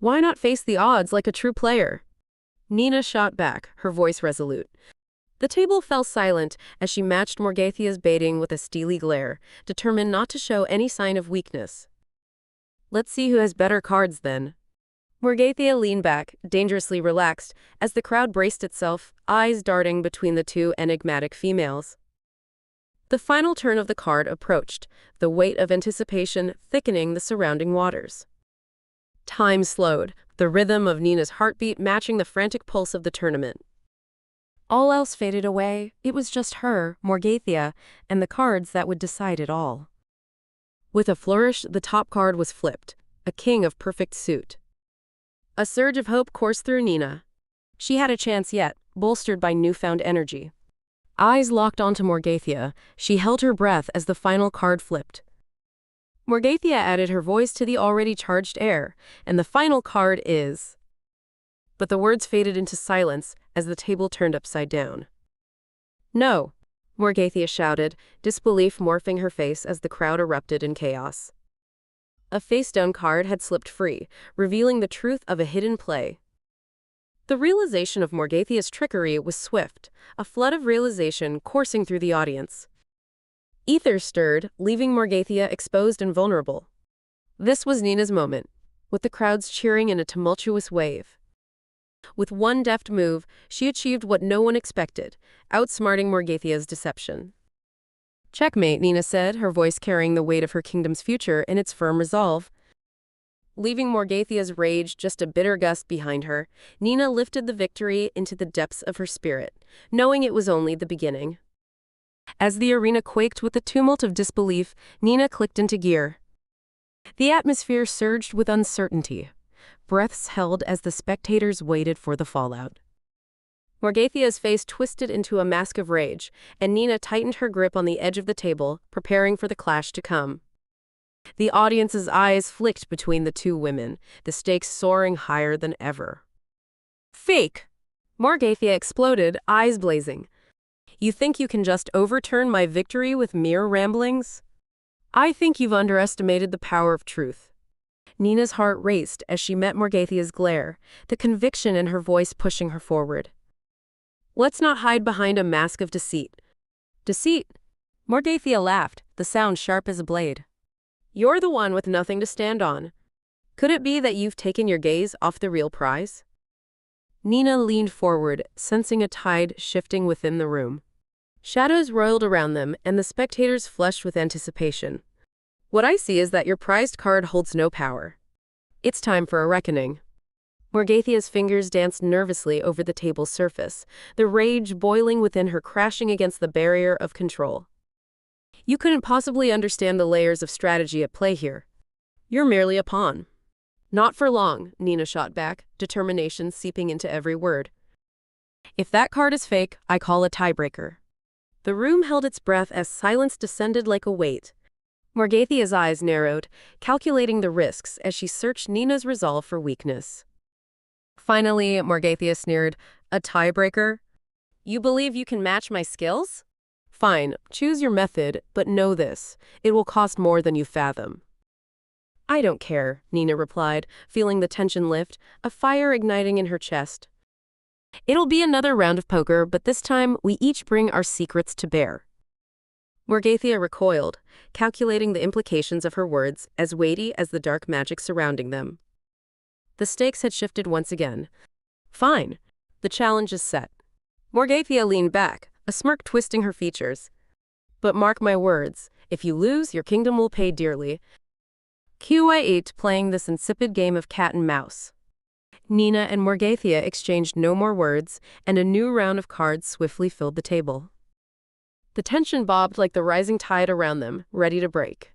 Why not face the odds like a true player? Nina shot back, her voice resolute. The table fell silent as she matched Morgathia's baiting with a steely glare, determined not to show any sign of weakness. Let's see who has better cards then. Morgathia leaned back, dangerously relaxed, as the crowd braced itself, eyes darting between the two enigmatic females. The final turn of the card approached, the weight of anticipation thickening the surrounding waters. Time slowed, the rhythm of Nina's heartbeat matching the frantic pulse of the tournament. All else faded away. It was just her, Morgathia, and the cards that would decide it all. With a flourish, the top card was flipped, a king of perfect suit. A surge of hope coursed through Nina. She had a chance yet, bolstered by newfound energy. Eyes locked onto Morgathia, she held her breath as the final card flipped. Morgathia added her voice to the already charged air, and the final card is... But the words faded into silence as the table turned upside down. No, Morgathia shouted, disbelief morphing her face as the crowd erupted in chaos. A face-down card had slipped free, revealing the truth of a hidden play. The realization of Morgathia's trickery was swift, a flood of realization coursing through the audience. Ether stirred, leaving Morgathia exposed and vulnerable. This was Nina's moment, with the crowds cheering in a tumultuous wave. With one deft move, she achieved what no one expected, outsmarting Morgathia's deception. Checkmate, Nina said, her voice carrying the weight of her kingdom's future in its firm resolve. Leaving Morgathia's rage just a bitter gust behind her, Nina lifted the victory into the depths of her spirit, knowing it was only the beginning. As the arena quaked with the tumult of disbelief, Nina clicked into gear. The atmosphere surged with uncertainty. Breaths held as the spectators waited for the fallout. Morgathia's face twisted into a mask of rage, and Nina tightened her grip on the edge of the table, preparing for the clash to come. The audience's eyes flicked between the two women, the stakes soaring higher than ever. Fake! Morgathia exploded, eyes blazing. You think you can just overturn my victory with mere ramblings? I think you've underestimated the power of truth. Nina's heart raced as she met Morgathia's glare, the conviction in her voice pushing her forward. Let's not hide behind a mask of deceit. Deceit? Morgathia laughed, the sound sharp as a blade. You're the one with nothing to stand on. Could it be that you've taken your gaze off the real prize? Nina leaned forward, sensing a tide shifting within the room. Shadows roiled around them, and the spectators flushed with anticipation. What I see is that your prized card holds no power. It's time for a reckoning. Morgathia's fingers danced nervously over the table's surface, the rage boiling within her crashing against the barrier of control. You couldn't possibly understand the layers of strategy at play here. You're merely a pawn. Not for long, Nina shot back, determination seeping into every word. If that card is fake, I call a tiebreaker. The room held its breath as silence descended like a weight. Morgathia's eyes narrowed, calculating the risks as she searched Nina's resolve for weakness. Finally, Morgathia sneered, a tiebreaker? You believe you can match my skills? Fine, choose your method, but know this, it will cost more than you fathom. I don't care, Nina replied, feeling the tension lift, a fire igniting in her chest. It'll be another round of poker, but this time we each bring our secrets to bear. Morgathia recoiled, calculating the implications of her words, as weighty as the dark magic surrounding them. The stakes had shifted once again. Fine. The challenge is set. Morgathia leaned back, a smirk twisting her features. But mark my words, if you lose, your kingdom will pay dearly. QI8 playing this insipid game of cat and mouse. Nina and Morgathia exchanged no more words, and a new round of cards swiftly filled the table. The tension bobbed like the rising tide around them, ready to break.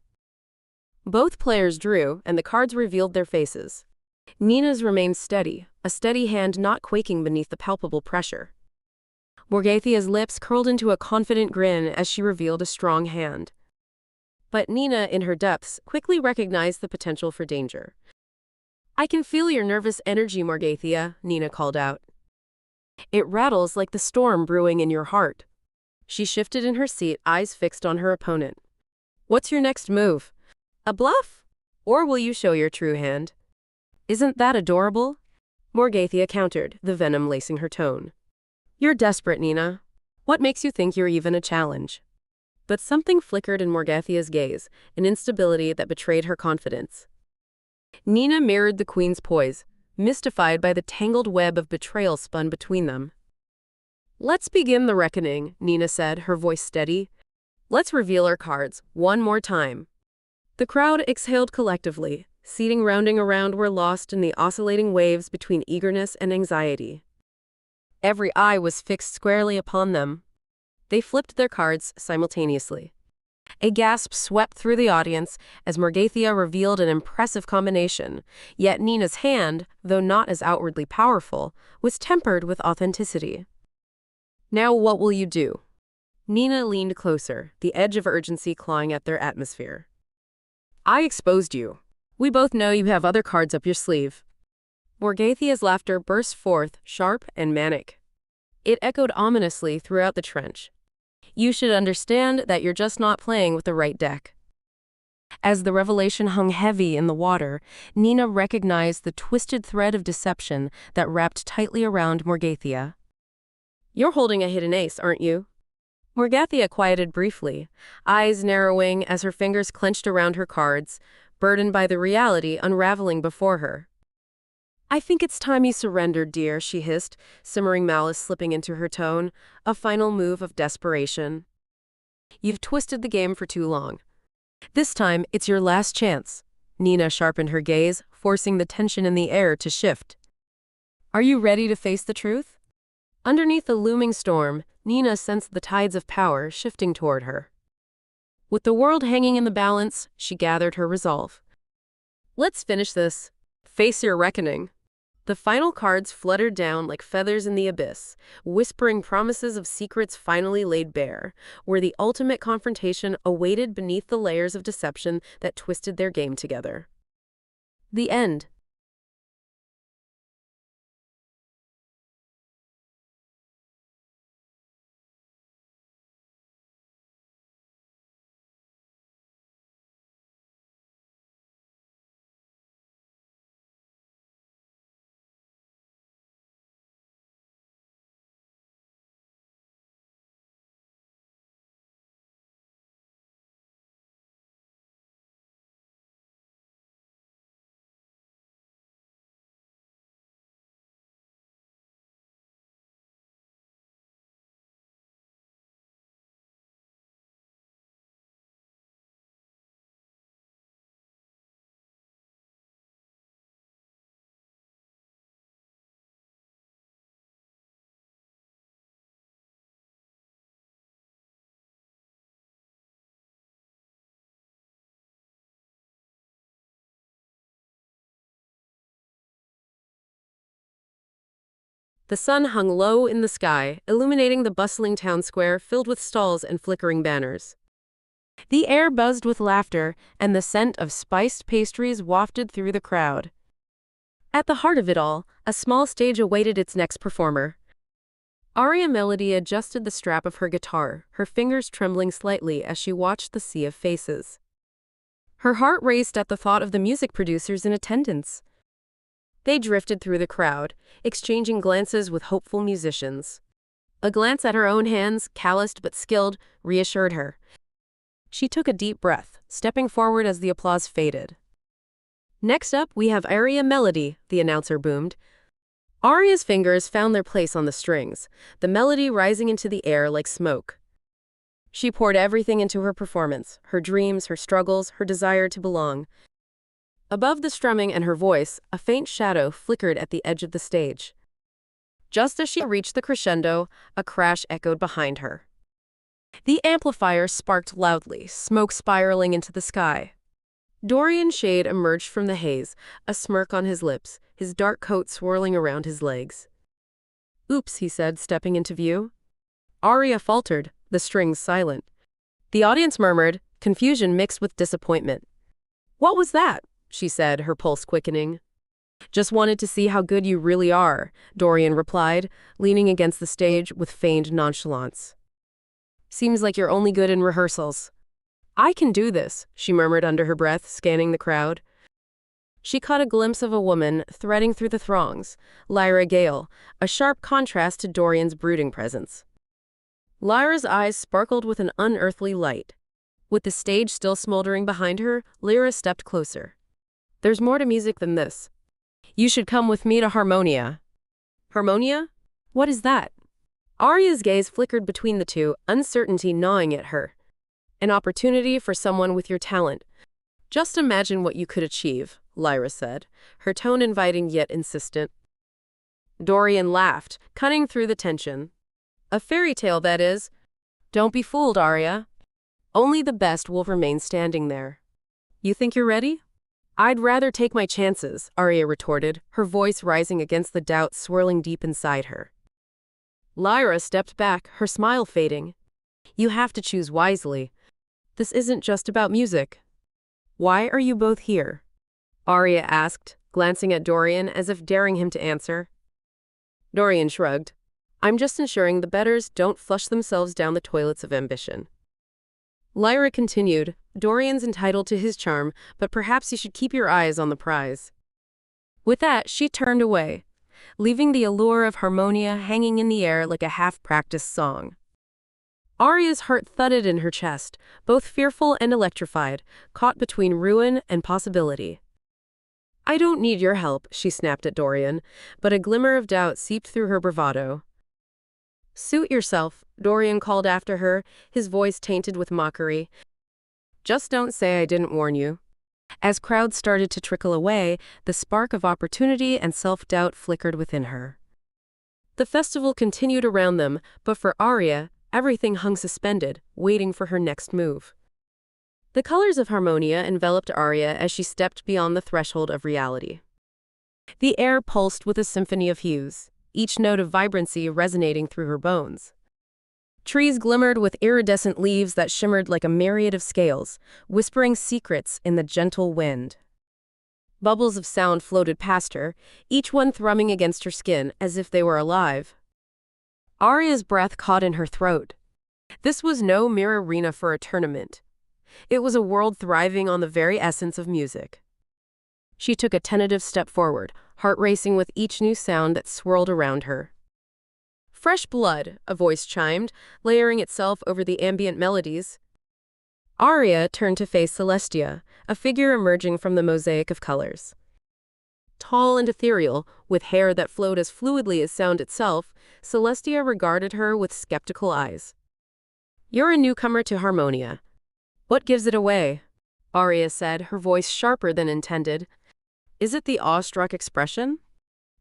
Both players drew, and the cards revealed their faces. Nina's remained steady, a steady hand not quaking beneath the palpable pressure. Morgathia's lips curled into a confident grin as she revealed a strong hand. But Nina, in her depths, quickly recognized the potential for danger. I can feel your nervous energy, Morgathia, Nina called out. It rattles like the storm brewing in your heart. She shifted in her seat, eyes fixed on her opponent. What's your next move? A bluff? Or will you show your true hand? Isn't that adorable? Morgathia countered, the venom lacing her tone. You're desperate, Nina. What makes you think you're even a challenge? But something flickered in Morgathia's gaze, an instability that betrayed her confidence. Nina mirrored the queen's poise, mystified by the tangled web of betrayal spun between them. Let's begin the reckoning, Nina said, her voice steady. Let's reveal our cards, one more time. The crowd exhaled collectively. Seating rounding around were lost in the oscillating waves between eagerness and anxiety. Every eye was fixed squarely upon them. They flipped their cards simultaneously. A gasp swept through the audience as Morgathia revealed an impressive combination, yet Nina's hand, though not as outwardly powerful, was tempered with authenticity. Now what will you do? Nina leaned closer, the edge of urgency clawing at their atmosphere. I exposed you. We both know you have other cards up your sleeve. Morgathia's laughter burst forth, sharp and manic. It echoed ominously throughout the trench. You should understand that you're just not playing with the right deck. As the revelation hung heavy in the water, Nina recognized the twisted thread of deception that wrapped tightly around Morgathia. You're holding a hidden ace, aren't you? Morgathia quieted briefly, eyes narrowing as her fingers clenched around her cards, burdened by the reality unraveling before her. I think it's time you surrendered, dear, she hissed, simmering malice slipping into her tone, a final move of desperation. You've twisted the game for too long. This time, it's your last chance. Nina sharpened her gaze, forcing the tension in the air to shift. Are you ready to face the truth? Underneath the looming storm, Nina sensed the tides of power shifting toward her. With the world hanging in the balance, she gathered her resolve. Let's finish this. Face your reckoning. The final cards fluttered down like feathers in the abyss, whispering promises of secrets finally laid bare, where the ultimate confrontation awaited beneath the layers of deception that twisted their game together. The end. The sun hung low in the sky, illuminating the bustling town square filled with stalls and flickering banners. The air buzzed with laughter, and the scent of spiced pastries wafted through the crowd. At the heart of it all, a small stage awaited its next performer. Aria Melody adjusted the strap of her guitar, her fingers trembling slightly as she watched the sea of faces. Her heart raced at the thought of the music producers in attendance. They drifted through the crowd, exchanging glances with hopeful musicians. A glance at her own hands, calloused but skilled, reassured her. She took a deep breath, stepping forward as the applause faded. Next up, we have Aria Melody, the announcer boomed. Aria's fingers found their place on the strings, the melody rising into the air like smoke. She poured everything into her performance, her dreams, her struggles, her desire to belong. Above the strumming and her voice, a faint shadow flickered at the edge of the stage. Just as she reached the crescendo, a crash echoed behind her. The amplifier sparked loudly, smoke spiraling into the sky. Dorian Shade emerged from the haze, a smirk on his lips, his dark coat swirling around his legs. Oops, he said, stepping into view. Aria faltered, the strings silent. The audience murmured, confusion mixed with disappointment. What was that? She said, her pulse quickening. Just wanted to see how good you really are, Dorian replied, leaning against the stage with feigned nonchalance. Seems like you're only good in rehearsals. I can do this, she murmured under her breath, scanning the crowd. She caught a glimpse of a woman threading through the throngs, Lyra Gale, a sharp contrast to Dorian's brooding presence. Lyra's eyes sparkled with an unearthly light. With the stage still smoldering behind her, Lyra stepped closer. "There's more to music than this. You should come with me to Harmonia." "Harmonia? What is that?" Arya's gaze flickered between the two, uncertainty gnawing at her. "An opportunity for someone with your talent. Just imagine what you could achieve," Lyra said, her tone inviting yet insistent. Dorian laughed, cutting through the tension. "A fairy tale, that is. Don't be fooled, Arya. Only the best will remain standing there. You think you're ready?" "I'd rather take my chances," Arya retorted, her voice rising against the doubt swirling deep inside her. Lyra stepped back, her smile fading. "You have to choose wisely. This isn't just about music." "Why are you both here?" Arya asked, glancing at Dorian as if daring him to answer. Dorian shrugged. "I'm just ensuring the betters don't flush themselves down the toilets of ambition." Lyra continued, "Dorian's entitled to his charm, but perhaps you should keep your eyes on the prize." With that, she turned away, leaving the allure of Harmonia hanging in the air like a half-practiced song. Arya's heart thudded in her chest, both fearful and electrified, caught between ruin and possibility. "I don't need your help," she snapped at Dorian, but a glimmer of doubt seeped through her bravado. "Suit yourself," Dorian called after her, his voice tainted with mockery. "Just don't say I didn't warn you." As crowds started to trickle away, the spark of opportunity and self-doubt flickered within her. The festival continued around them, but for Arya, everything hung suspended, waiting for her next move. The colors of Harmonia enveloped Arya as she stepped beyond the threshold of reality. The air pulsed with a symphony of hues, each note of vibrancy resonating through her bones. Trees glimmered with iridescent leaves that shimmered like a myriad of scales, whispering secrets in the gentle wind. Bubbles of sound floated past her, each one thrumming against her skin as if they were alive. Arya's breath caught in her throat. This was no mere arena for a tournament. It was a world thriving on the very essence of music. She took a tentative step forward, heart racing with each new sound that swirled around her. "Fresh blood," a voice chimed, layering itself over the ambient melodies. Arya turned to face Celestia, a figure emerging from the mosaic of colors. Tall and ethereal, with hair that flowed as fluidly as sound itself, Celestia regarded her with skeptical eyes. "You're a newcomer to Harmonia. What gives it away?" Arya said, her voice sharper than intended. "Is it the awestruck expression?"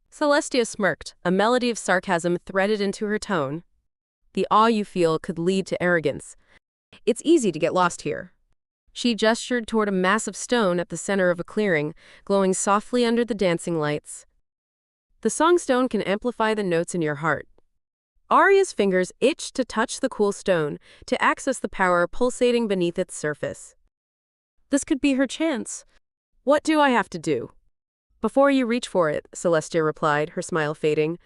Celestia smirked, a melody of sarcasm threaded into her tone. "The awe you feel could lead to arrogance. It's easy to get lost here." She gestured toward a massive stone at the center of a clearing, glowing softly under the dancing lights. "The songstone can amplify the notes in your heart." Arya's fingers itched to touch the cool stone, to access the power pulsating beneath its surface. This could be her chance. "What do I have to do?" "Before you reach for it," Celestia replied, her smile fading.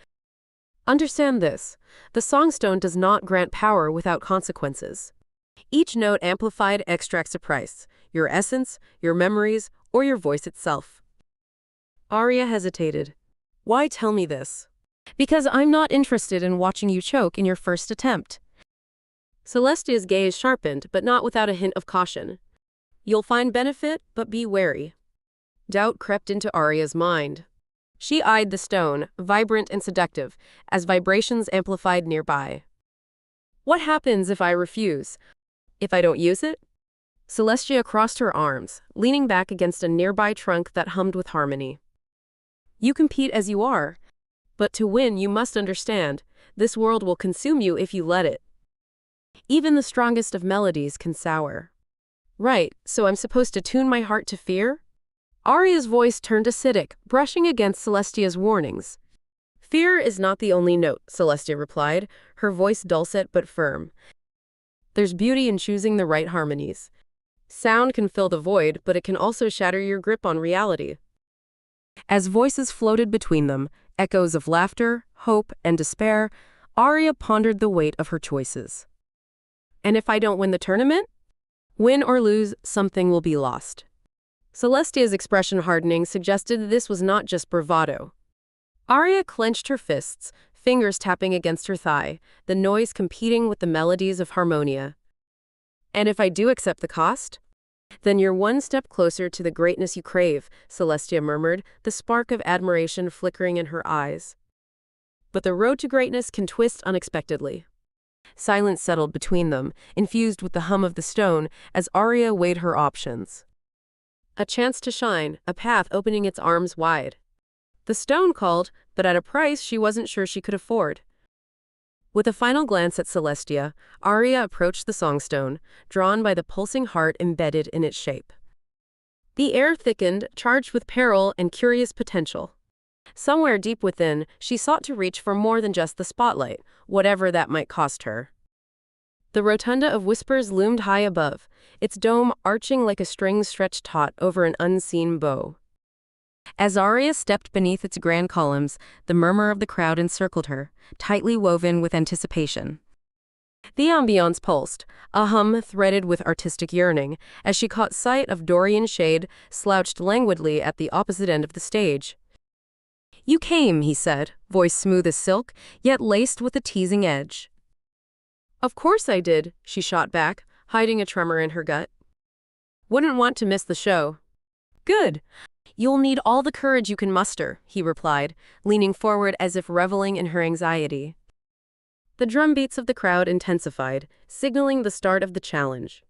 "Understand this. The songstone does not grant power without consequences. Each note amplified extracts a price, your essence, your memories, or your voice itself." Arya hesitated. "Why tell me this?" "Because I'm not interested in watching you choke in your first attempt." Celestia's gaze sharpened, but not without a hint of caution. "You'll find benefit, but be wary." Doubt crept into Arya's mind. She eyed the stone, vibrant and seductive, as vibrations amplified nearby. "What happens if I refuse? If I don't use it?" Celestia crossed her arms, leaning back against a nearby trunk that hummed with harmony. "You compete as you are. But to win, you must understand, this world will consume you if you let it. Even the strongest of melodies can sour." "Right, so I'm supposed to tune my heart to fear?" Arya's voice turned acidic, brushing against Celestia's warnings. "Fear is not the only note," Celestia replied, her voice dulcet but firm. "There's beauty in choosing the right harmonies. Sound can fill the void, but it can also shatter your grip on reality." As voices floated between them, echoes of laughter, hope, and despair, Arya pondered the weight of her choices. "And if I don't win the tournament?" "Win or lose, something will be lost." Celestia's expression hardening suggested this was not just bravado. Aria clenched her fists, fingers tapping against her thigh, the noise competing with the melodies of harmonia. And if I do accept the cost? Then you're one step closer to the greatness you crave, Celestia murmured, the spark of admiration flickering in her eyes. But the road to greatness can twist unexpectedly. Silence settled between them, infused with the hum of the stone, as Aria weighed her options. A chance to shine, a path opening its arms wide. The stone called, but at a price she wasn't sure she could afford. With a final glance at Celestia, Aria approached the songstone, drawn by the pulsing heart embedded in its shape. The air thickened, charged with peril and curious potential. Somewhere deep within, she sought to reach for more than just the spotlight, whatever that might cost her. The rotunda of whispers loomed high above, its dome arching like a string stretched taut over an unseen bow. As Aria stepped beneath its grand columns, the murmur of the crowd encircled her, tightly woven with anticipation. The ambiance pulsed, a hum threaded with artistic yearning, as she caught sight of Dorian Shade slouched languidly at the opposite end of the stage. "You came," he said, voice smooth as silk, yet laced with a teasing edge. "Of course I did," she shot back, hiding a tremor in her gut. "Wouldn't want to miss the show." "Good. You'll need all the courage you can muster," he replied, leaning forward as if reveling in her anxiety. The drumbeats of the crowd intensified, signaling the start of the challenge.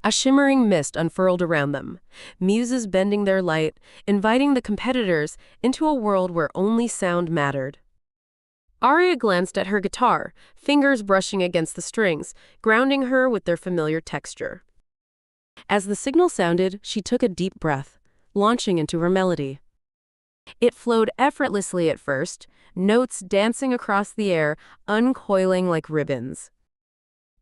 A shimmering mist unfurled around them, muses bending their light, inviting the competitors into a world where only sound mattered. Aria glanced at her guitar, fingers brushing against the strings, grounding her with their familiar texture. As the signal sounded, she took a deep breath, launching into her melody. It flowed effortlessly at first, notes dancing across the air, uncoiling like ribbons.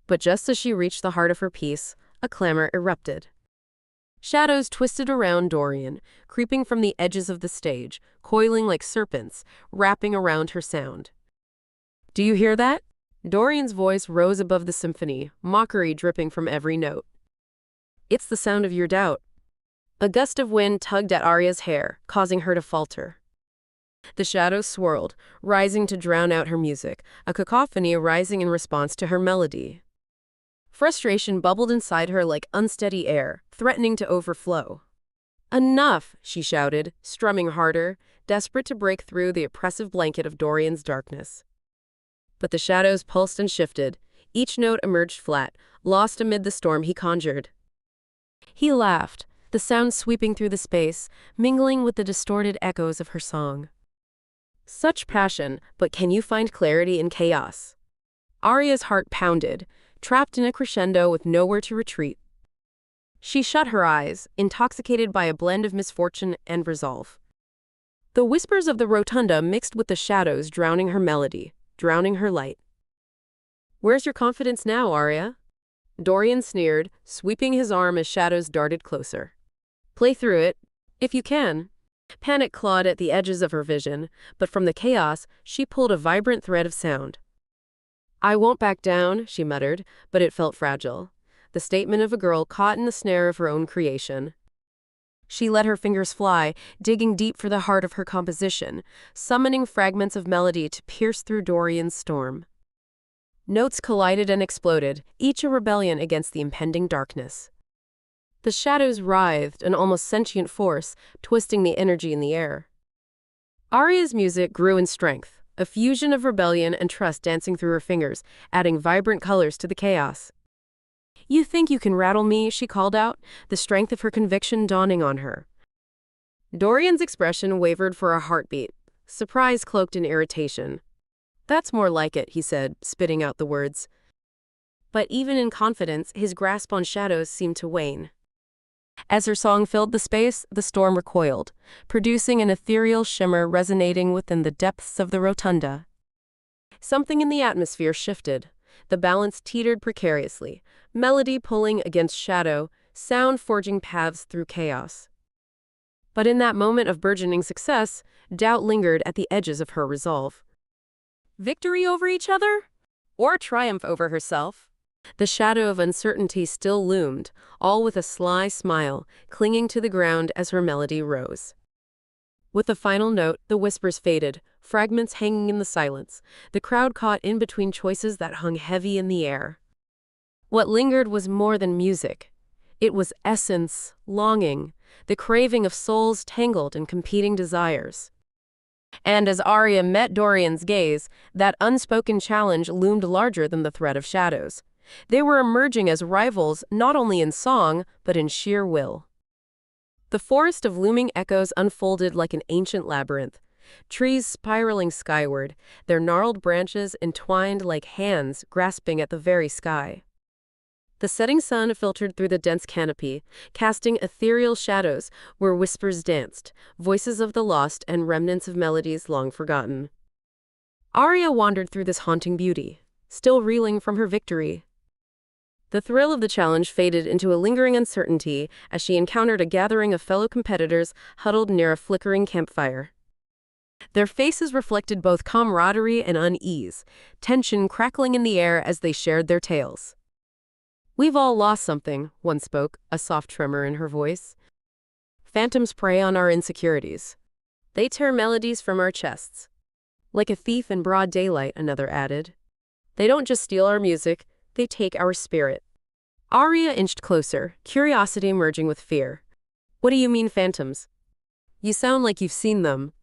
But just as she reached the heart of her piece, a clamor erupted. Shadows twisted around Dorian, creeping from the edges of the stage, coiling like serpents, wrapping around her sound. "Do you hear that?" Dorian's voice rose above the symphony, mockery dripping from every note. "It's the sound of your doubt." A gust of wind tugged at Aria's hair, causing her to falter. The shadows swirled, rising to drown out her music, a cacophony arising in response to her melody. Frustration bubbled inside her like unsteady air, threatening to overflow. "Enough!" she shouted, strumming harder, desperate to break through the oppressive blanket of Dorian's darkness. But the shadows pulsed and shifted. Each note emerged flat, lost amid the storm he conjured. He laughed, the sound sweeping through the space, mingling with the distorted echoes of her song. "Such passion, but can you find clarity in chaos?" Aria's heart pounded, trapped in a crescendo with nowhere to retreat. She shut her eyes, intoxicated by a blend of misfortune and resolve. The whispers of the rotunda mixed with the shadows, drowning her melody, drowning her light. "Where's your confidence now, Aria?" Dorian sneered, sweeping his arm as shadows darted closer. "Play through it, if you can." Panic clawed at the edges of her vision, but from the chaos, she pulled a vibrant thread of sound. "I won't back down," she muttered, but it felt fragile. The statement of a girl caught in the snare of her own creation. She let her fingers fly, digging deep for the heart of her composition, summoning fragments of melody to pierce through Dorian's storm. Notes collided and exploded, each a rebellion against the impending darkness. The shadows writhed, an almost sentient force, twisting the energy in the air. Aria's music grew in strength, a fusion of rebellion and trust dancing through her fingers, adding vibrant colors to the chaos. "You think you can rattle me?" she called out, the strength of her conviction dawning on her. Dorian's expression wavered for a heartbeat, surprise cloaked in irritation. "That's more like it," he said, spitting out the words. But even in confidence, his grasp on shadows seemed to wane. As her song filled the space, the storm recoiled, producing an ethereal shimmer resonating within the depths of the rotunda. Something in the atmosphere shifted. The balance teetered precariously, melody pulling against shadow, sound forging paths through chaos. But in that moment of burgeoning success, doubt lingered at the edges of her resolve. Victory over each other? Or triumph over herself? The shadow of uncertainty still loomed, all with a sly smile, clinging to the ground as her melody rose. With the final note, the whispers faded, fragments hanging in the silence, the crowd caught in between choices that hung heavy in the air. What lingered was more than music. It was essence, longing, the craving of souls tangled in competing desires. And as Arya met Dorian's gaze, that unspoken challenge loomed larger than the threat of shadows. They were emerging as rivals not only in song, but in sheer will. The forest of looming echoes unfolded like an ancient labyrinth, trees spiraling skyward, their gnarled branches entwined like hands grasping at the very sky. The setting sun filtered through the dense canopy, casting ethereal shadows where whispers danced, voices of the lost and remnants of melodies long forgotten. Arya wandered through this haunting beauty, still reeling from her victory. The thrill of the challenge faded into a lingering uncertainty as she encountered a gathering of fellow competitors huddled near a flickering campfire. Their faces reflected both camaraderie and unease, tension crackling in the air as they shared their tales. "We've all lost something," one spoke, a soft tremor in her voice. "Phantoms prey on our insecurities. They tear melodies from our chests. Like a thief in broad daylight," another added. "They don't just steal our music, they take our spirit." Arya inched closer, curiosity merging with fear. "What do you mean, phantoms? You sound like you've seen them."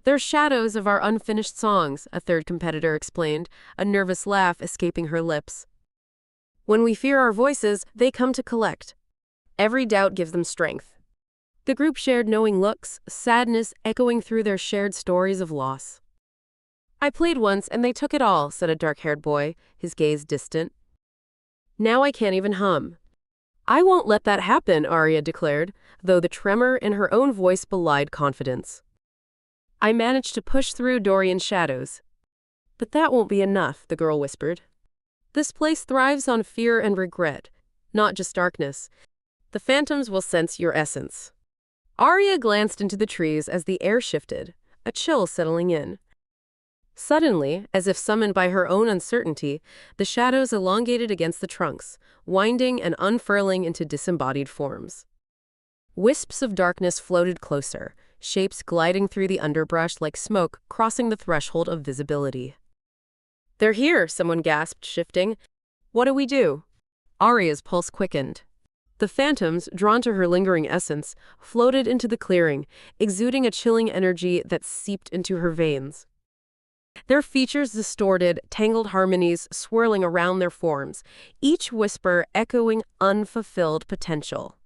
"They're shadows of our unfinished songs," a third competitor explained, a nervous laugh escaping her lips. "When we fear our voices, they come to collect. Every doubt gives them strength." The group shared knowing looks, sadness echoing through their shared stories of loss. "I played once and they took it all," said a dark-haired boy, his gaze distant. "Now I can't even hum." "I won't let that happen," Arya declared, though the tremor in her own voice belied confidence. "I managed to push through Dorian's shadows." "But that won't be enough," the girl whispered. "This place thrives on fear and regret, not just darkness. The phantoms will sense your essence." Arya glanced into the trees as the air shifted, a chill settling in. Suddenly, as if summoned by her own uncertainty, the shadows elongated against the trunks, winding and unfurling into disembodied forms. Wisps of darkness floated closer, shapes gliding through the underbrush like smoke crossing the threshold of visibility. "They're here," someone gasped, shifting. "What do we do?" Arya's pulse quickened. The phantoms, drawn to her lingering essence, floated into the clearing, exuding a chilling energy that seeped into her veins. Their features distorted, tangled harmonies swirling around their forms, each whisper echoing unfulfilled potential.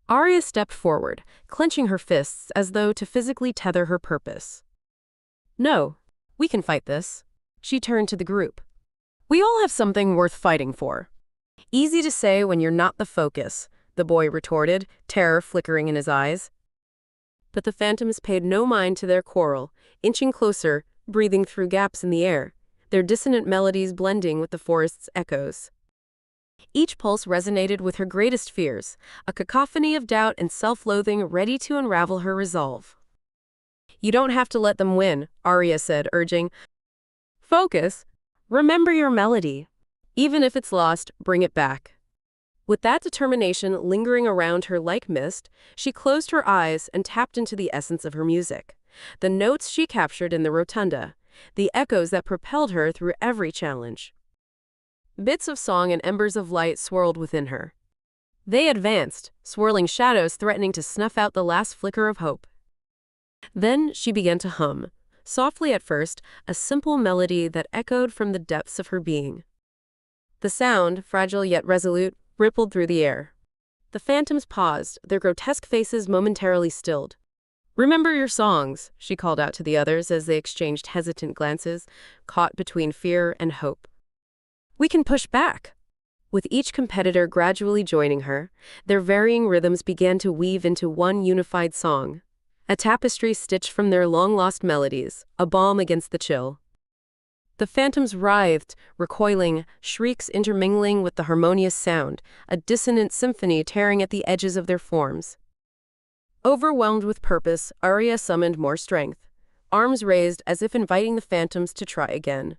Arya stepped forward, clenching her fists as though to physically tether her purpose. "No, we can fight this." She turned to the group. "We all have something worth fighting for." "Easy to say when you're not the focus," the boy retorted, terror flickering in his eyes. But the phantoms paid no mind to their quarrel, inching closer, breathing through gaps in the air, their dissonant melodies blending with the forest's echoes. Each pulse resonated with her greatest fears, a cacophony of doubt and self-loathing ready to unravel her resolve. "You don't have to let them win," Arya said, urging. "Focus. Remember your melody. Even if it's lost, bring it back." With that determination lingering around her like mist, she closed her eyes and tapped into the essence of her music. The notes she captured in the rotunda, the echoes that propelled her through every challenge. Bits of song and embers of light swirled within her. They advanced, swirling shadows threatening to snuff out the last flicker of hope. Then she began to hum, softly at first, a simple melody that echoed from the depths of her being. The sound, fragile yet resolute, rippled through the air. The phantoms paused, their grotesque faces momentarily stilled. "Remember your songs," she called out to the others as they exchanged hesitant glances, caught between fear and hope. "We can push back." With each competitor gradually joining her, their varying rhythms began to weave into one unified song, a tapestry stitched from their long-lost melodies, a balm against the chill. The phantoms writhed, recoiling, shrieks intermingling with the harmonious sound, a dissonant symphony tearing at the edges of their forms. Overwhelmed with purpose, Arya summoned more strength, arms raised as if inviting the phantoms to try again.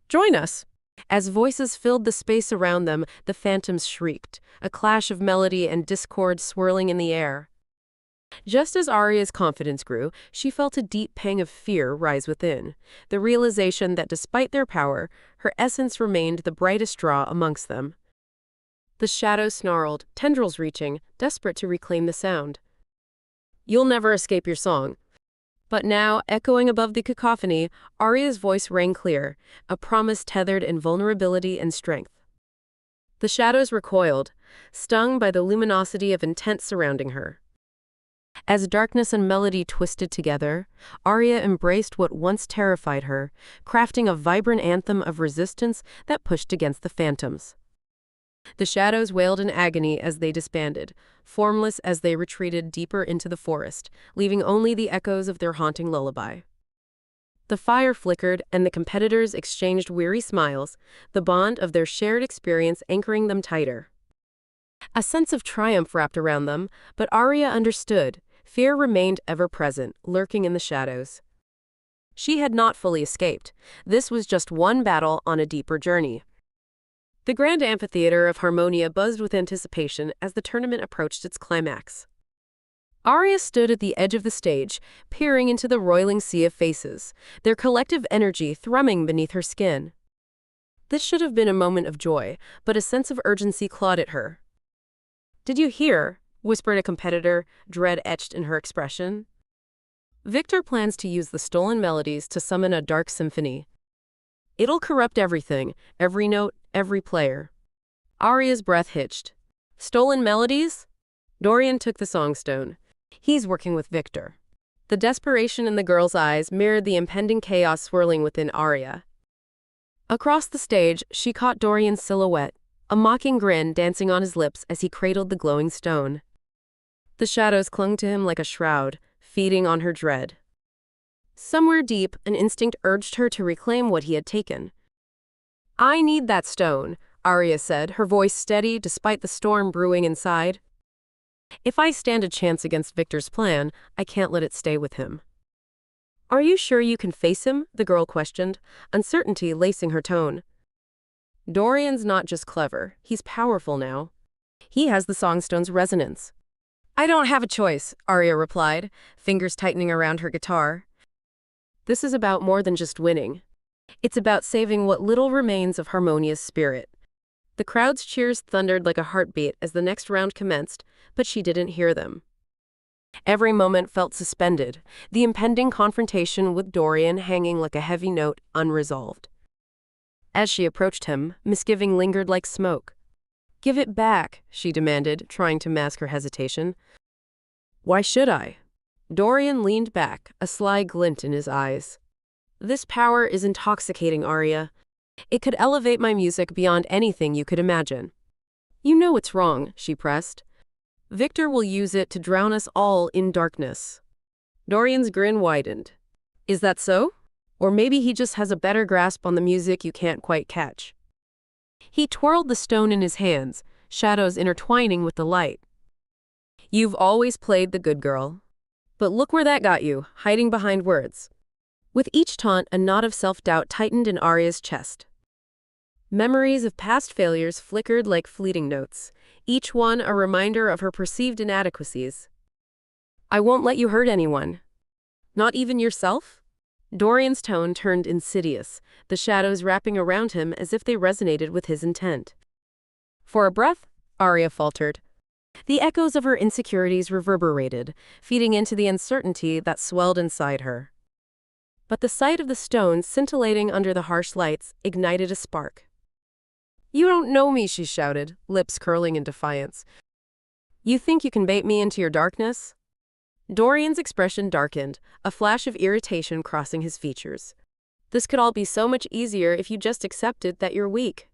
"Join us," As voices filled the space around them, the phantoms shrieked, a clash of melody and discord swirling in the air. Just as Arya's confidence grew, she felt a deep pang of fear rise within, the realization that despite their power, her essence remained the brightest draw amongst them. The shadows snarled, tendrils reaching, desperate to reclaim the sound. "You'll never escape your song." But now, echoing above the cacophony, Arya's voice rang clear, a promise tethered in vulnerability and strength. The shadows recoiled, stung by the luminosity of intent surrounding her. As darkness and melody twisted together, Arya embraced what once terrified her, crafting a vibrant anthem of resistance that pushed against the phantoms. The shadows wailed in agony as they disbanded, formless as they retreated deeper into the forest, leaving only the echoes of their haunting lullaby. The fire flickered, and the competitors exchanged weary smiles, the bond of their shared experience anchoring them tighter. A sense of triumph wrapped around them, but Arya understood. Fear remained ever present, lurking in the shadows. She had not fully escaped. This was just one battle on a deeper journey. The grand amphitheater of Harmonia buzzed with anticipation as the tournament approached its climax. Arya stood at the edge of the stage, peering into the roiling sea of faces, their collective energy thrumming beneath her skin. This should have been a moment of joy, but a sense of urgency clawed at her. "Did you hear?" whispered a competitor, dread etched in her expression. "Victor plans to use the stolen melodies to summon a dark symphony. It'll corrupt everything, every note, every player." Arya's breath hitched. "Stolen melodies?" Dorian took the songstone. "He's working with Victor." The desperation in the girl's eyes mirrored the impending chaos swirling within Arya. Across the stage, she caught Dorian's silhouette, a mocking grin dancing on his lips as he cradled the glowing stone. The shadows clung to him like a shroud, feeding on her dread. Somewhere deep, an instinct urged her to reclaim what he had taken. "I need that stone," Arya said, her voice steady despite the storm brewing inside. "If I stand a chance against Victor's plan, I can't let it stay with him." "Are you sure you can face him?" the girl questioned, uncertainty lacing her tone. "Dorian's not just clever, he's powerful now. He has the songstone's resonance." "I don't have a choice," Arya replied, fingers tightening around her guitar. "This is about more than just winning. It's about saving what little remains of Harmonia's spirit." The crowd's cheers thundered like a heartbeat as the next round commenced, but she didn't hear them. Every moment felt suspended, the impending confrontation with Dorian hanging like a heavy note unresolved. As she approached him, misgiving lingered like smoke. "Give it back," she demanded, trying to mask her hesitation. "Why should I?" Dorian leaned back, a sly glint in his eyes. "This power is intoxicating, Arya. It could elevate my music beyond anything you could imagine." "You know what's wrong," she pressed. "Victor will use it to drown us all in darkness." Dorian's grin widened. "Is that so? Or maybe he just has a better grasp on the music you can't quite catch." He twirled the stone in his hands, shadows intertwining with the light. "You've always played the good girl. But look where that got you, hiding behind words." With each taunt, a knot of self-doubt tightened in Arya's chest. Memories of past failures flickered like fleeting notes, each one a reminder of her perceived inadequacies. "I won't let you hurt anyone. Not even yourself?" Dorian's tone turned insidious, the shadows wrapping around him as if they resonated with his intent. "For a breath?" Arya faltered. The echoes of her insecurities reverberated, feeding into the uncertainty that swelled inside her. But the sight of the stone scintillating under the harsh lights ignited a spark. "You don't know me," she shouted, lips curling in defiance. "You think you can bait me into your darkness?" Dorian's expression darkened, a flash of irritation crossing his features. "This could all be so much easier if you just accepted that you're weak.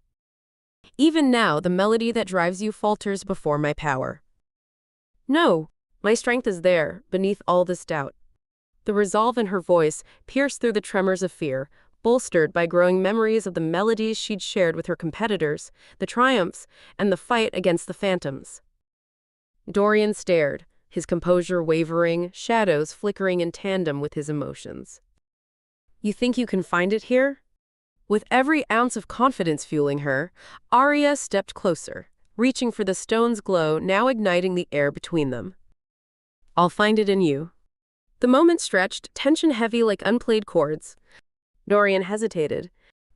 Even now, the melody that drives you falters before my power." "No, my strength is there, beneath all this doubt." The resolve in her voice pierced through the tremors of fear, bolstered by growing memories of the melodies she'd shared with her competitors, the triumphs, and the fight against the phantoms. Dorian stared, his composure wavering, shadows flickering in tandem with his emotions. "You think you can find it here?" With every ounce of confidence fueling her, Arya stepped closer, reaching for the stone's glow now igniting the air between them. I'll find it in you. The moment stretched, tension heavy like unplayed chords. Dorian hesitated.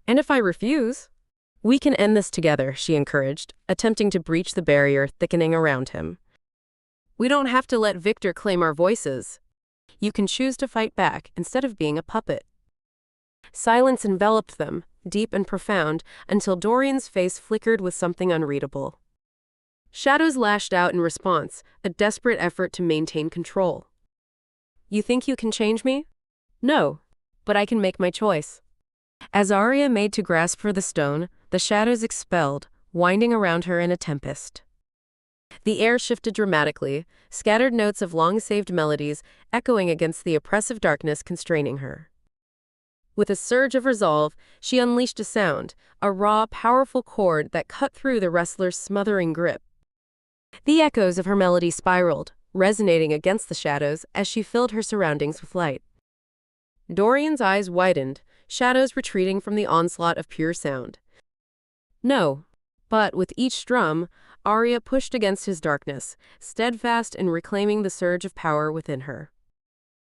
And if I refuse? We can end this together, she encouraged, attempting to breach the barrier thickening around him. We don't have to let Victor claim our voices. You can choose to fight back instead of being a puppet. Silence enveloped them, deep and profound, until Dorian's face flickered with something unreadable. Shadows lashed out in response, a desperate effort to maintain control. You think you can change me? No, but I can make my choice. As Arya made to grasp for the stone, the shadows expelled, winding around her in a tempest. The air shifted dramatically, scattered notes of long-saved melodies echoing against the oppressive darkness constraining her. With a surge of resolve, she unleashed a sound, a raw, powerful chord that cut through the wrestler's smothering grip. The echoes of her melody spiraled, resonating against the shadows as she filled her surroundings with light. Dorian's eyes widened, shadows retreating from the onslaught of pure sound. No, but with each strum, Arya pushed against his darkness, steadfast in reclaiming the surge of power within her.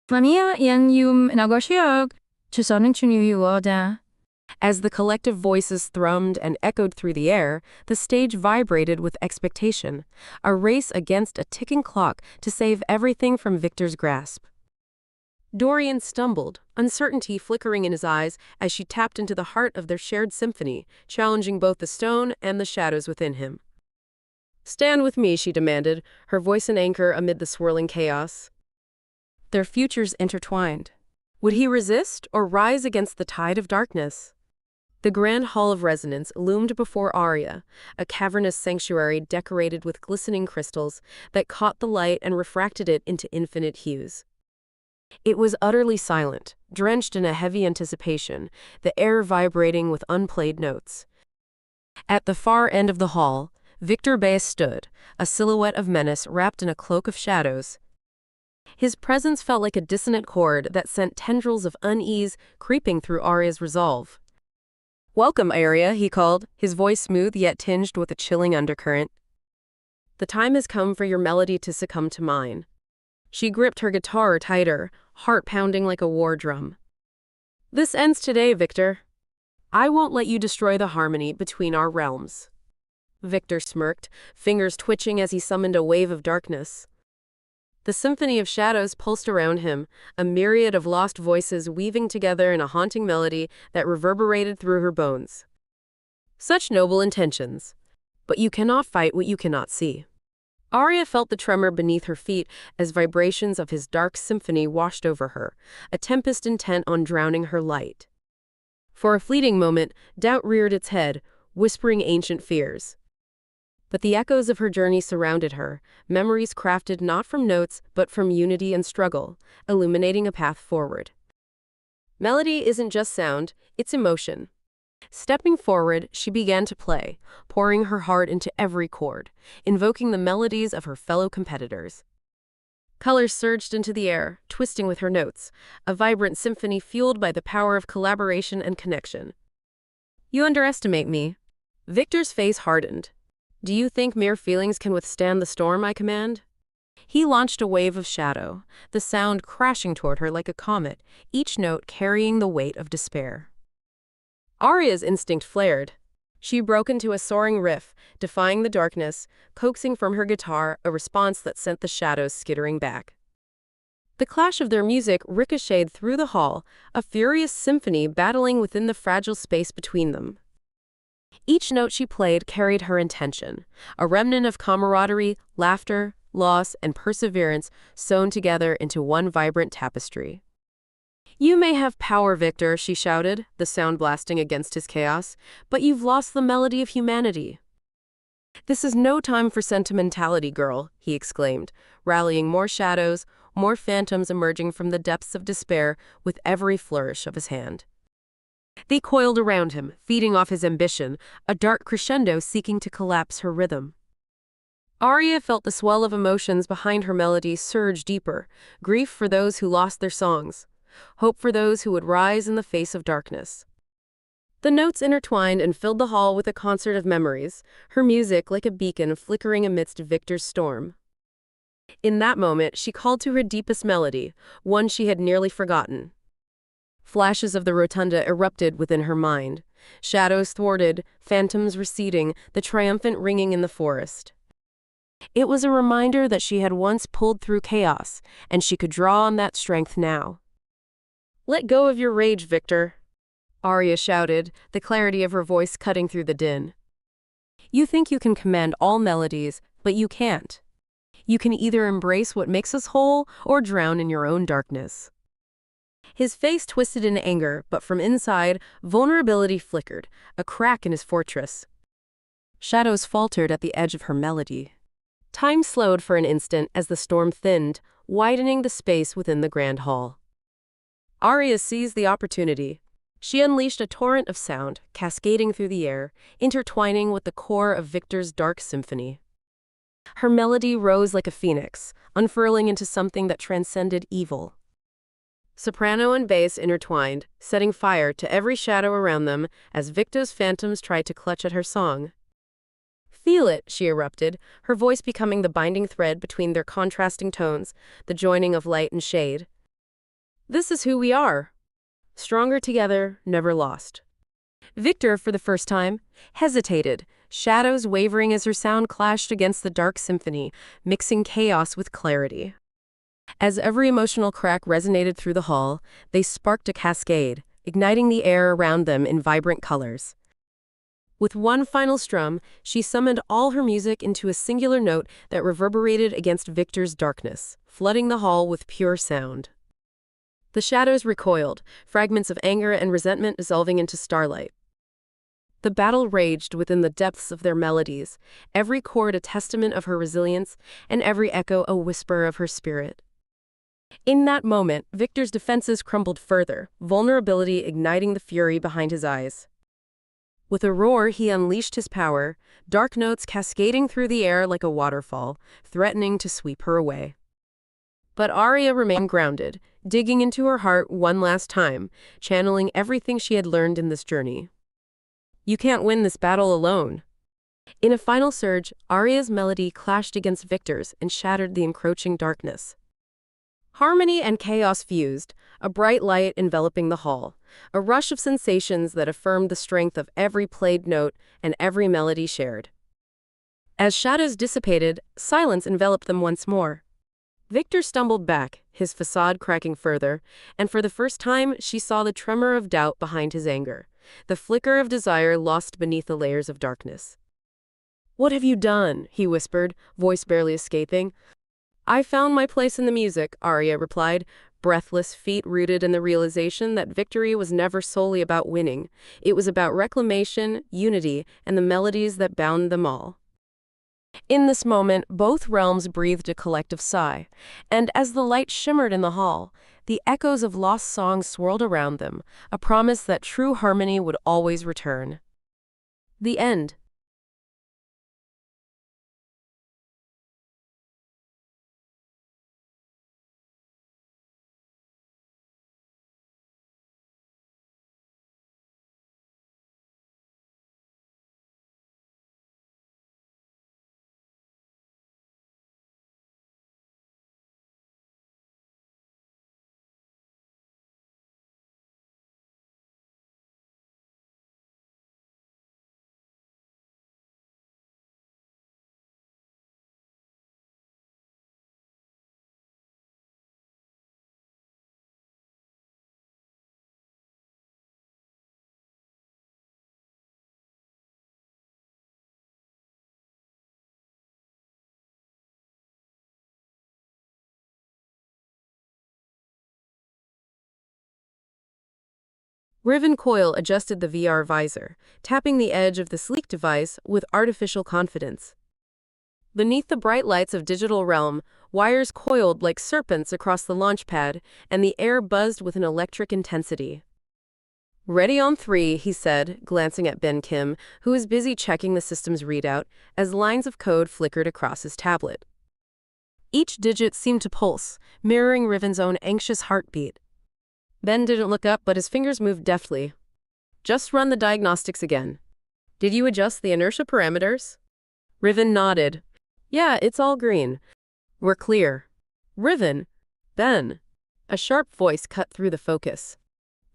Mamiya yan yung nagosiyog. Chusonin chunuyuoda. As the collective voices thrummed and echoed through the air, the stage vibrated with expectation, a race against a ticking clock to save everything from Victor's grasp. Dorian stumbled, uncertainty flickering in his eyes as she tapped into the heart of their shared symphony, challenging both the stone and the shadows within him. Stand with me, she demanded, her voice an anchor amid the swirling chaos. Their futures intertwined. Would he resist or rise against the tide of darkness? The grand hall of resonance loomed before Arya, a cavernous sanctuary decorated with glistening crystals that caught the light and refracted it into infinite hues. It was utterly silent, drenched in a heavy anticipation, the air vibrating with unplayed notes. At the far end of the hall, Victor Bass stood, a silhouette of menace wrapped in a cloak of shadows. His presence felt like a dissonant chord that sent tendrils of unease creeping through Arya's resolve. Welcome, Arya, he called, his voice smooth yet tinged with a chilling undercurrent. The time has come for your melody to succumb to mine. She gripped her guitar tighter, heart pounding like a war drum. This ends today, Victor. I won't let you destroy the harmony between our realms. Victor smirked, fingers twitching as he summoned a wave of darkness. The symphony of shadows pulsed around him, a myriad of lost voices weaving together in a haunting melody that reverberated through her bones. Such noble intentions. But you cannot fight what you cannot see. Arya felt the tremor beneath her feet as vibrations of his dark symphony washed over her, a tempest intent on drowning her light. For a fleeting moment, doubt reared its head, whispering ancient fears. But the echoes of her journey surrounded her, memories crafted not from notes but from unity and struggle, illuminating a path forward. Melody isn't just sound, it's emotion. Stepping forward, she began to play, pouring her heart into every chord, invoking the melodies of her fellow competitors. Colors surged into the air, twisting with her notes, a vibrant symphony fueled by the power of collaboration and connection. You underestimate me. Victor's face hardened. Do you think mere feelings can withstand the storm I command? He launched a wave of shadow, the sound crashing toward her like a comet, each note carrying the weight of despair. Arya's instinct flared. She broke into a soaring riff, defying the darkness, coaxing from her guitar a response that sent the shadows skittering back. The clash of their music ricocheted through the hall, a furious symphony battling within the fragile space between them. Each note she played carried her intention, a remnant of camaraderie, laughter, loss, and perseverance sewn together into one vibrant tapestry. You may have power, Victor, she shouted, the sound blasting against his chaos, but you've lost the melody of humanity. This is no time for sentimentality, girl, he exclaimed, rallying more shadows, more phantoms emerging from the depths of despair with every flourish of his hand. They coiled around him, feeding off his ambition, a dark crescendo seeking to collapse her rhythm. Arya felt the swell of emotions behind her melody surge deeper, grief for those who lost their songs, hope for those who would rise in the face of darkness. The notes intertwined and filled the hall with a concert of memories, her music like a beacon flickering amidst Victor's storm. In that moment, she called to her deepest melody, one she had nearly forgotten. Flashes of the rotunda erupted within her mind. Shadows thwarted, phantoms receding, the triumphant ringing in the forest. It was a reminder that she had once pulled through chaos, and she could draw on that strength now. "Let go of your rage, Victor," Arya shouted, the clarity of her voice cutting through the din. "You think you can command all melodies, but you can't. You can either embrace what makes us whole or drown in your own darkness." His face twisted in anger, but from inside, vulnerability flickered, a crack in his fortress. Shadows faltered at the edge of her melody. Time slowed for an instant as the storm thinned, widening the space within the grand hall. Arya seized the opportunity. She unleashed a torrent of sound, cascading through the air, intertwining with the core of Victor's dark symphony. Her melody rose like a phoenix, unfurling into something that transcended evil. Soprano and bass intertwined, setting fire to every shadow around them as Victor's phantoms tried to clutch at her song. "Feel it," she erupted, her voice becoming the binding thread between their contrasting tones, the joining of light and shade. "This is who we are. Stronger together, never lost." Victor, for the first time, hesitated, shadows wavering as her sound clashed against the dark symphony, mixing chaos with clarity. As every emotional crack resonated through the hall, they sparked a cascade, igniting the air around them in vibrant colors. With one final strum, she summoned all her music into a singular note that reverberated against Victor's darkness, flooding the hall with pure sound. The shadows recoiled, fragments of anger and resentment dissolving into starlight. The battle raged within the depths of their melodies, every chord a testament of her resilience, and every echo a whisper of her spirit. In that moment, Victor's defenses crumbled further, vulnerability igniting the fury behind his eyes. With a roar, he unleashed his power, dark notes cascading through the air like a waterfall, threatening to sweep her away. But Arya remained grounded, digging into her heart one last time, channeling everything she had learned in this journey. "You can't win this battle alone." In a final surge, Arya's melody clashed against Victor's and shattered the encroaching darkness. Harmony and chaos fused, a bright light enveloping the hall, a rush of sensations that affirmed the strength of every played note and every melody shared. As shadows dissipated, silence enveloped them once more. Victor stumbled back, his facade cracking further, and for the first time she saw the tremor of doubt behind his anger, the flicker of desire lost beneath the layers of darkness. "What have you done?" he whispered, voice barely escaping. "I found my place in the music," Arya replied, breathless, feet rooted in the realization that victory was never solely about winning. It was about reclamation, unity, and the melodies that bound them all. In this moment, both realms breathed a collective sigh, and as the light shimmered in the hall, the echoes of lost songs swirled around them, a promise that true harmony would always return. The end. Riven Coil adjusted the VR visor, tapping the edge of the sleek device with artificial confidence. Beneath the bright lights of Digital Realm, wires coiled like serpents across the launch pad, and the air buzzed with an electric intensity. "Ready on 3, he said, glancing at Ben Kim, who was busy checking the system's readout, as lines of code flickered across his tablet. Each digit seemed to pulse, mirroring Riven's own anxious heartbeat. Ben didn't look up, but his fingers moved deftly. Just run the diagnostics again. Did you adjust the inertia parameters? Riven nodded. Yeah, it's all green. We're clear. Riven. Ben. A sharp voice cut through the focus.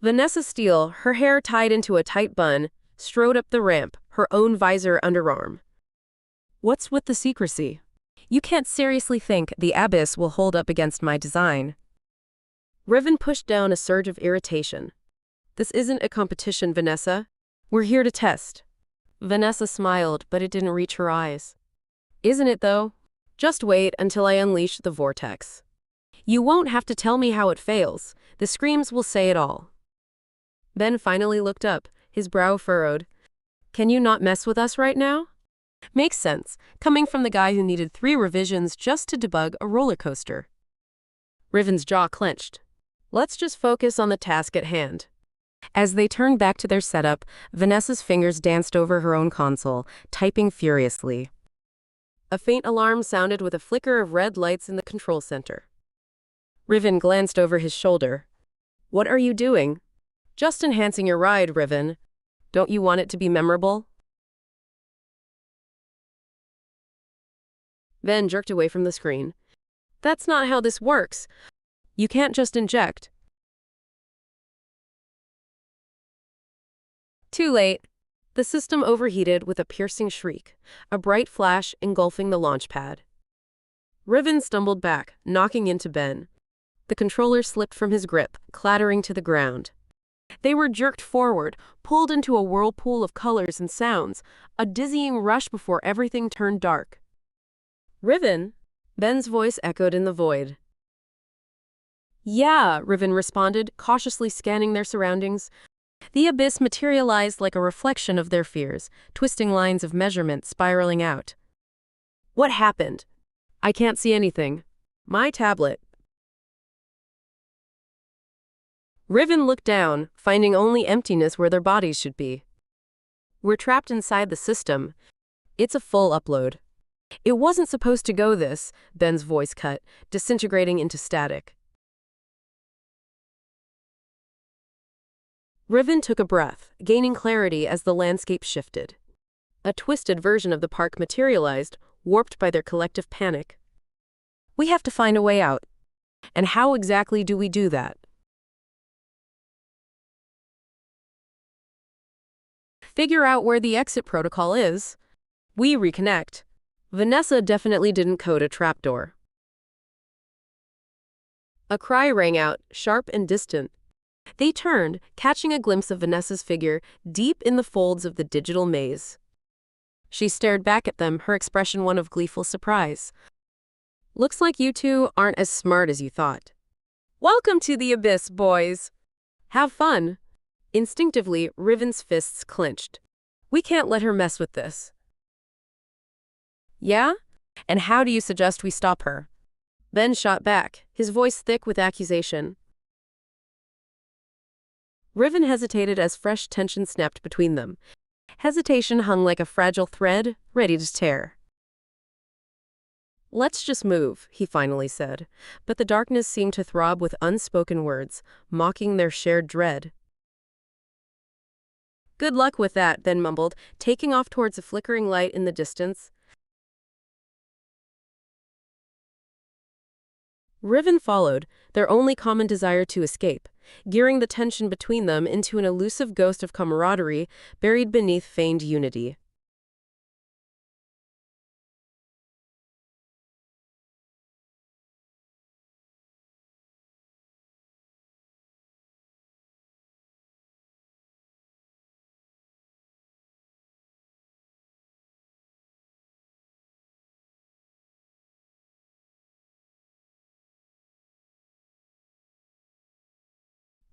Vanessa Steele, her hair tied into a tight bun, strode up the ramp, her own visor underarm. What's with the secrecy? You can't seriously think the abyss will hold up against my design. Riven pushed down a surge of irritation. This isn't a competition, Vanessa. We're here to test. Vanessa smiled, but it didn't reach her eyes. Isn't it, though? Just wait until I unleash the vortex. You won't have to tell me how it fails. The screams will say it all. Ben finally looked up, his brow furrowed. Can you not mess with us right now? Makes sense, coming from the guy who needed 3 revisions just to debug a roller coaster. Riven's jaw clenched. Let's just focus on the task at hand. As they turned back to their setup, Vanessa's fingers danced over her own console, typing furiously. A faint alarm sounded with a flicker of red lights in the control center. Riven glanced over his shoulder. What are you doing? Just enhancing your ride, Riven. Don't you want it to be memorable? Ben jerked away from the screen. That's not how this works. You can't just inject. Too late. The system overheated with a piercing shriek, a bright flash engulfing the launch pad. Riven stumbled back, knocking into Ben. The controller slipped from his grip, clattering to the ground. They were jerked forward, pulled into a whirlpool of colors and sounds, a dizzying rush before everything turned dark. Riven? Ben's voice echoed in the void. Yeah, Riven responded, cautiously scanning their surroundings. The abyss materialized like a reflection of their fears, twisting lines of measurement spiraling out. What happened? I can't see anything. My tablet. Riven looked down, finding only emptiness where their bodies should be. We're trapped inside the system. It's a full upload. It wasn't supposed to go this, Ben's voice cut, disintegrating into static. Riven took a breath, gaining clarity as the landscape shifted. A twisted version of the park materialized, warped by their collective panic. We have to find a way out. And how exactly do we do that? Figure out where the exit protocol is. We reconnect. Vanessa definitely didn't code a trapdoor. A cry rang out, sharp and distant. They turned, catching a glimpse of Vanessa's figure deep in the folds of the digital maze. She stared back at them, her expression one of gleeful surprise. Looks like you two aren't as smart as you thought. Welcome to the abyss, boys. Have fun. Instinctively, Riven's fists clenched. We can't let her mess with this. Yeah? And how do you suggest we stop her? Ben shot back, his voice thick with accusation. Riven hesitated as fresh tension snapped between them. Hesitation hung like a fragile thread, ready to tear. Let's just move, he finally said, but the darkness seemed to throb with unspoken words, mocking their shared dread. Good luck with that, Ben mumbled, taking off towards a flickering light in the distance. Riven followed, their only common desire to escape, gearing the tension between them into an elusive ghost of camaraderie buried beneath feigned unity.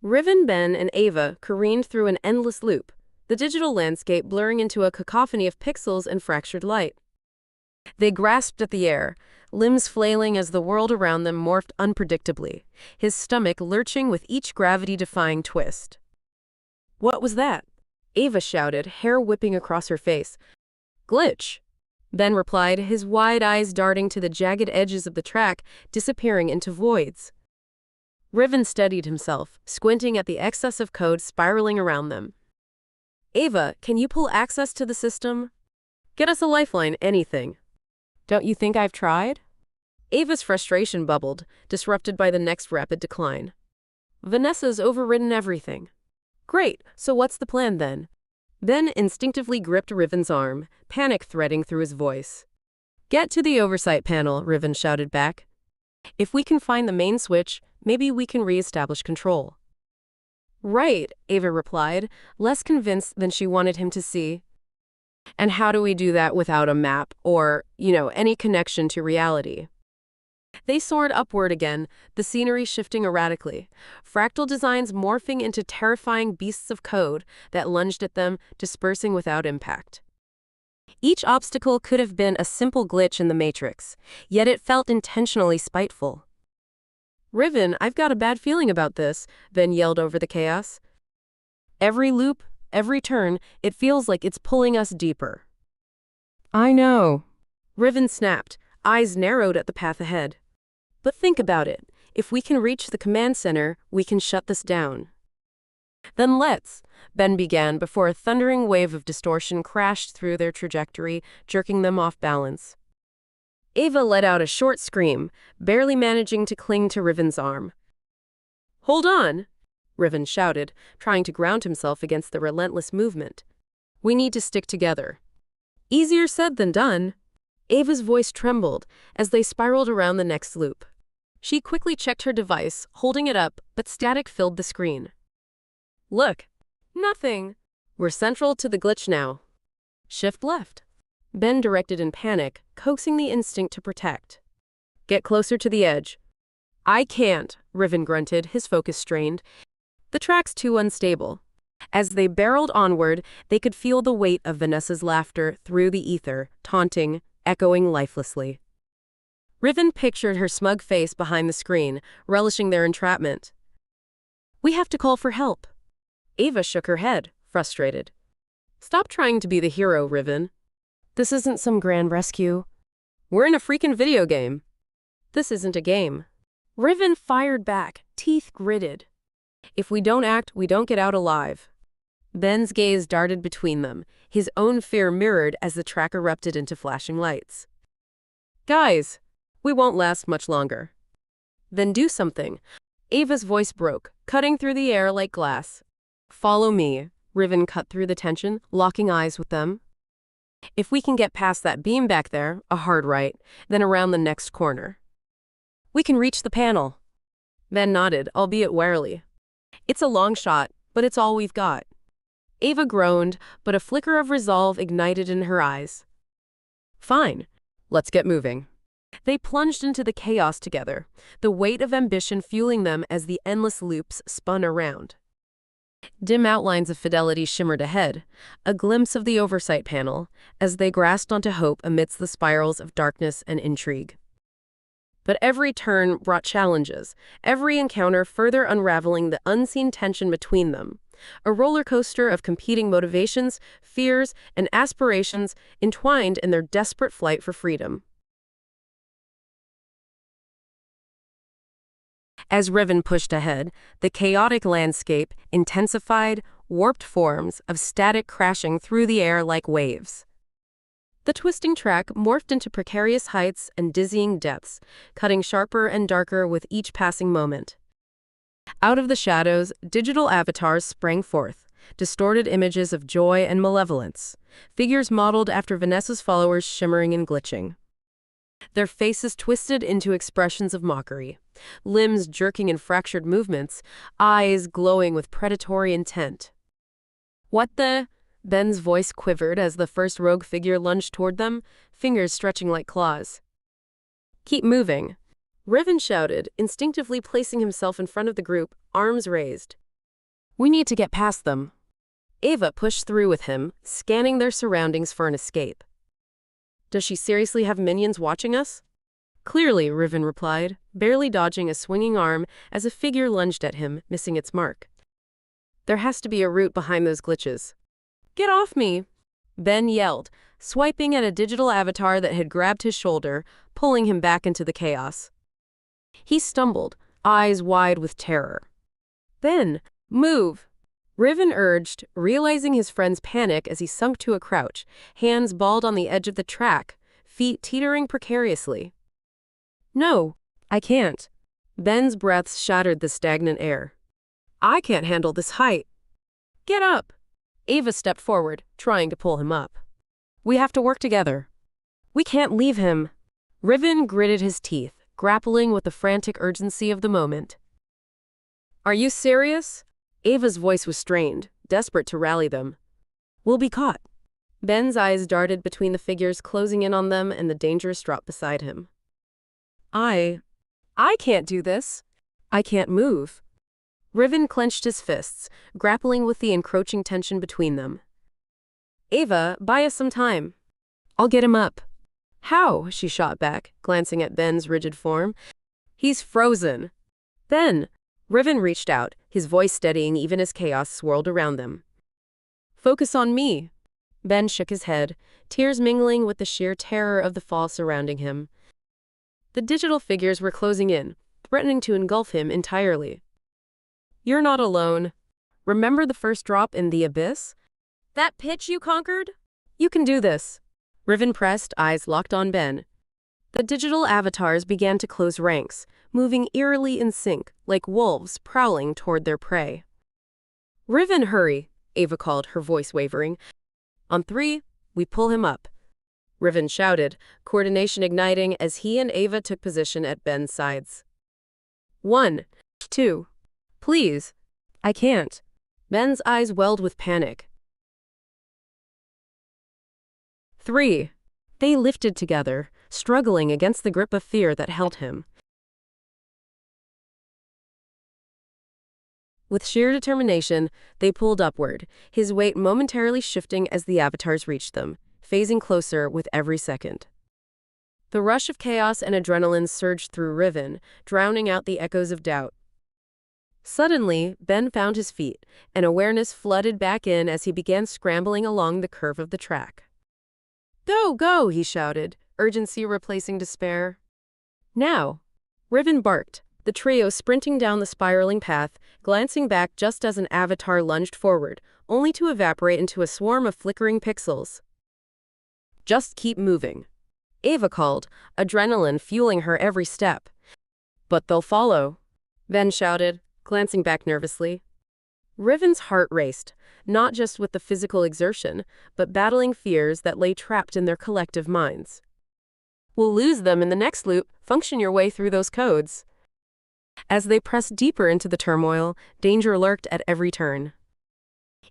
Riven, Ben, and Ava careened through an endless loop, the digital landscape blurring into a cacophony of pixels and fractured light. They grasped at the air, limbs flailing as the world around them morphed unpredictably, his stomach lurching with each gravity-defying twist. What was that? Ava shouted, hair whipping across her face. Glitch. Ben replied, his wide eyes darting to the jagged edges of the track, disappearing into voids. Riven steadied himself, squinting at the excess of code spiraling around them. Ava, can you pull access to the system? Get us a lifeline, anything. Don't you think I've tried? Ava's frustration bubbled, disrupted by the next rapid decline. Vanessa's overridden everything. Great, so what's the plan then? Ben instinctively gripped Riven's arm, panic threading through his voice. Get to the oversight panel, Riven shouted back. If we can find the main switch, maybe we can re-establish control. Right, Ava replied, less convinced than she wanted him to see. And how do we do that without a map or, any connection to reality? They soared upward again, the scenery shifting erratically, fractal designs morphing into terrifying beasts of code that lunged at them, dispersing without impact. Each obstacle could have been a simple glitch in the Matrix, yet it felt intentionally spiteful. Riven, I've got a bad feeling about this, Ben yelled over the chaos. Every loop, every turn, it feels like it's pulling us deeper. I know. Riven snapped, eyes narrowed at the path ahead. But think about it. If we can reach the command center, we can shut this down. Then let's, Ben began before a thundering wave of distortion crashed through their trajectory, jerking them off balance. Ava let out a short scream, barely managing to cling to Riven's arm. Hold on, Riven shouted, trying to ground himself against the relentless movement. We need to stick together. Easier said than done. Ava's voice trembled as they spiraled around the next loop. She quickly checked her device, holding it up, but static filled the screen. Look. Nothing. We're central to the glitch now. Shift left. Ben directed in panic, coaxing the instinct to protect. Get closer to the edge. I can't, Riven grunted, his focus strained. The track's too unstable. As they barreled onward, they could feel the weight of Vanessa's laughter through the ether, taunting, echoing lifelessly. Riven pictured her smug face behind the screen, relishing their entrapment. We have to call for help. Ava shook her head, frustrated. Stop trying to be the hero, Riven. This isn't some grand rescue. We're in a freaking video game. This isn't a game. Riven fired back, teeth gritted. If we don't act, we don't get out alive. Ben's gaze darted between them, his own fear mirrored as the track erupted into flashing lights. Guys, we won't last much longer. Then do something. Ava's voice broke, cutting through the air like glass. Follow me, Riven cut through the tension, locking eyes with them. If we can get past that beam back there, a hard right, then around the next corner. We can reach the panel. Ben nodded, albeit warily. It's a long shot, but it's all we've got. Ava groaned, but a flicker of resolve ignited in her eyes. Fine, let's get moving. They plunged into the chaos together, the weight of ambition fueling them as the endless loops spun around. Dim outlines of fidelity shimmered ahead, a glimpse of the oversight panel, as they grasped onto hope amidst the spirals of darkness and intrigue. But every turn brought challenges, every encounter further unraveling the unseen tension between them, a roller coaster of competing motivations, fears, and aspirations entwined in their desperate flight for freedom. As Riven pushed ahead, the chaotic landscape intensified, warped forms of static crashing through the air like waves. The twisting track morphed into precarious heights and dizzying depths, cutting sharper and darker with each passing moment. Out of the shadows, digital avatars sprang forth, distorted images of joy and malevolence, figures modeled after Vanessa's followers shimmering and glitching. Their faces twisted into expressions of mockery, limbs jerking in fractured movements, eyes glowing with predatory intent. What the? Ben's voice quivered as the first rogue figure lunged toward them, fingers stretching like claws. Keep moving, Riven shouted, instinctively placing himself in front of the group, arms raised. We need to get past them. Ava pushed through with him, scanning their surroundings for an escape. Does she seriously have minions watching us? Clearly, Riven replied, barely dodging a swinging arm as a figure lunged at him, missing its mark. There has to be a route behind those glitches. Get off me! Ben yelled, swiping at a digital avatar that had grabbed his shoulder, pulling him back into the chaos. He stumbled, eyes wide with terror. Ben, move! Riven urged, realizing his friend's panic as he sunk to a crouch, hands balled on the edge of the track, feet teetering precariously. No, I can't. Ben's breaths shattered the stagnant air. I can't handle this height. Get up. Ava stepped forward, trying to pull him up. We have to work together. We can't leave him. Riven gritted his teeth, grappling with the frantic urgency of the moment. Are you serious? Ava's voice was strained, desperate to rally them. We'll be caught. Ben's eyes darted between the figures closing in on them and the dangerous drop beside him. I can't do this. I can't move. Riven clenched his fists, grappling with the encroaching tension between them. Ava, buy us some time. I'll get him up. How? She shot back, glancing at Ben's rigid form. He's frozen. Ben! Riven reached out, his voice steadying even as chaos swirled around them. Focus on me. Ben shook his head, tears mingling with the sheer terror of the fall surrounding him. The digital figures were closing in, threatening to engulf him entirely. You're not alone. Remember the first drop in the abyss? That pitch you conquered? You can do this. Riven pressed, eyes locked on Ben. The digital avatars began to close ranks, moving eerily in sync, like wolves prowling toward their prey. Riven, hurry, Ava called, her voice wavering. On 3, we pull him up. Riven shouted, coordination igniting as he and Ava took position at Ben's sides. 1, 2. Please. I can't. Ben's eyes welled with panic. 3. They lifted together, struggling against the grip of fear that held him. With sheer determination, they pulled upward, his weight momentarily shifting as the avatars reached them, phasing closer with every second. The rush of chaos and adrenaline surged through Riven, drowning out the echoes of doubt. Suddenly, Ben found his feet, and awareness flooded back in as he began scrambling along the curve of the track. Go, go, he shouted, urgency replacing despair. Now! Riven barked, the trio sprinting down the spiraling path, glancing back just as an avatar lunged forward, only to evaporate into a swarm of flickering pixels. Just keep moving. Ava called, adrenaline fueling her every step. But they'll follow, Ben shouted, glancing back nervously. Riven's heart raced, not just with the physical exertion, but battling fears that lay trapped in their collective minds. We'll lose them in the next loop. Function your way through those codes. As they pressed deeper into the turmoil, danger lurked at every turn.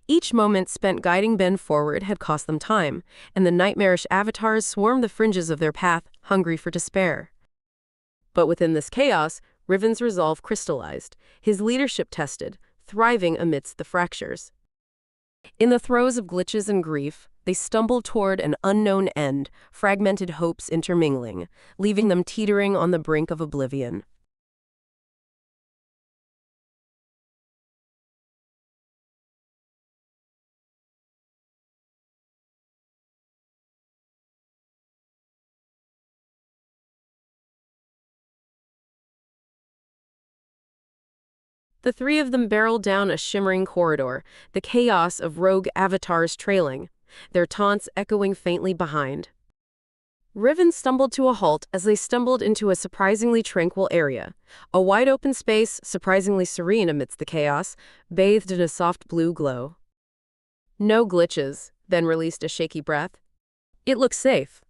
Each moment spent guiding Ben forward had cost them time, and the nightmarish avatars swarmed the fringes of their path, hungry for despair. But within this chaos, Riven's resolve crystallized, his leadership tested, thriving amidst the fractures. In the throes of glitches and grief, they stumbled toward an unknown end, fragmented hopes intermingling, leaving them teetering on the brink of oblivion. The three of them barreled down a shimmering corridor, the chaos of rogue avatars trailing, their taunts echoing faintly behind. Riven stumbled to a halt as they stumbled into a surprisingly tranquil area, a wide-open space surprisingly serene amidst the chaos, bathed in a soft blue glow. No glitches, Ben released a shaky breath. It looks safe.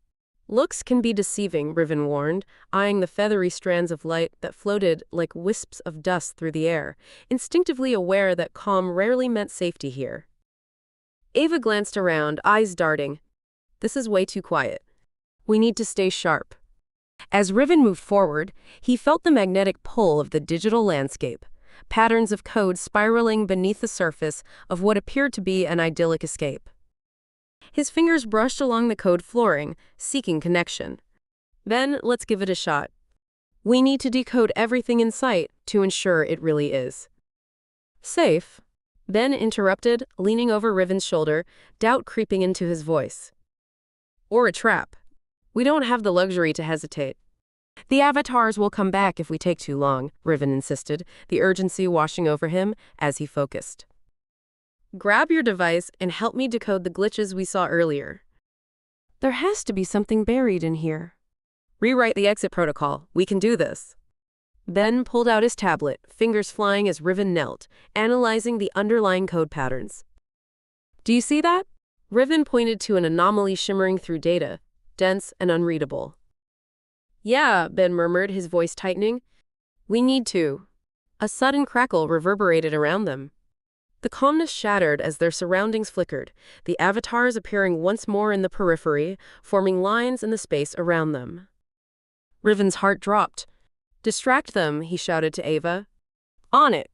Looks can be deceiving, Riven warned, eyeing the feathery strands of light that floated like wisps of dust through the air, instinctively aware that calm rarely meant safety here. Ava glanced around, eyes darting. This is way too quiet. We need to stay sharp. As Riven moved forward, he felt the magnetic pull of the digital landscape, patterns of code spiraling beneath the surface of what appeared to be an idyllic escape. His fingers brushed along the code flooring, seeking connection. Then, let's give it a shot. We need to decode everything in sight to ensure it really is safe. Ben interrupted, leaning over Riven's shoulder, doubt creeping into his voice. Or a trap. We don't have the luxury to hesitate. The avatars will come back if we take too long, Riven insisted, the urgency washing over him as he focused. Grab your device and help me decode the glitches we saw earlier. There has to be something buried in here. Rewrite the exit protocol. We can do this. Ben pulled out his tablet, fingers flying as Riven knelt, analyzing the underlying code patterns. Do you see that? Riven pointed to an anomaly shimmering through data, dense and unreadable. Yeah, Ben murmured, his voice tightening. We need to. A sudden crackle reverberated around them. The calmness shattered as their surroundings flickered, the avatars appearing once more in the periphery, forming lines in the space around them. Riven's heart dropped. Distract them, he shouted to Ava. On it.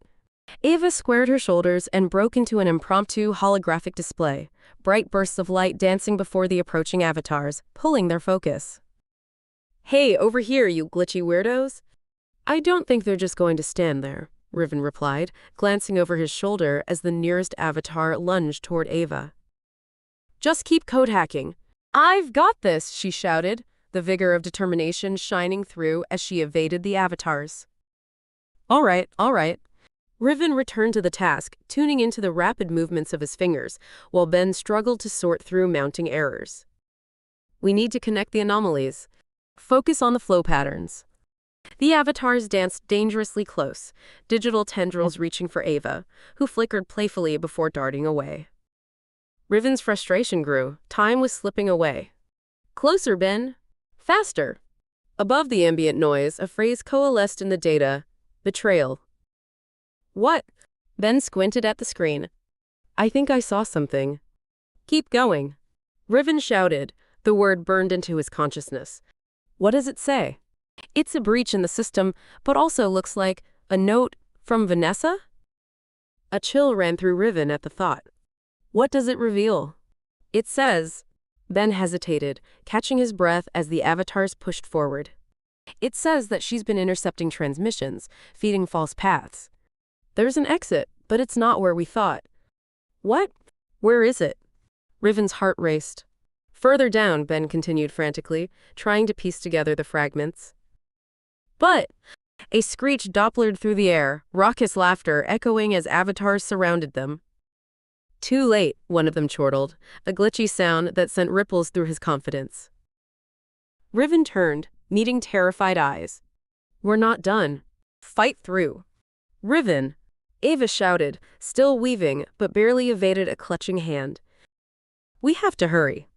Ava squared her shoulders and broke into an impromptu holographic display, bright bursts of light dancing before the approaching avatars, pulling their focus. Hey, over here, you glitchy weirdos. I don't think they're just going to stand there, Riven replied, glancing over his shoulder as the nearest avatar lunged toward Ava. Just keep code hacking. I've got this, she shouted, the vigor of determination shining through as she evaded the avatars. All right. Riven returned to the task, tuning into the rapid movements of his fingers, while Ben struggled to sort through mounting errors. We need to connect the anomalies. Focus on the flow patterns. The avatars danced dangerously close, digital tendrils reaching for Ava, who flickered playfully before darting away. Riven's frustration grew. Time was slipping away. Closer, Ben. Faster. Above the ambient noise, a phrase coalesced in the data. Betrayal. What? Ben squinted at the screen. I think I saw something. Keep going. Riven shouted. The word burned into his consciousness. What does it say? It's a breach in the system, but also looks like a note from Vanessa? A chill ran through Riven at the thought. What does it reveal? It says. Ben hesitated, catching his breath as the avatars pushed forward. It says that she's been intercepting transmissions, feeding false paths. There's an exit, but it's not where we thought. What? Where is it? Riven's heart raced. Further down, Ben continued frantically, trying to piece together the fragments. But a screech dopplered through the air, raucous laughter echoing as avatars surrounded them. Too late, one of them chortled, a glitchy sound that sent ripples through his confidence. Riven turned, meeting terrified eyes. We're not done. Fight through. Riven! Ava shouted, still weaving, but barely evaded a clutching hand. We have to hurry.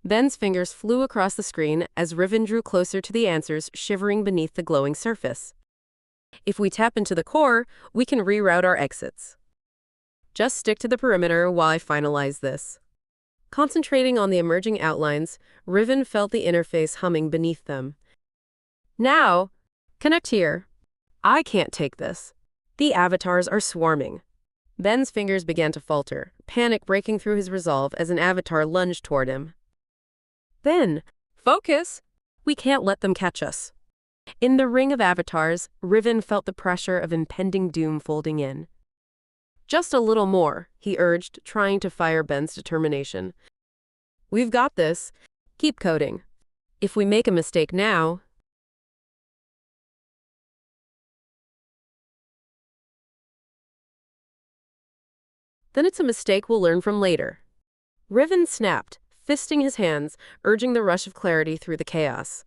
Ben's fingers flew across the screen as Riven drew closer to the answers shivering beneath the glowing surface. If we tap into the core, we can reroute our exits. Just stick to the perimeter while I finalize this. Concentrating on the emerging outlines, Riven felt the interface humming beneath them. Now, connect here. I can't take this. The avatars are swarming. Ben's fingers began to falter, panic breaking through his resolve as an avatar lunged toward him. Ben, focus! We can't let them catch us. In the ring of avatars, Riven felt the pressure of impending doom folding in. Just a little more, he urged, trying to fire Ben's determination. We've got this. Keep coding. If we make a mistake now... then it's a mistake we'll learn from later. Riven snapped, fisting his hands, urging the rush of clarity through the chaos.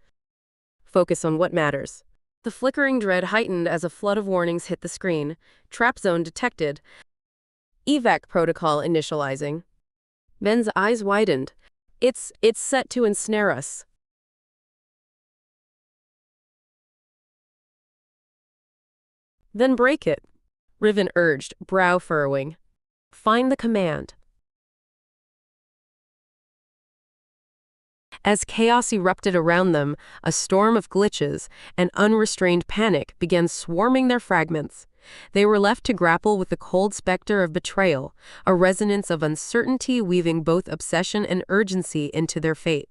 Focus on what matters. The flickering dread heightened as a flood of warnings hit the screen. Trap zone detected. Evac protocol initializing. Ben's eyes widened. It's set to ensnare us. Then break it, Riven urged, brow furrowing. Find the command. As chaos erupted around them, a storm of glitches and unrestrained panic began swarming their fragments. They were left to grapple with the cold specter of betrayal, a resonance of uncertainty weaving both obsession and urgency into their fate.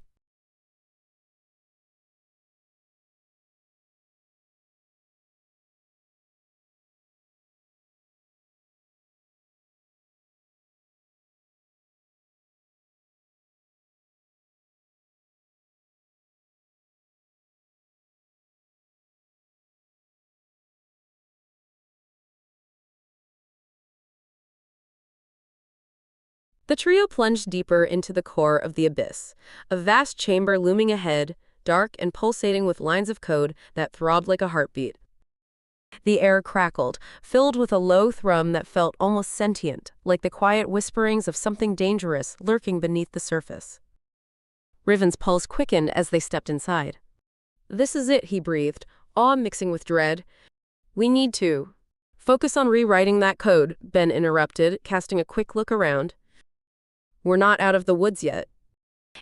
The trio plunged deeper into the core of the abyss, a vast chamber looming ahead, dark and pulsating with lines of code that throbbed like a heartbeat. The air crackled, filled with a low thrum that felt almost sentient, like the quiet whisperings of something dangerous lurking beneath the surface. Riven's pulse quickened as they stepped inside. "This is it," he breathed, awe mixing with dread. "We need to focus on rewriting that code," Ben interrupted, casting a quick look around. "We're not out of the woods yet."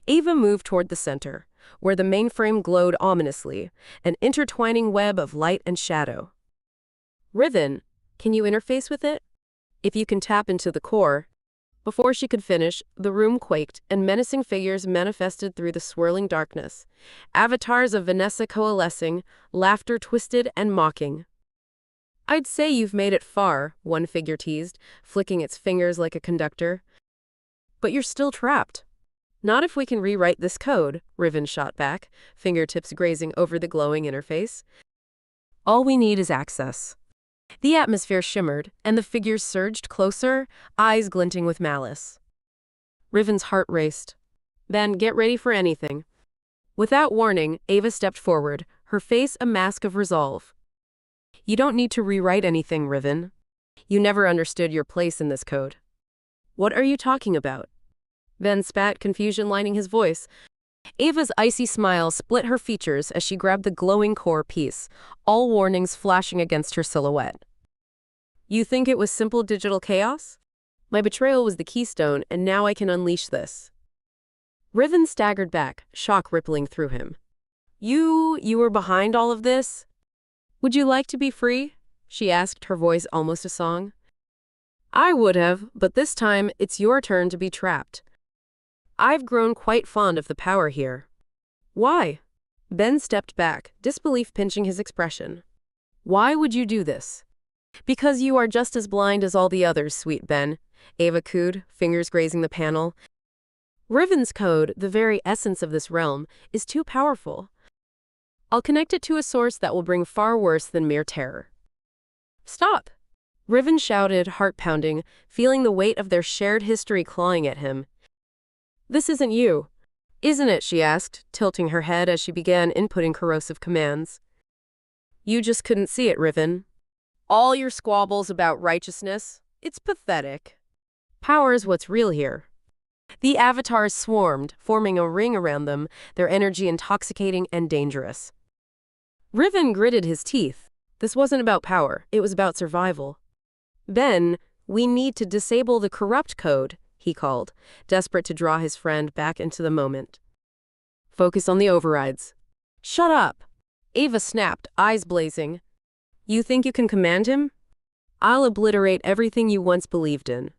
Ava moved toward the center, where the mainframe glowed ominously, an intertwining web of light and shadow. "Riven, can you interface with it? If you can tap into the core." Before she could finish, the room quaked, and menacing figures manifested through the swirling darkness. Avatars of Vanessa coalescing, laughter twisted and mocking. "I'd say you've made it far," one figure teased, flicking its fingers like a conductor. "But you're still trapped." "Not if we can rewrite this code," Riven shot back, fingertips grazing over the glowing interface. "All we need is access." The atmosphere shimmered, and the figures surged closer, eyes glinting with malice. Riven's heart raced. "Ben, get ready for anything." Without warning, Ava stepped forward, her face a mask of resolve. "You don't need to rewrite anything, Riven. You never understood your place in this code." "What are you talking about?" Ben spat, confusion lining his voice. Ava's icy smile split her features as she grabbed the glowing core piece, all warnings flashing against her silhouette. "You think it was simple digital chaos? My betrayal was the keystone, and now I can unleash this." Riven staggered back, shock rippling through him. You were behind all of this?" "Would you like to be free?" she asked, her voice almost a song. "I would have, but this time it's your turn to be trapped. I've grown quite fond of the power here." "Why?" Ben stepped back, disbelief pinching his expression. "Why would you do this?" "Because you are just as blind as all the others, sweet Ben," Ava cooed, fingers grazing the panel. "Riven's code, the very essence of this realm, is too powerful. I'll connect it to a source that will bring far worse than mere terror." "Stop!" Riven shouted, heart pounding, feeling the weight of their shared history clawing at him. "This isn't you." "Isn't it?" she asked, tilting her head as she began inputting corrosive commands. "You just couldn't see it, Riven. All your squabbles about righteousness, it's pathetic. Power is what's real here." The avatars swarmed, forming a ring around them, their energy intoxicating and dangerous. Riven gritted his teeth. This wasn't about power, it was about survival. "Ben, we need to disable the corrupt code," he called, desperate to draw his friend back into the moment. "Focus on the overrides." "Shut up!" Ava snapped, eyes blazing. "You think you can command him? I'll obliterate everything you once believed in."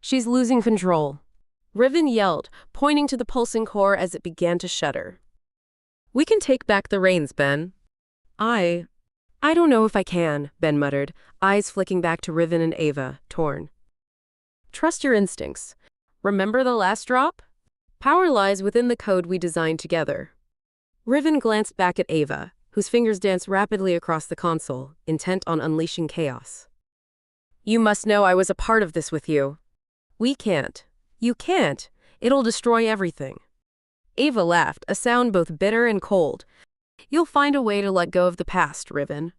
"She's losing control," Riven yelled, pointing to the pulsing core as it began to shudder. "We can take back the reins, Ben." I don't know if I can," Ben muttered, eyes flicking back to Riven and Ava, torn. "Trust your instincts. Remember the last drop? Power lies within the code we designed together." Riven glanced back at Ava, whose fingers danced rapidly across the console, intent on unleashing chaos. "You must know I was a part of this with you." "We can't." "You can't. It'll destroy everything." Ava laughed, a sound both bitter and cold. "You'll find a way to let go of the past, Riven.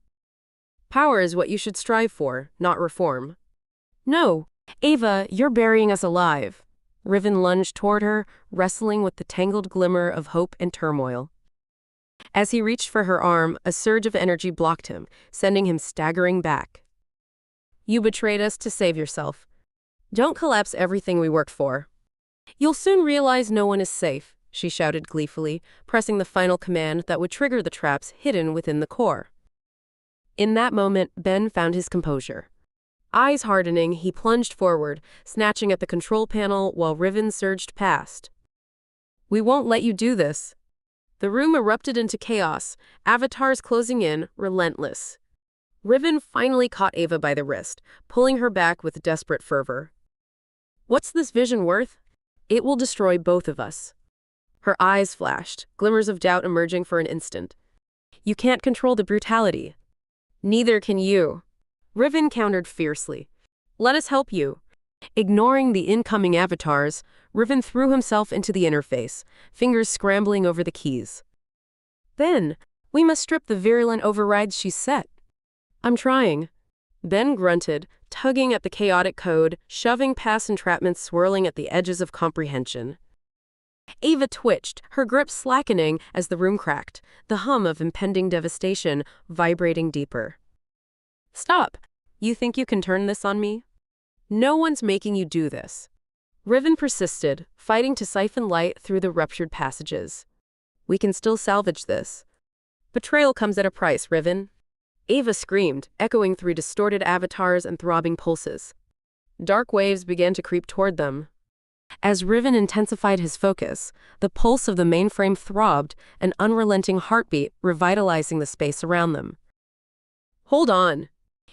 Power is what you should strive for, not reform." "No, Ava, you're burying us alive." Riven lunged toward her, wrestling with the tangled glimmer of hope and turmoil. As he reached for her arm, a surge of energy blocked him, sending him staggering back. "You betrayed us to save yourself. Don't collapse everything we worked for. You'll soon realize no one is safe," she shouted gleefully, pressing the final command that would trigger the traps hidden within the core. In that moment, Ben found his composure. Eyes hardening, he plunged forward, snatching at the control panel while Riven surged past. "We won't let you do this." The room erupted into chaos, avatars closing in, relentless. Riven finally caught Ava by the wrist, pulling her back with desperate fervor. "What's this vision worth? It will destroy both of us." Her eyes flashed, glimmers of doubt emerging for an instant. "You can't control the brutality." "Neither can you." Riven countered fiercely. "Let us help you. Ignoring the incoming avatars, Riven threw himself into the interface, fingers scrambling over the keys. Ben, we must strip the virulent overrides she's set. I'm trying. Ben grunted, tugging at the chaotic code, shoving past entrapments swirling at the edges of comprehension. Ava twitched, her grip slackening as the room cracked, the hum of impending devastation vibrating deeper. Stop! You think you can turn this on me? No one's making you do this. Riven persisted, fighting to siphon light through the ruptured passages. We can still salvage this. Betrayal comes at a price, Riven. Ava screamed, echoing through distorted avatars and throbbing pulses. Dark waves began to creep toward them. As Riven intensified his focus, the pulse of the mainframe throbbed, an unrelenting heartbeat revitalizing the space around them. Hold on.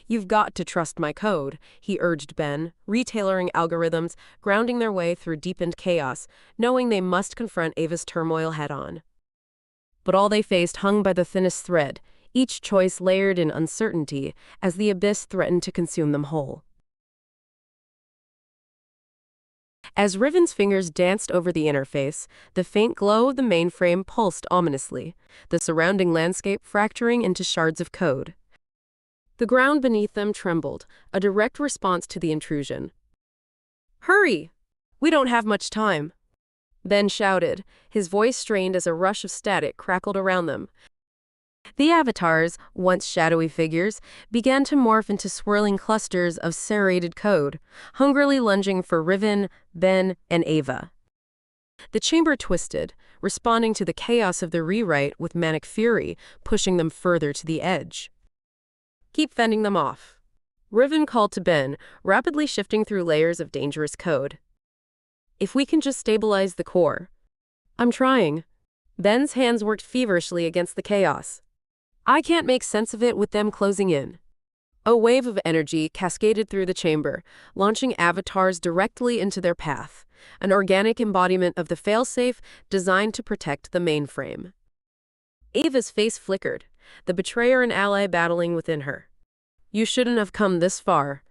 You've got to trust my code, he urged Ben, retailoring algorithms, grounding their way through deepened chaos, knowing they must confront Ava's turmoil head-on. But all they faced hung by the thinnest thread, each choice layered in uncertainty as the abyss threatened to consume them whole. As Riven's fingers danced over the interface, the faint glow of the mainframe pulsed ominously, the surrounding landscape fracturing into shards of code. The ground beneath them trembled, a direct response to the intrusion. Hurry! We don't have much time. Ben shouted, his voice strained as a rush of static crackled around them. The avatars, once shadowy figures, began to morph into swirling clusters of serrated code, hungrily lunging for Riven, Ben, and Ava. The chamber twisted, responding to the chaos of the rewrite with manic fury, pushing them further to the edge. Keep fending them off. Riven called to Ben, rapidly shifting through layers of dangerous code. If we can just stabilize the core. I'm trying. Ben's hands worked feverishly against the chaos. I can't make sense of it with them closing in. A wave of energy cascaded through the chamber, launching avatars directly into their path, an organic embodiment of the failsafe designed to protect the mainframe. Ava's face flickered, the betrayer and ally battling within her. You shouldn't have come this far.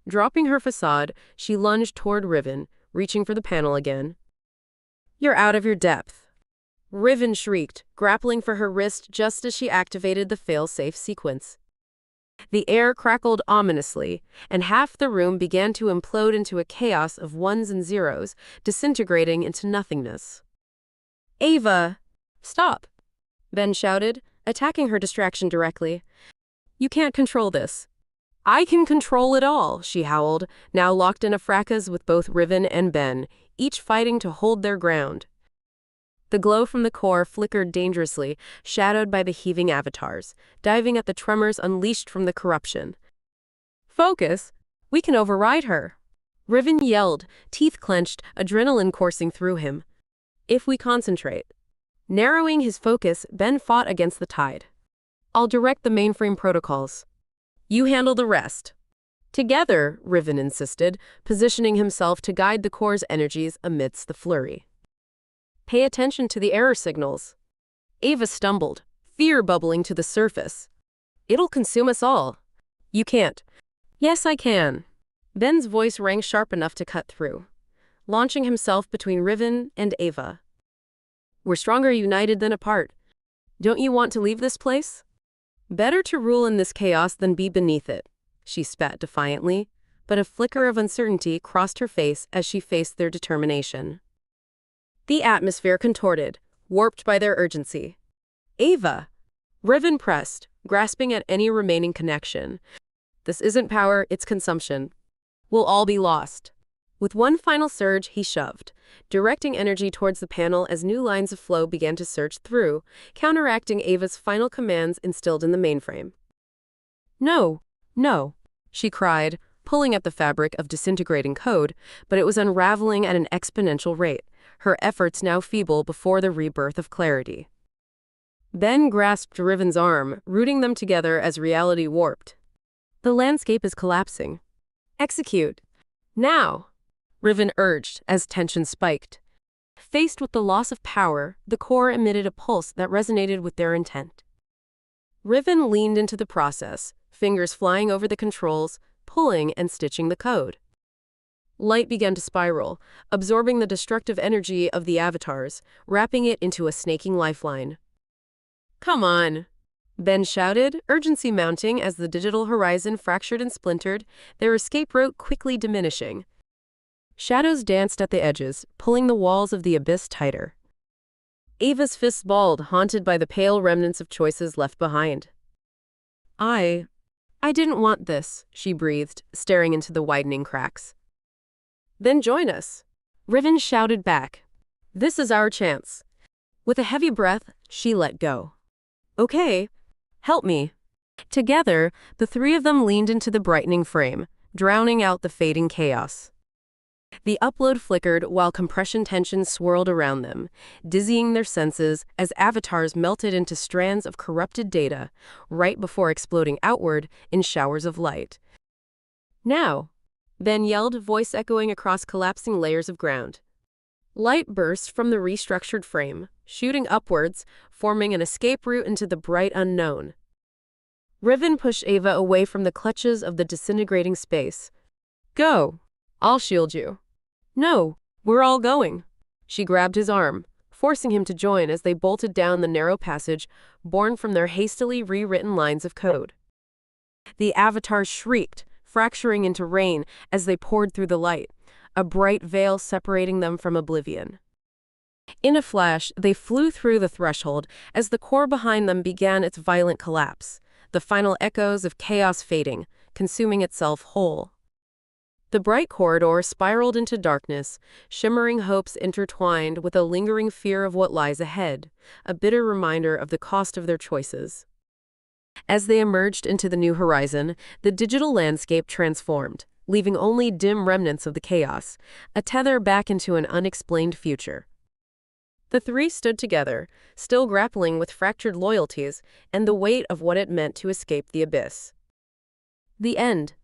Dropping her facade, she lunged toward Riven, reaching for the panel again. You're out of your depth. Riven shrieked, grappling for her wrist just as she activated the fail-safe sequence. The air crackled ominously, and half the room began to implode into a chaos of ones and zeros, disintegrating into nothingness. Ava! Stop! Ben shouted, attacking her distraction directly. You can't control this. I can control it all, she howled, now locked in a fracas with both Riven and Ben, each fighting to hold their ground. The glow from the core flickered dangerously, shadowed by the heaving avatars, diving at the tremors unleashed from the corruption. Focus! We can override her! Riven yelled, teeth clenched, adrenaline coursing through him. If we concentrate. Narrowing his focus, Ben fought against the tide. I'll direct the mainframe protocols. You handle the rest. Together, Riven insisted, positioning himself to guide the core's energies amidst the flurry. Pay attention to the error signals. Ava stumbled, fear bubbling to the surface. It'll consume us all. You can't. Yes, I can. Ben's voice rang sharp enough to cut through, launching himself between Riven and Ava. We're stronger united than apart. Don't you want to leave this place? Better to rule in this chaos than be beneath it, she spat defiantly, but a flicker of uncertainty crossed her face as she faced their determination. The atmosphere contorted, warped by their urgency. Ava! Riven pressed, grasping at any remaining connection. This isn't power, it's consumption. We'll all be lost. With one final surge, he shoved, directing energy towards the panel as new lines of flow began to surge through, counteracting Ava's final commands instilled in the mainframe. No, no, she cried, pulling at the fabric of disintegrating code, but it was unraveling at an exponential rate, her efforts now feeble before the rebirth of clarity. Ben grasped Riven's arm, rooting them together as reality warped. The landscape is collapsing. Execute. Now! Riven urged as tension spiked. Faced with the loss of power, the core emitted a pulse that resonated with their intent. Riven leaned into the process, fingers flying over the controls, pulling and stitching the code. Light began to spiral, absorbing the destructive energy of the avatars, wrapping it into a snaking lifeline. Come on, Ben shouted, urgency mounting as the digital horizon fractured and splintered, their escape route quickly diminishing. Shadows danced at the edges, pulling the walls of the abyss tighter. Ava's fists balled, haunted by the pale remnants of choices left behind. I didn't want this, she breathed, staring into the widening cracks. Then join us, Riven shouted back. This is our chance. With a heavy breath, she let go. Okay, help me. Together, the three of them leaned into the brightening frame, drowning out the fading chaos. The upload flickered while compression tension swirled around them, dizzying their senses as avatars melted into strands of corrupted data, right before exploding outward in showers of light. Now, Ben yelled, voice echoing across collapsing layers of ground. Light burst from the restructured frame, shooting upwards, forming an escape route into the bright unknown. Riven pushed Ava away from the clutches of the disintegrating space. Go. I'll shield you. No, we're all going. She grabbed his arm, forcing him to join as they bolted down the narrow passage born from their hastily rewritten lines of code. The avatars shrieked, fracturing into rain as they poured through the light, a bright veil separating them from oblivion. In a flash, they flew through the threshold as the core behind them began its violent collapse, the final echoes of chaos fading, consuming itself whole. The bright corridor spiraled into darkness, shimmering hopes intertwined with a lingering fear of what lies ahead, a bitter reminder of the cost of their choices. As they emerged into the new horizon, the digital landscape transformed, leaving only dim remnants of the chaos, a tether back into an unexplained future. The three stood together, still grappling with fractured loyalties and the weight of what it meant to escape the abyss. The end.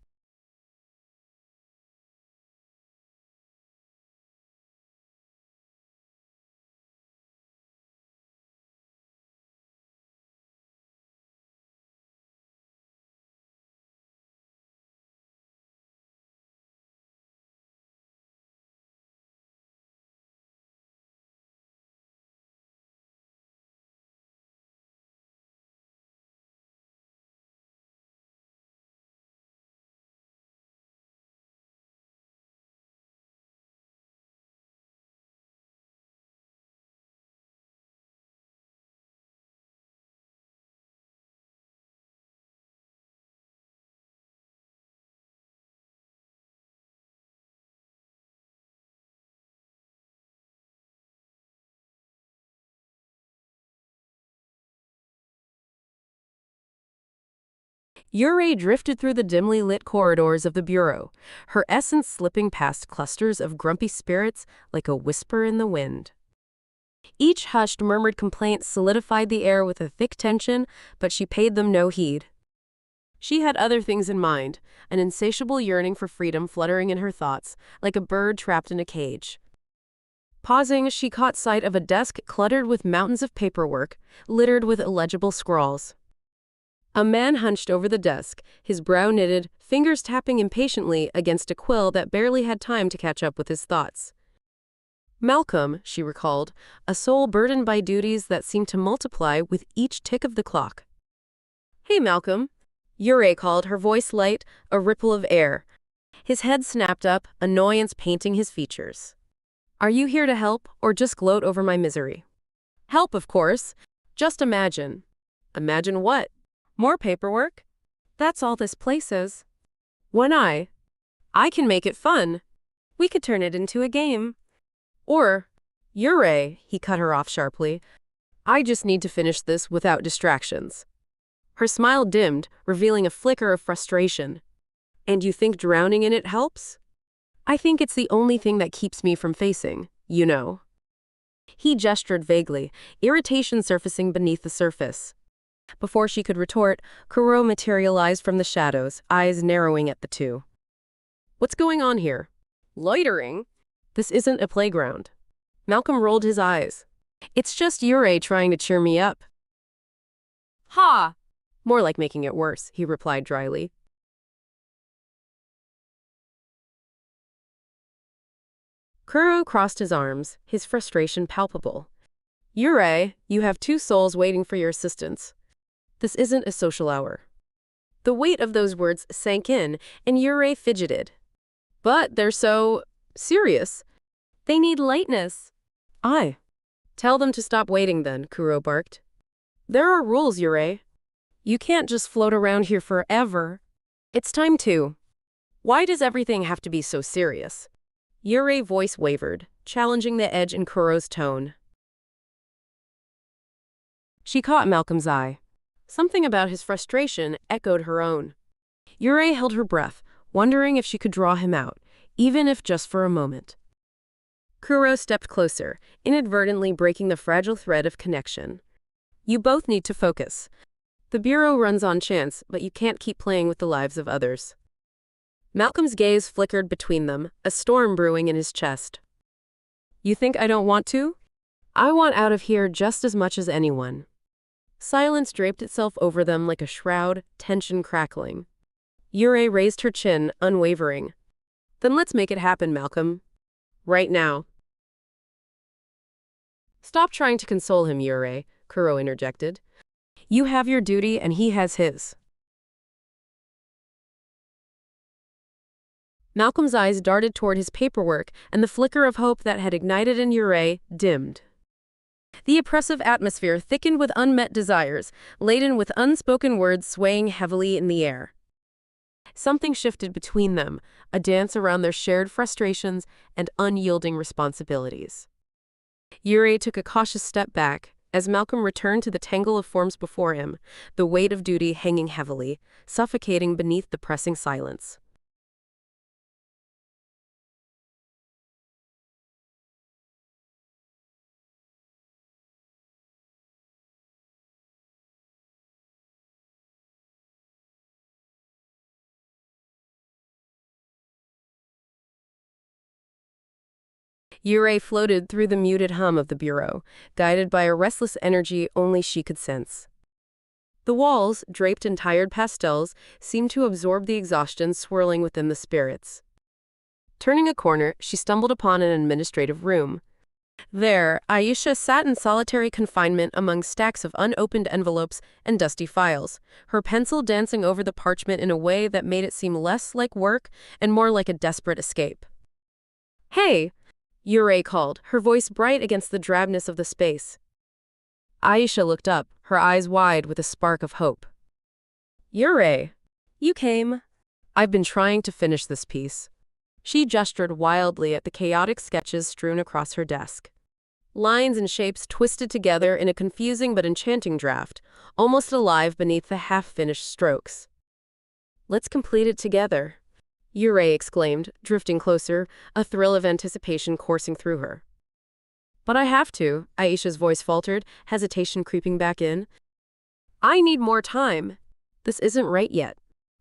Yurei drifted through the dimly lit corridors of the bureau, her essence slipping past clusters of grumpy spirits like a whisper in the wind. Each hushed, murmured complaint solidified the air with a thick tension, but she paid them no heed. She had other things in mind, an insatiable yearning for freedom fluttering in her thoughts, like a bird trapped in a cage. Pausing, she caught sight of a desk cluttered with mountains of paperwork, littered with illegible scrawls. A man hunched over the desk, his brow knitted, fingers tapping impatiently against a quill that barely had time to catch up with his thoughts. Malcolm, she recalled, a soul burdened by duties that seemed to multiply with each tick of the clock. Hey, Malcolm, Yurei called, her voice light, a ripple of air. His head snapped up, annoyance painting his features. Are you here to help, or just gloat over my misery? Help, of course. Just imagine. Imagine what? More paperwork? That's all this place is. I can make it fun. We could turn it into a game. Or, Yurei, he cut her off sharply. I just need to finish this without distractions. Her smile dimmed, revealing a flicker of frustration. And you think drowning in it helps? I think it's the only thing that keeps me from facing, you know. He gestured vaguely, irritation surfacing beneath the surface. Before she could retort, Kuro materialized from the shadows, eyes narrowing at the two. What's going on here? Loitering? This isn't a playground. Malcolm rolled his eyes. It's just Yurei trying to cheer me up. Ha! More like making it worse, he replied dryly. Kuro crossed his arms, his frustration palpable. Yurei, you have two souls waiting for your assistance. This isn't a social hour. The weight of those words sank in, and Yurei fidgeted. But they're so serious. They need lightness. I. Tell them to stop waiting then, Kuro barked. There are rules, Yurei. You can't just float around here forever. It's time to. Why does everything have to be so serious? Yurei's voice wavered, challenging the edge in Kuro's tone. She caught Malcolm's eye. Something about his frustration echoed her own. Yurei held her breath, wondering if she could draw him out, even if just for a moment. Kuro stepped closer, inadvertently breaking the fragile thread of connection. You both need to focus. The Bureau runs on chance, but you can't keep playing with the lives of others. Malcolm's gaze flickered between them, a storm brewing in his chest. You think I don't want to? I want out of here just as much as anyone. Silence draped itself over them like a shroud, tension crackling. Yurei raised her chin, unwavering. Then let's make it happen, Malcolm. Right now. Stop trying to console him, Yurei, Kuro interjected. You have your duty and he has his. Malcolm's eyes darted toward his paperwork, and the flicker of hope that had ignited in Yurei dimmed. The oppressive atmosphere thickened with unmet desires, laden with unspoken words swaying heavily in the air. Something shifted between them, a dance around their shared frustrations and unyielding responsibilities. Yurei took a cautious step back, as Malcolm returned to the tangle of forms before him, the weight of duty hanging heavily, suffocating beneath the pressing silence. Yurei floated through the muted hum of the bureau, guided by a restless energy only she could sense. The walls, draped in tired pastels, seemed to absorb the exhaustion swirling within the spirits. Turning a corner, she stumbled upon an administrative room. There, Aisha sat in solitary confinement among stacks of unopened envelopes and dusty files, her pencil dancing over the parchment in a way that made it seem less like work and more like a desperate escape. Hey! Yurei called, her voice bright against the drabness of the space. Aisha looked up, her eyes wide with a spark of hope. Yurei! You came. I've been trying to finish this piece. She gestured wildly at the chaotic sketches strewn across her desk. Lines and shapes twisted together in a confusing but enchanting draft, almost alive beneath the half-finished strokes. Let's complete it together, Yurei exclaimed, drifting closer, a thrill of anticipation coursing through her. But I have to, Aisha's voice faltered, hesitation creeping back in. I need more time. This isn't right yet.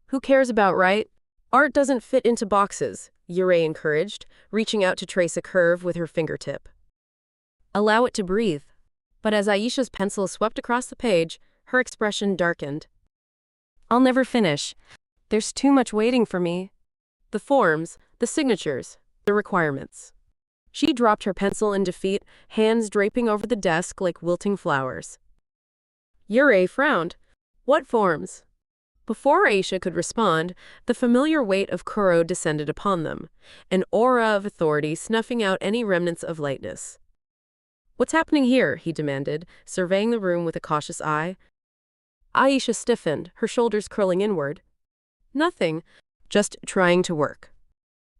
Who cares about right? Art doesn't fit into boxes, Yurei encouraged, reaching out to trace a curve with her fingertip. Allow it to breathe. But as Aisha's pencil swept across the page, her expression darkened. I'll never finish. There's too much waiting for me. The forms, the signatures, the requirements. She dropped her pencil in defeat, hands draping over the desk like wilting flowers. Yurei frowned. What forms? Before Aisha could respond, the familiar weight of Kuro descended upon them, an aura of authority snuffing out any remnants of lightness. What's happening here? He demanded, surveying the room with a cautious eye. Aisha stiffened, her shoulders curling inward. Nothing. Just trying to work.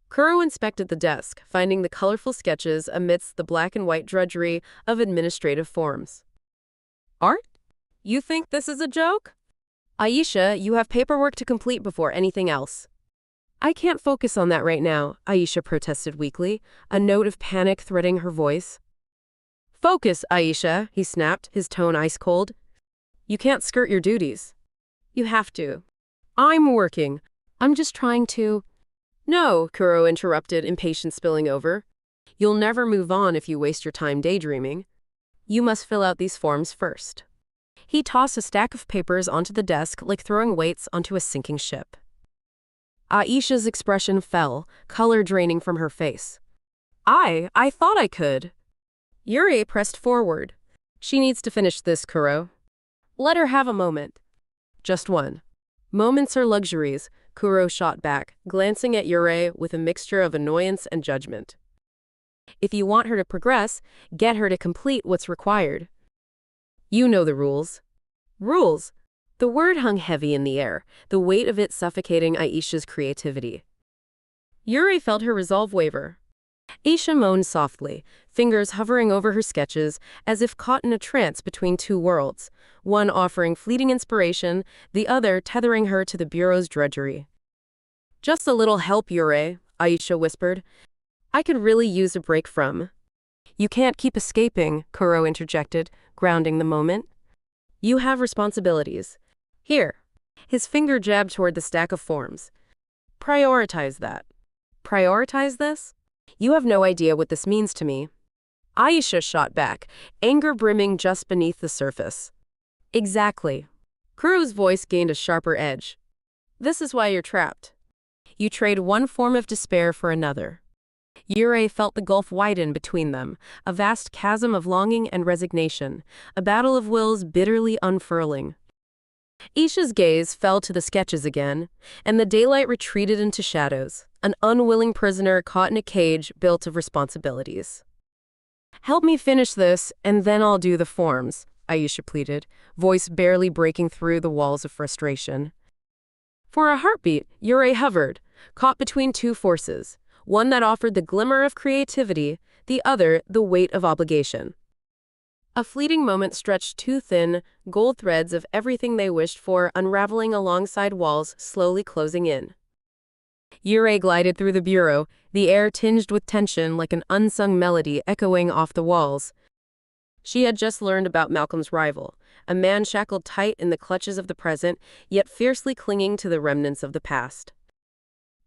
Kuro inspected the desk, finding the colorful sketches amidst the black and white drudgery of administrative forms. Art? You think this is a joke? Aisha, you have paperwork to complete before anything else. I can't focus on that right now, Aisha protested weakly, a note of panic threading her voice. Focus, Aisha, he snapped, his tone ice cold. You can't skirt your duties. You have to. I'm working. I'm just trying to. No, Kuro interrupted, impatience spilling over. You'll never move on if you waste your time daydreaming. You must fill out these forms first. He tossed a stack of papers onto the desk like throwing weights onto a sinking ship. Aisha's expression fell, color draining from her face. I thought I could. Yuri pressed forward. She needs to finish this, Kuro. Let her have a moment. Just one. Moments are luxuries, Kuro shot back, glancing at Yuri with a mixture of annoyance and judgment. If you want her to progress, get her to complete what's required. You know the rules. Rules. The word hung heavy in the air, the weight of it suffocating Aisha's creativity. Yuri felt her resolve waver. Aisha moaned softly, fingers hovering over her sketches, as if caught in a trance between two worlds, one offering fleeting inspiration, the other tethering her to the bureau's drudgery. Just a little help, Yuri, Aisha whispered. I could really use a break from. You can't keep escaping, Kuro interjected, grounding the moment. You have responsibilities. Here. His finger jabbed toward the stack of forms. Prioritize that. Prioritize this? You have no idea what this means to me. Aisha shot back, anger brimming just beneath the surface. Exactly. Kuro's voice gained a sharper edge. This is why you're trapped. You trade one form of despair for another. Yuri felt the gulf widen between them, a vast chasm of longing and resignation, a battle of wills bitterly unfurling. Isha's gaze fell to the sketches again, and the daylight retreated into shadows, an unwilling prisoner caught in a cage built of responsibilities. Help me finish this, and then I'll do the forms, Aisha pleaded, voice barely breaking through the walls of frustration. For a heartbeat, Yuri hovered, caught between two forces, one that offered the glimmer of creativity, the other the weight of obligation. A fleeting moment stretched two thin, gold threads of everything they wished for unraveling alongside walls slowly closing in. Yuri glided through the bureau, the air tinged with tension like an unsung melody echoing off the walls. She had just learned about Malcolm's rival, a man shackled tight in the clutches of the present, yet fiercely clinging to the remnants of the past.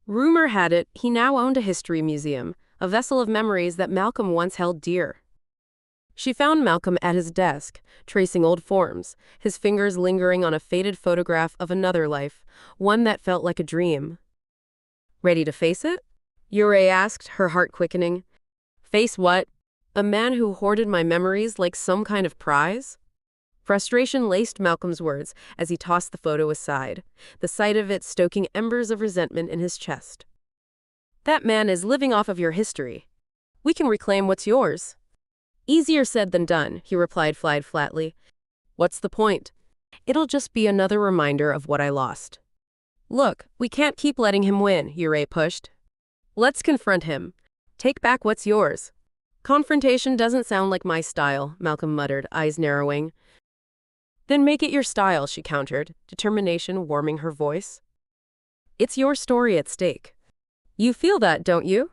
Rumor had it he now owned a history museum, a vessel of memories that Malcolm once held dear. She found Malcolm at his desk, tracing old forms, his fingers lingering on a faded photograph of another life, one that felt like a dream. Ready to face it? Yuri asked, her heart quickening. Face what? A man who hoarded my memories like some kind of prize? Frustration laced Malcolm's words as he tossed the photo aside, the sight of it stoking embers of resentment in his chest. That man is living off of your history. We can reclaim what's yours. Easier said than done, he replied flatly. What's the point? It'll just be another reminder of what I lost. Look, we can't keep letting him win, Yuri pushed. Let's confront him. Take back what's yours. Confrontation doesn't sound like my style, Malcolm muttered, eyes narrowing. Then make it your style, she countered, determination warming her voice. It's your story at stake. You feel that, don't you?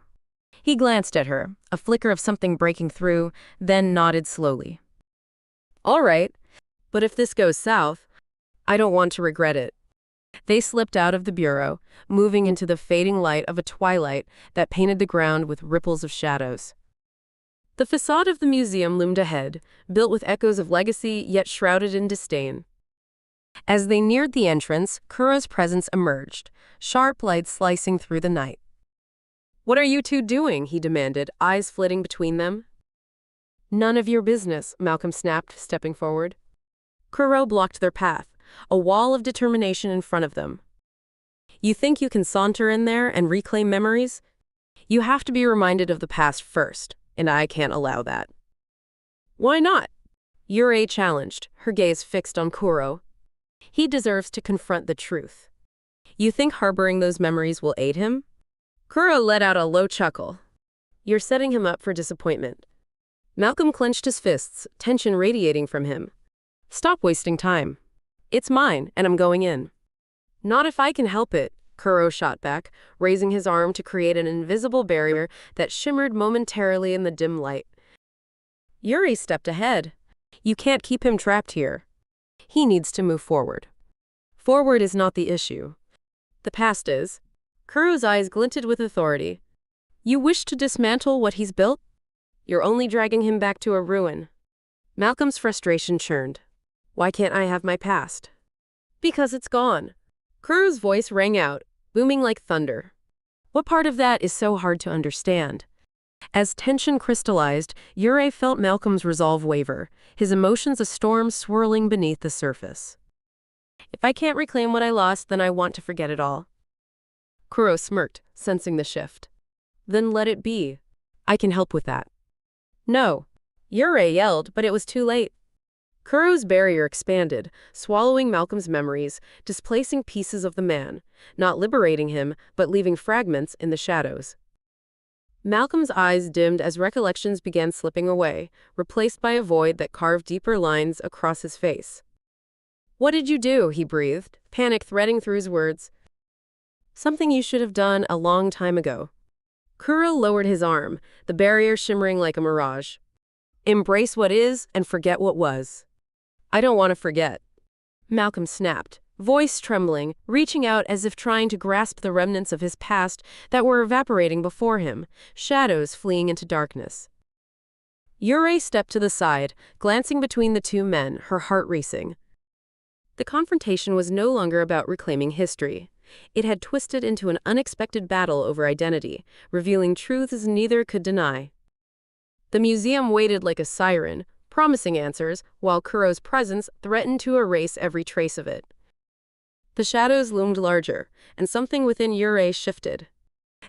He glanced at her, a flicker of something breaking through, then nodded slowly. All right, but if this goes south, I don't want to regret it. They slipped out of the bureau, moving into the fading light of a twilight that painted the ground with ripples of shadows. The facade of the museum loomed ahead, built with echoes of legacy yet shrouded in disdain. As they neared the entrance, Kuro's presence emerged, sharp light slicing through the night. What are you two doing? He demanded, eyes flitting between them. None of your business, Malcolm snapped, stepping forward. Kuro blocked their path, a wall of determination in front of them. You think you can saunter in there and reclaim memories? You have to be reminded of the past first, and I can't allow that. Why not? Yuri challenged, her gaze fixed on Kuro. He deserves to confront the truth. You think harboring those memories will aid him? Kuro let out a low chuckle. You're setting him up for disappointment. Malcolm clenched his fists, tension radiating from him. Stop wasting time. It's mine, and I'm going in. Not if I can help it, Kuro shot back, raising his arm to create an invisible barrier that shimmered momentarily in the dim light. Yuri stepped ahead. You can't keep him trapped here. He needs to move forward. Forward is not the issue. The past is. Kuro's eyes glinted with authority. You wish to dismantle what he's built? You're only dragging him back to a ruin. Malcolm's frustration churned. Why can't I have my past? Because it's gone. Kuro's voice rang out, booming like thunder. What part of that is so hard to understand? As tension crystallized, Yurei felt Malcolm's resolve waver, his emotions a storm swirling beneath the surface. If I can't reclaim what I lost, then I want to forget it all. Kuro smirked, sensing the shift. Then let it be. I can help with that. No. Yurei yelled, but it was too late. Kuro's barrier expanded, swallowing Malcolm's memories, displacing pieces of the man, not liberating him, but leaving fragments in the shadows. Malcolm's eyes dimmed as recollections began slipping away, replaced by a void that carved deeper lines across his face. What did you do? He breathed, panic threading through his words. Something you should have done a long time ago. Kuro lowered his arm, the barrier shimmering like a mirage. Embrace what is and forget what was. I don't want to forget. Malcolm snapped, voice trembling, reaching out as if trying to grasp the remnants of his past that were evaporating before him, shadows fleeing into darkness. Yurei stepped to the side, glancing between the two men, her heart racing. The confrontation was no longer about reclaiming history. It had twisted into an unexpected battle over identity, revealing truths neither could deny. The museum waited like a siren, promising answers, while Kuro's presence threatened to erase every trace of it. The shadows loomed larger, and something within Yurei shifted.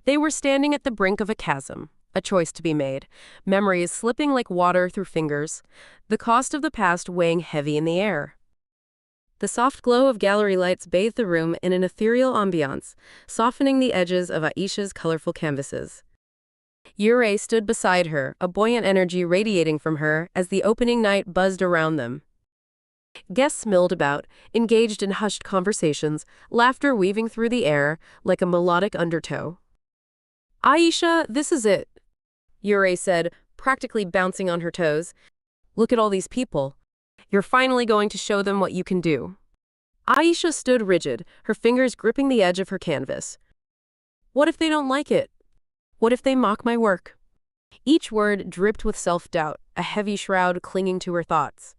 They were standing at the brink of a chasm, a choice to be made, memories slipping like water through fingers, the cost of the past weighing heavy in the air. The soft glow of gallery lights bathed the room in an ethereal ambiance, softening the edges of Aisha's colorful canvases. Yurei stood beside her, a buoyant energy radiating from her as the opening night buzzed around them. Guests milled about, engaged in hushed conversations, laughter weaving through the air like a melodic undertow. Aisha, this is it, Yurei said, practically bouncing on her toes. Look at all these people. You're finally going to show them what you can do. Aisha stood rigid, her fingers gripping the edge of her canvas. What if they don't like it? What if they mock my work? Each word dripped with self-doubt, a heavy shroud clinging to her thoughts.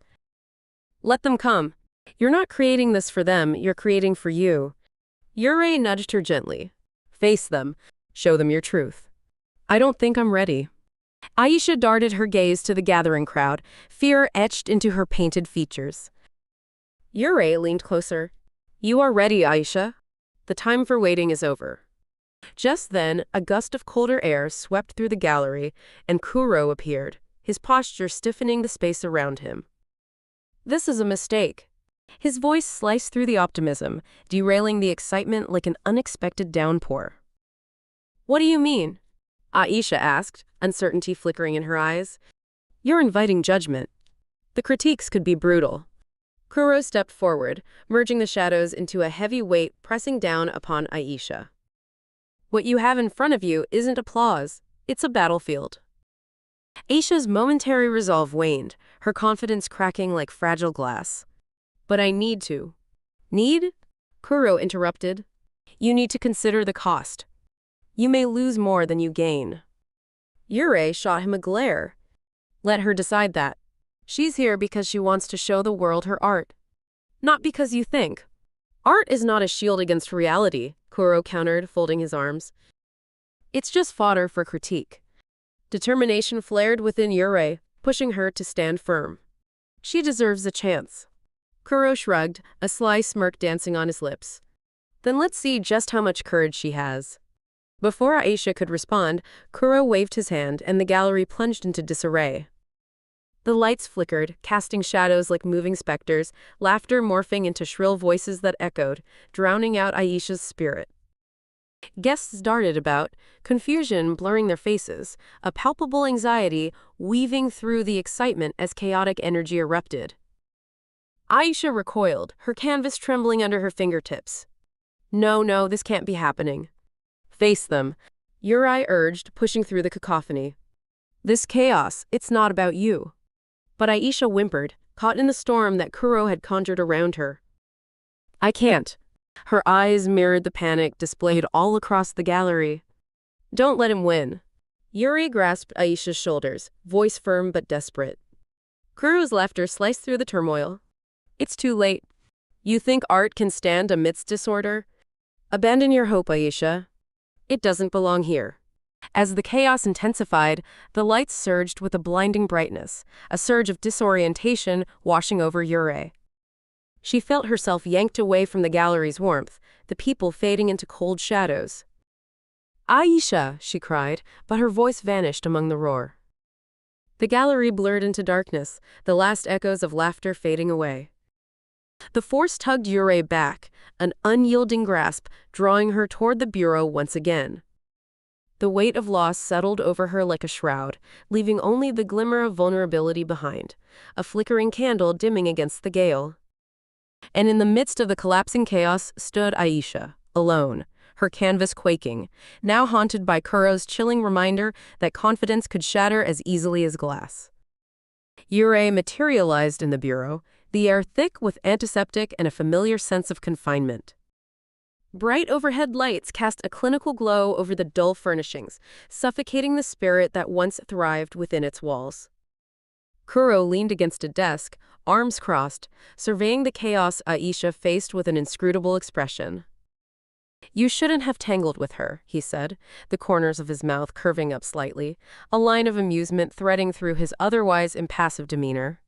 Let them come. You're not creating this for them, you're creating for you. Yurei nudged her gently. Face them. Show them your truth. I don't think I'm ready. Aisha darted her gaze to the gathering crowd, fear etched into her painted features. Yurei leaned closer. You are ready, Aisha. The time for waiting is over. Just then, a gust of colder air swept through the gallery, and Kuro appeared, his posture stiffening the space around him. This is a mistake. His voice sliced through the optimism, derailing the excitement like an unexpected downpour. What do you mean? Aisha asked, uncertainty flickering in her eyes. You're inviting judgment. The critiques could be brutal. Kuro stepped forward, merging the shadows into a heavy weight pressing down upon Aisha. What you have in front of you isn't applause, it's a battlefield. Aisha's momentary resolve waned, her confidence cracking like fragile glass. But I need to. Need? Kuro interrupted. You need to consider the cost. You may lose more than you gain. Yurei shot him a glare. Let her decide that. She's here because she wants to show the world her art. Not because you think. Art is not a shield against reality, Kuro countered, folding his arms. It's just fodder for critique. Determination flared within Yurei, pushing her to stand firm. She deserves a chance. Kuro shrugged, a sly smirk dancing on his lips. Then let's see just how much courage she has. Before Aisha could respond, Kuro waved his hand and the gallery plunged into disarray. The lights flickered, casting shadows like moving specters, laughter morphing into shrill voices that echoed, drowning out Aisha's spirit. Guests darted about, confusion blurring their faces, a palpable anxiety weaving through the excitement as chaotic energy erupted. Aisha recoiled, her canvas trembling under her fingertips. No, this can't be happening. Face them, Yurei urged, pushing through the cacophony. This chaos, it's not about you. But Aisha whimpered, caught in the storm that Kuro had conjured around her. I can't. Her eyes mirrored the panic displayed all across the gallery. Don't let him win. Yurei grasped Aisha's shoulders, voice firm but desperate. Kuro's laughter sliced through the turmoil. It's too late. You think art can stand amidst disorder? Abandon your hope, Aisha. It doesn't belong here. As the chaos intensified, the lights surged with a blinding brightness, a surge of disorientation washing over Yurei. She felt herself yanked away from the gallery's warmth, the people fading into cold shadows. "Aisha!" she cried, but her voice vanished among the roar. The gallery blurred into darkness, the last echoes of laughter fading away. The force tugged Yurei back, an unyielding grasp, drawing her toward the bureau once again. The weight of loss settled over her like a shroud, leaving only the glimmer of vulnerability behind, a flickering candle dimming against the gale. And in the midst of the collapsing chaos stood Aisha, alone, her canvas quaking, now haunted by Kuro's chilling reminder that confidence could shatter as easily as glass. Yurei materialized in the bureau, the air thick with antiseptic and a familiar sense of confinement. Bright overhead lights cast a clinical glow over the dull furnishings, suffocating the spirit that once thrived within its walls. Kuro leaned against a desk, arms crossed, surveying the chaos Aisha faced with an inscrutable expression. "You shouldn't have tangled with her," he said, the corners of his mouth curving up slightly, a line of amusement threading through his otherwise impassive demeanor.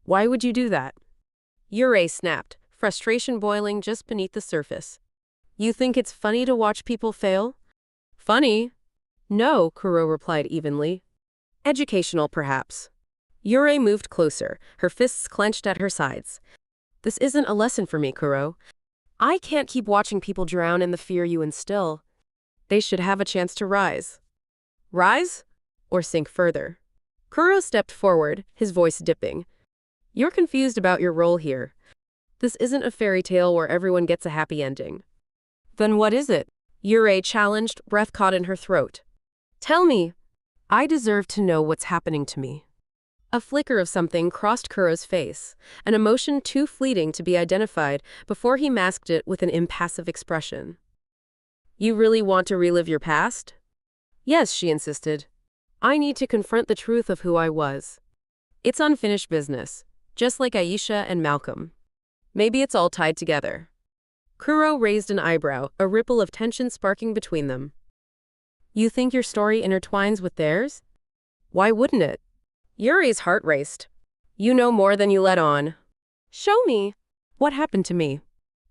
"Why would you do that?" Yurei snapped, frustration boiling just beneath the surface. "You think it's funny to watch people fail?" "Funny?" "No," Kuro replied evenly. "Educational, perhaps." Yurei moved closer, her fists clenched at her sides. "This isn't a lesson for me, Kuro. I can't keep watching people drown in the fear you instill. They should have a chance to rise." "Rise? Or sink further?" Kuro stepped forward, his voice dipping. "You're confused about your role here. This isn't a fairy tale where everyone gets a happy ending." "Then what is it?" Yurei challenged, breath caught in her throat. "Tell me. I deserve to know what's happening to me." A flicker of something crossed Kuro's face, an emotion too fleeting to be identified before he masked it with an impassive expression. "You really want to relive your past?" "Yes," she insisted. "I need to confront the truth of who I was. It's unfinished business, just like Aisha and Malcolm. Maybe it's all tied together." Kuro raised an eyebrow, a ripple of tension sparking between them. "You think your story intertwines with theirs?" "Why wouldn't it?" Yuri's heart raced. "You know more than you let on." "Show me." "What happened to me?"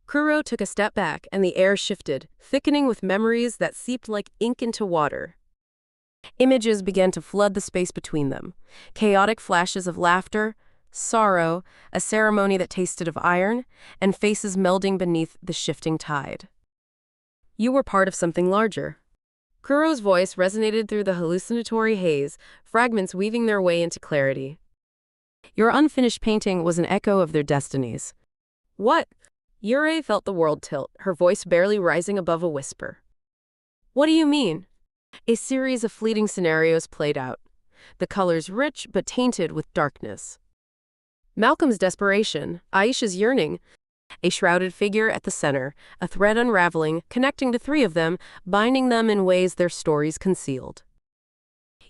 Kuro took a step back and the air shifted, thickening with memories that seeped like ink into water. Images began to flood the space between them. Chaotic flashes of laughter, sorrow, a ceremony that tasted of iron, and faces melding beneath the shifting tide. "You were part of something larger." Kuro's voice resonated through the hallucinatory haze, fragments weaving their way into clarity. "Your unfinished painting was an echo of their destinies." "What?" Yurei felt the world tilt, her voice barely rising above a whisper. "What do you mean?" A series of fleeting scenarios played out, the colors rich but tainted with darkness. Malcolm's desperation, Aisha's yearning, a shrouded figure at the center, a thread unraveling, connecting the three of them, binding them in ways their stories concealed.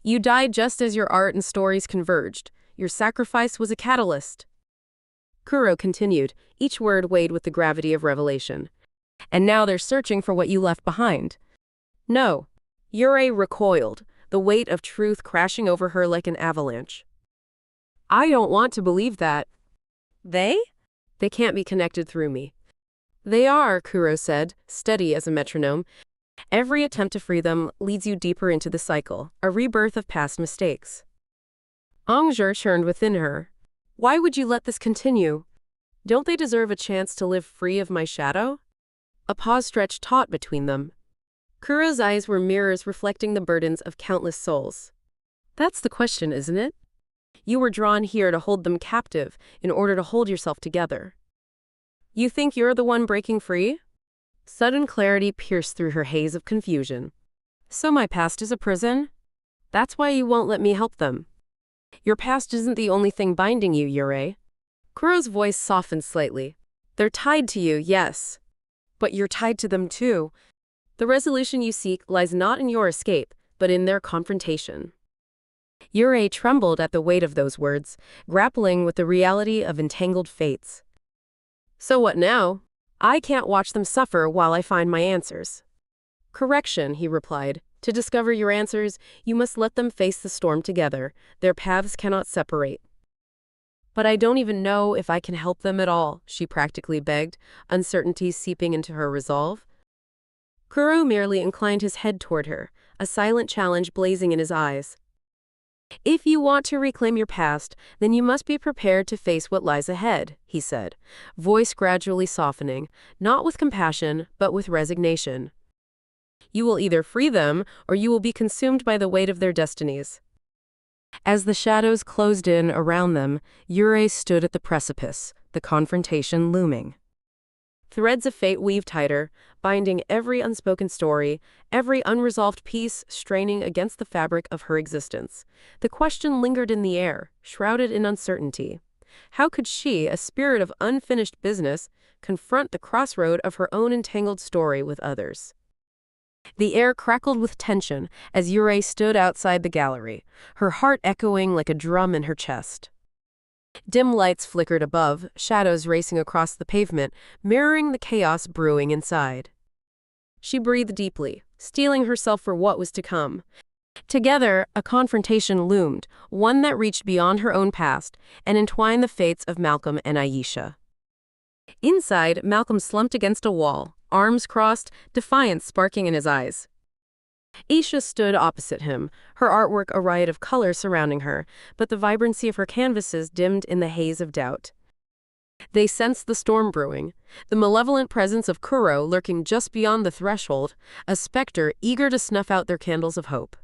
"You died just as your art and stories converged. Your sacrifice was a catalyst." Kuro continued, each word weighed with the gravity of revelation. "And now they're searching for what you left behind." "No." Yurei recoiled, the weight of truth crashing over her like an avalanche. "I don't want to believe that." "They?" "They can't be connected through me." "They are," Kuro said, steady as a metronome. "Every attempt to free them leads you deeper into the cycle, a rebirth of past mistakes." Angzher churned within her. "Why would you let this continue? Don't they deserve a chance to live free of my shadow?" A pause stretched taut between them. Kuro's eyes were mirrors reflecting the burdens of countless souls. "That's the question, isn't it? You were drawn here to hold them captive in order to hold yourself together. You think you're the one breaking free?" Sudden clarity pierced through her haze of confusion. "So my past is a prison? That's why you won't let me help them?" "Your past isn't the only thing binding you, Yurei." Kuro's voice softened slightly. "They're tied to you, yes. But you're tied to them too. The resolution you seek lies not in your escape, but in their confrontation." Yurei trembled at the weight of those words, grappling with the reality of entangled fates. "So what now? I can't watch them suffer while I find my answers." "Correction," he replied, To discover your answers, you must let them face the storm together. Their paths cannot separate. But I don't even know if I can help them at all, she practically begged, uncertainty seeping into her resolve. Kuro merely inclined his head toward her, a silent challenge blazing in his eyes. If you want to reclaim your past, then you must be prepared to face what lies ahead, he said, voice gradually softening, not with compassion, but with resignation. You will either free them, or you will be consumed by the weight of their destinies. As the shadows closed in around them, Yurei stood at the precipice, the confrontation looming. Threads of fate weave tighter, binding every unspoken story, every unresolved piece straining against the fabric of her existence. The question lingered in the air, shrouded in uncertainty. How could she, a spirit of unfinished business, confront the crossroad of her own entangled story with others? The air crackled with tension as Yurei stood outside the gallery, her heart echoing like a drum in her chest. Dim lights flickered above, shadows racing across the pavement, mirroring the chaos brewing inside. She breathed deeply, steeling herself for what was to come. Together, a confrontation loomed, one that reached beyond her own past and entwined the fates of Malcolm and Aisha. Inside, Malcolm slumped against a wall, arms crossed, defiance sparking in his eyes. Aisha stood opposite him, her artwork a riot of color surrounding her, but the vibrancy of her canvases dimmed in the haze of doubt. They sensed the storm brewing, the malevolent presence of Kuro lurking just beyond the threshold, a specter eager to snuff out their candles of hope.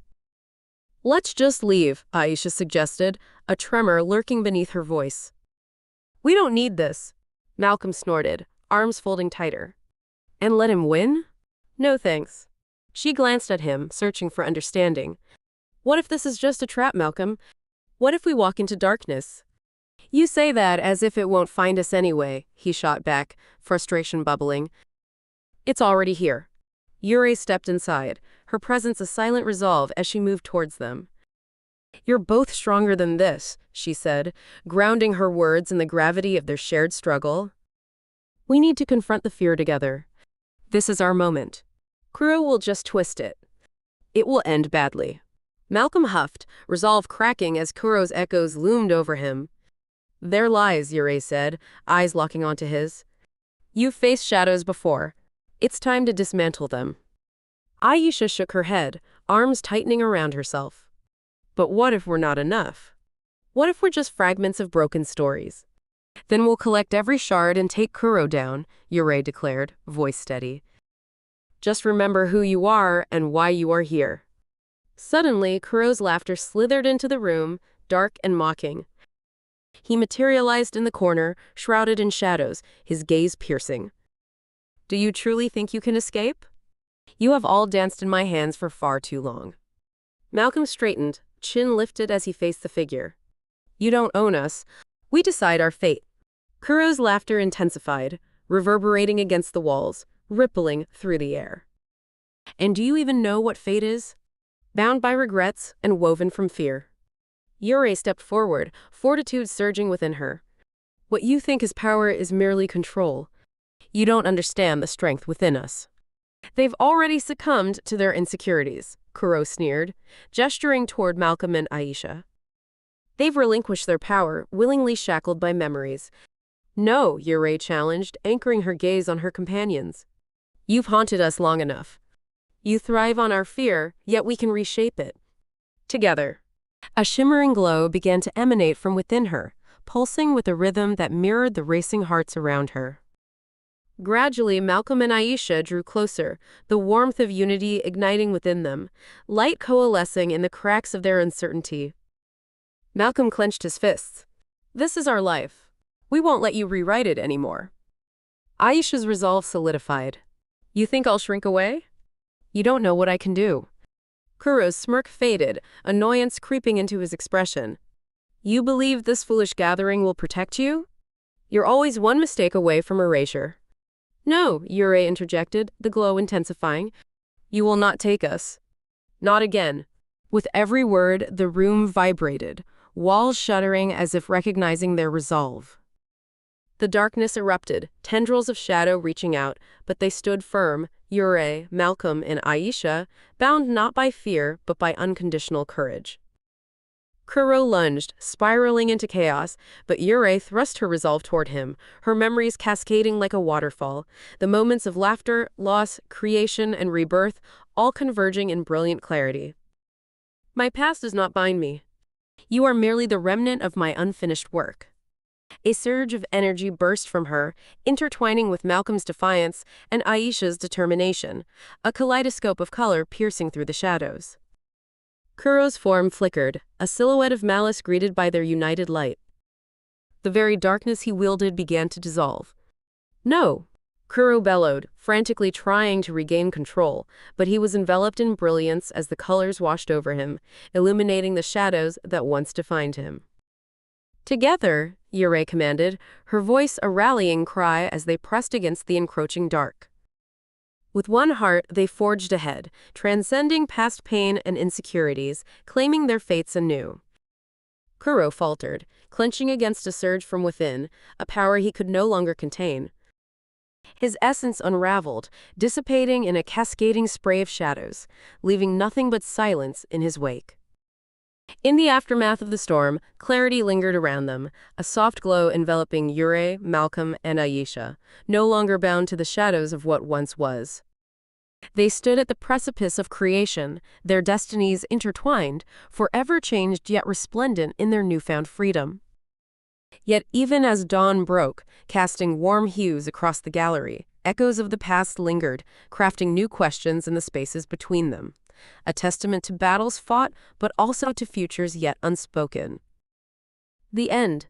"Let's just leave," Aisha suggested, a tremor lurking beneath her voice. "We don't need this," Malcolm snorted, arms folding tighter. "And let him win? No thanks." She glanced at him, searching for understanding. "What if this is just a trap, Malcolm? What if we walk into darkness?" "You say that as if it won't find us anyway," he shot back, frustration bubbling. "It's already here." Yurei stepped inside, her presence a silent resolve as she moved towards them. "You're both stronger than this," she said, grounding her words in the gravity of their shared struggle. "We need to confront the fear together. This is our moment. Kuro will just twist it. It will end badly." Malcolm huffed, resolve cracking as Kuro's echoes loomed over him. "There lies," Yurei said, eyes locking onto his. "You've faced shadows before. It's time to dismantle them." Aisha shook her head, arms tightening around herself. "But what if we're not enough? What if we're just fragments of broken stories?" "Then we'll collect every shard and take Kuro down," Yurei declared, voice steady. "Just remember who you are and why you are here." Suddenly, Kuro's laughter slithered into the room, dark and mocking. He materialized in the corner, shrouded in shadows, his gaze piercing. "Do you truly think you can escape? You have all danced in my hands for far too long." Malcolm straightened, chin lifted as he faced the figure. "You don't own us. We decide our fate." Kuro's laughter intensified, reverberating against the walls, rippling through the air. "And do you even know what fate is? Bound by regrets and woven from fear." Yurei stepped forward, fortitude surging within her. "What you think is power is merely control. You don't understand the strength within us." "They've already succumbed to their insecurities," Kuro sneered, gesturing toward Malcolm and Aisha. "They've relinquished their power, willingly shackled by memories." "No," Yurei challenged, anchoring her gaze on her companions. "You've haunted us long enough. You thrive on our fear, yet we can reshape it. Together." A shimmering glow began to emanate from within her, pulsing with a rhythm that mirrored the racing hearts around her. Gradually, Malcolm and Aisha drew closer, the warmth of unity igniting within them, light coalescing in the cracks of their uncertainty. Malcolm clenched his fists. "This is our life. We won't let you rewrite it anymore." Aisha's resolve solidified. "You think I'll shrink away? You don't know what I can do." Kuro's smirk faded, annoyance creeping into his expression. "You believe this foolish gathering will protect you? You're always one mistake away from erasure." "No," Yurei interjected, the glow intensifying. "You will not take us. Not again." With every word, the room vibrated, walls shuddering as if recognizing their resolve. The darkness erupted, tendrils of shadow reaching out, but they stood firm, Yurei, Malcolm, and Aisha, bound not by fear but by unconditional courage. Kuro lunged, spiraling into chaos, but Yurei thrust her resolve toward him, her memories cascading like a waterfall, the moments of laughter, loss, creation, and rebirth, all converging in brilliant clarity. My past does not bind me. You are merely the remnant of my unfinished work. A surge of energy burst from her, intertwining with Malcolm's defiance and Aisha's determination, a kaleidoscope of color piercing through the shadows. Kuro's form flickered, a silhouette of malice greeted by their united light. The very darkness he wielded began to dissolve. No! Kuro bellowed, frantically trying to regain control, but he was enveloped in brilliance as the colors washed over him, illuminating the shadows that once defined him. Together, Yurei commanded, her voice a rallying cry as they pressed against the encroaching dark. With one heart, they forged ahead, transcending past pain and insecurities, claiming their fates anew. Kuro faltered, clenching against a surge from within, a power he could no longer contain. His essence unraveled, dissipating in a cascading spray of shadows, leaving nothing but silence in his wake. In the aftermath of the storm, clarity lingered around them, a soft glow enveloping Yurei, Malcolm, and Aisha, no longer bound to the shadows of what once was. They stood at the precipice of creation, their destinies intertwined, forever changed yet resplendent in their newfound freedom. Yet even as dawn broke, casting warm hues across the gallery, echoes of the past lingered, crafting new questions in the spaces between them, a testament to battles fought but also to futures yet unspoken. The end.